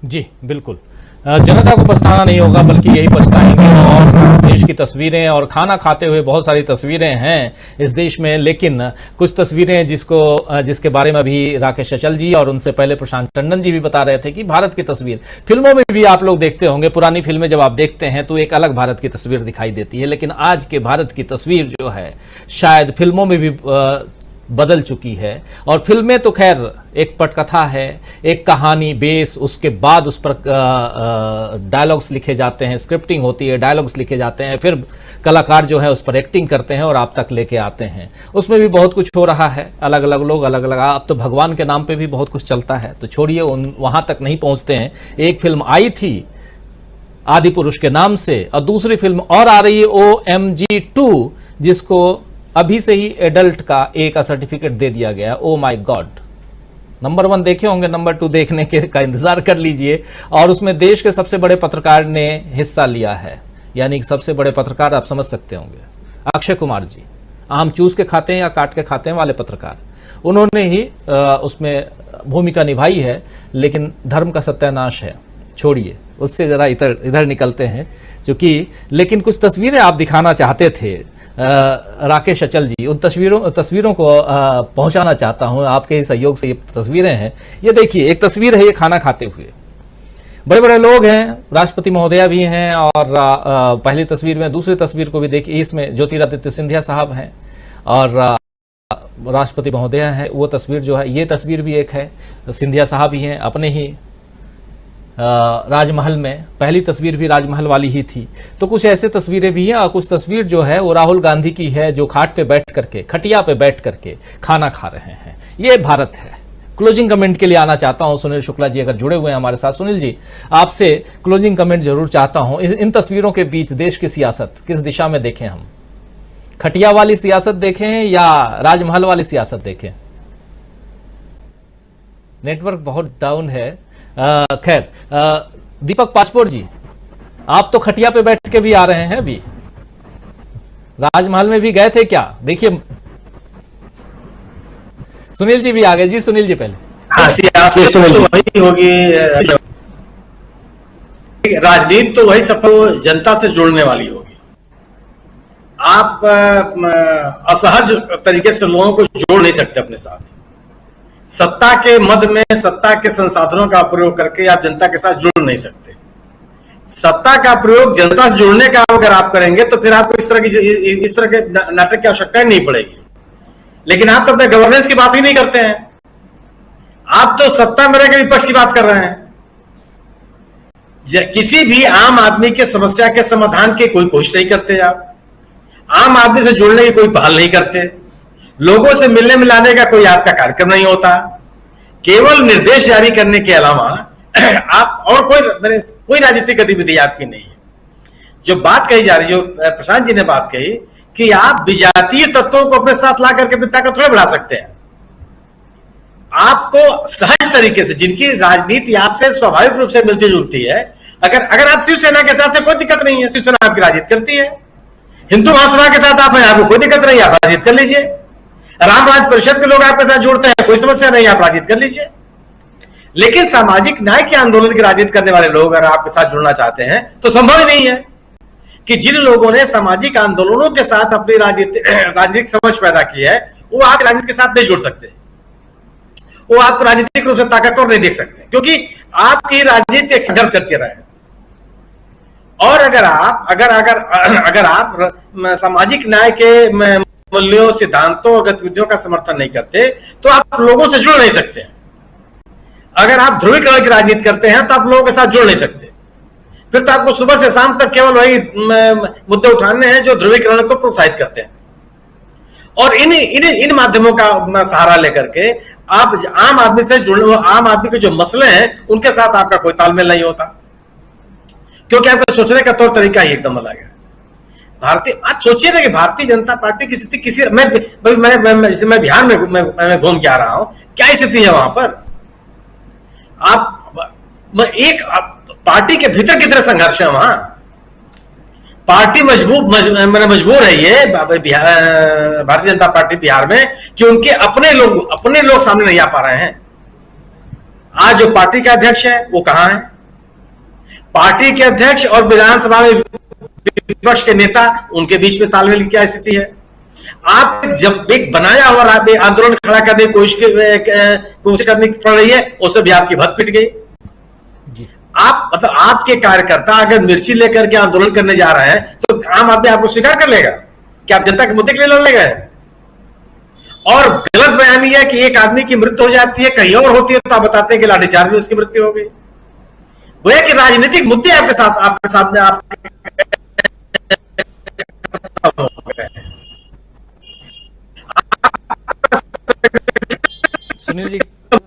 जी बिल्कुल, जनता को पछताना नहीं होगा बल्कि यही पछताएंगे। और देश की तस्वीरें और खाना खाते हुए बहुत सारी तस्वीरें हैं इस देश में, लेकिन कुछ तस्वीरें जिसके बारे में अभी राकेश अचल जी और उनसे पहले प्रशांत टंडन जी भी बता रहे थे कि भारत की तस्वीर फिल्मों में भी आप लोग देखते होंगे। पुरानी फिल्में जब आप देखते हैं तो एक अलग भारत की तस्वीर दिखाई देती है, लेकिन आज के भारत की तस्वीर जो है शायद फिल्मों में भी बदल चुकी है। और फिल्में तो खैर एक पटकथा है, एक कहानी बेस, उसके बाद उस पर डायलॉग्स लिखे जाते हैं, स्क्रिप्टिंग होती है, डायलॉग्स लिखे जाते हैं, फिर कलाकार जो है उस पर एक्टिंग करते हैं और आप तक लेके आते हैं। उसमें भी बहुत कुछ हो रहा है, अलग अलग लोग अलग अलग। अब तो भगवान के नाम पे भी बहुत कुछ चलता है, तो छोड़िए, वहां तक नहीं पहुंचते हैं। एक फिल्म आई थी आदि पुरुष के नाम से, और दूसरी फिल्म और आ रही है OMG2, जिसको अभी से ही एडल्ट का ए का सर्टिफिकेट दे दिया गया। ओ माय गॉड, नंबर 1 देखे होंगे, नंबर 2 देखने का इंतजार कर लीजिए। और उसमें देश के सबसे बड़े पत्रकार ने हिस्सा लिया है, यानी सबसे बड़े पत्रकार आप समझ सकते होंगे, अक्षय कुमार जी, आम चूस के खाते हैं या काट के खाते हैं वाले पत्रकार, उन्होंने ही उसमें भूमिका निभाई है। लेकिन धर्म का सत्यानाश है, छोड़िए, उससे जरा इधर निकलते हैं क्योंकि। लेकिन कुछ तस्वीरें आप दिखाना चाहते थे राकेश अचल जी, उन तस्वीरों को पहुंचाना चाहता हूं। आपके सहयोग से ये तस्वीरें हैं, ये देखिए, एक तस्वीर है ये खाना खाते हुए, बड़े बड़े लोग हैं, राष्ट्रपति महोदया भी हैं, और पहली तस्वीर में, दूसरी तस्वीर को भी देखिए, इसमें ज्योतिरादित्य सिंधिया साहब हैं और राष्ट्रपति महोदया हैं। वो तस्वीर जो है, ये तस्वीर भी एक है, सिंधिया साहब ही हैं, अपने ही राजमहल में। पहली तस्वीर भी राजमहल वाली ही थी। तो कुछ ऐसे तस्वीरें भी हैं, और कुछ तस्वीर जो है वो राहुल गांधी की है, जो खाट पे बैठ करके, खटिया पे बैठ करके खाना खा रहे हैं। ये भारत है। क्लोजिंग कमेंट के लिए आना चाहता हूं सुनील शुक्ला जी, अगर जुड़े हुए हैं हमारे साथ। सुनील जी, आपसे क्लोजिंग कमेंट जरूर चाहता हूं। इन तस्वीरों के बीच देश की सियासत किस दिशा में देखें हम? खटिया वाली सियासत देखें या राजमहल वाली सियासत देखें? नेटवर्क बहुत डाउन है। खैर, दीपक पासपोर्ट जी, आप तो खटिया पे बैठ के भी आ रहे हैं, अभी राजमहल में भी गए थे क्या? देखिए, सुनील जी भी आ गए। जी सुनील जी पहले। हाँ, सियासत तो वही होगी, राजनीति तो वही सफल जनता से जुड़ने वाली होगी। आप असहज तरीके से लोगों को जोड़ नहीं सकते अपने साथ। सत्ता के मद में, सत्ता के संसाधनों का प्रयोग करके आप जनता के साथ जुड़ नहीं सकते। सत्ता का प्रयोग जनता से जुड़ने का अगर आप करेंगे तो फिर आपको इस तरह के नाटक की आवश्यकता नहीं पड़ेगी। लेकिन आप तो अपने गवर्नेंस की बात ही नहीं करते हैं। आप तो सत्ता में रहकर विपक्ष की बात कर रहे हैं। किसी भी आम आदमी के समस्या के समाधान की कोई कोशिश नहीं करते। आप आम आदमी से जुड़ने की कोई पहल नहीं करते। लोगों से मिलने मिलाने का कोई आपका कार्यक्रम नहीं होता। केवल निर्देश जारी करने के अलावा आप और कोई राजनीतिक गतिविधि आपकी नहीं है। जो बात कही जा रही है, जो प्रशांत जी ने बात कही कि आप विजातीय तत्वों को अपने साथ ला करके अपनी ताकत थोड़े बढ़ा सकते हैं। आपको सहज तरीके से, जिनकी राजनीति आपसे स्वाभाविक रूप से मिलती जुलती है, अगर आप शिवसेना के साथ है, कोई दिक्कत नहीं है, शिवसेना आपकी राजनीति करती है। हिंदू महासभा के साथ आप हैं, आपको कोई दिक्कत नहीं, आप राजनीति कर लीजिए। रामराज परिषद के लोग आपके साथ जुड़ते हैं, कोई समस्या नहीं, आप राजनीति कर लीजिए। लेकिन सामाजिक न्याय के आंदोलन की राजनीति करने वाले लोग अगर आपके साथ जुड़ना चाहते हैं तो संभव ही नहीं है कि जिन लोगों ने सामाजिक आंदोलनों के साथ अपनी राजनीतिक समझ पैदा की है, वो आप राजनीति के साथ नहीं जुड़ सकते। वो आपको राजनीतिक रूप से ताकतवर नहीं देख सकते, क्योंकि आपकी राजनीति एक संघर्ष करते रहे हैं। और अगर आप सामाजिक न्याय के मूल्यों, सिद्धांतों, गतिविधियों का समर्थन नहीं करते तो आप लोगों से जुड़ नहीं सकते। अगर आप ध्रुवीकरण की राजनीति करते हैं तो आप लोगों के साथ जुड़ नहीं सकते। फिर तो आपको सुबह से शाम तक केवल वही मुद्दे उठाने हैं जो ध्रुवीकरण को प्रोत्साहित करते हैं। और इन माध्यमों का सहारा लेकर के आप आम आदमी से जुड़ने, आम आदमी के जो मसले हैं उनके साथ आपका कोई तालमेल नहीं होता, क्योंकि आपका सोचने का तौर तरीका ही एकदम अलग है। आप सोचिए ना कि भारतीय जनता पार्टी की स्थिति मैं बिहार में घूम के आ रहा हूं, क्या स्थिति है वहां पर। एक पार्टी के भीतर कितने संघर्ष है वहां। पार्टी मजबूर है ये भारतीय जनता पार्टी बिहार में कि उनके अपने लोग सामने नहीं आ पा रहे हैं। आज जो पार्टी के अध्यक्ष है वो कहां है? पार्टी के अध्यक्ष और विधानसभा में विपक्ष के नेता, उनके बीच में तालमेल की क्या स्थिति है? आप जब एक बनाया हुआ आंदोलन खड़ा करने की कोशिश करनी पड़ रही है, उससे भी आपकी भत पिट गई। आपके कार्यकर्ता अगर मिर्ची लेकर के आंदोलन करने जा रहे हैं तो आम आदमी आपको स्वीकार कर लेगा कि आप जनता के मुद्दे के लिए लड़ने गए हैं। और गलत बयानी है कि एक आदमी की मृत्यु हो जाती है, कहीं और होती है तो आप बताते हैं कि लाठीचार्ज में उसकी मृत्यु हो गई। वो है कि राजनीतिक मुद्दे आपके सामने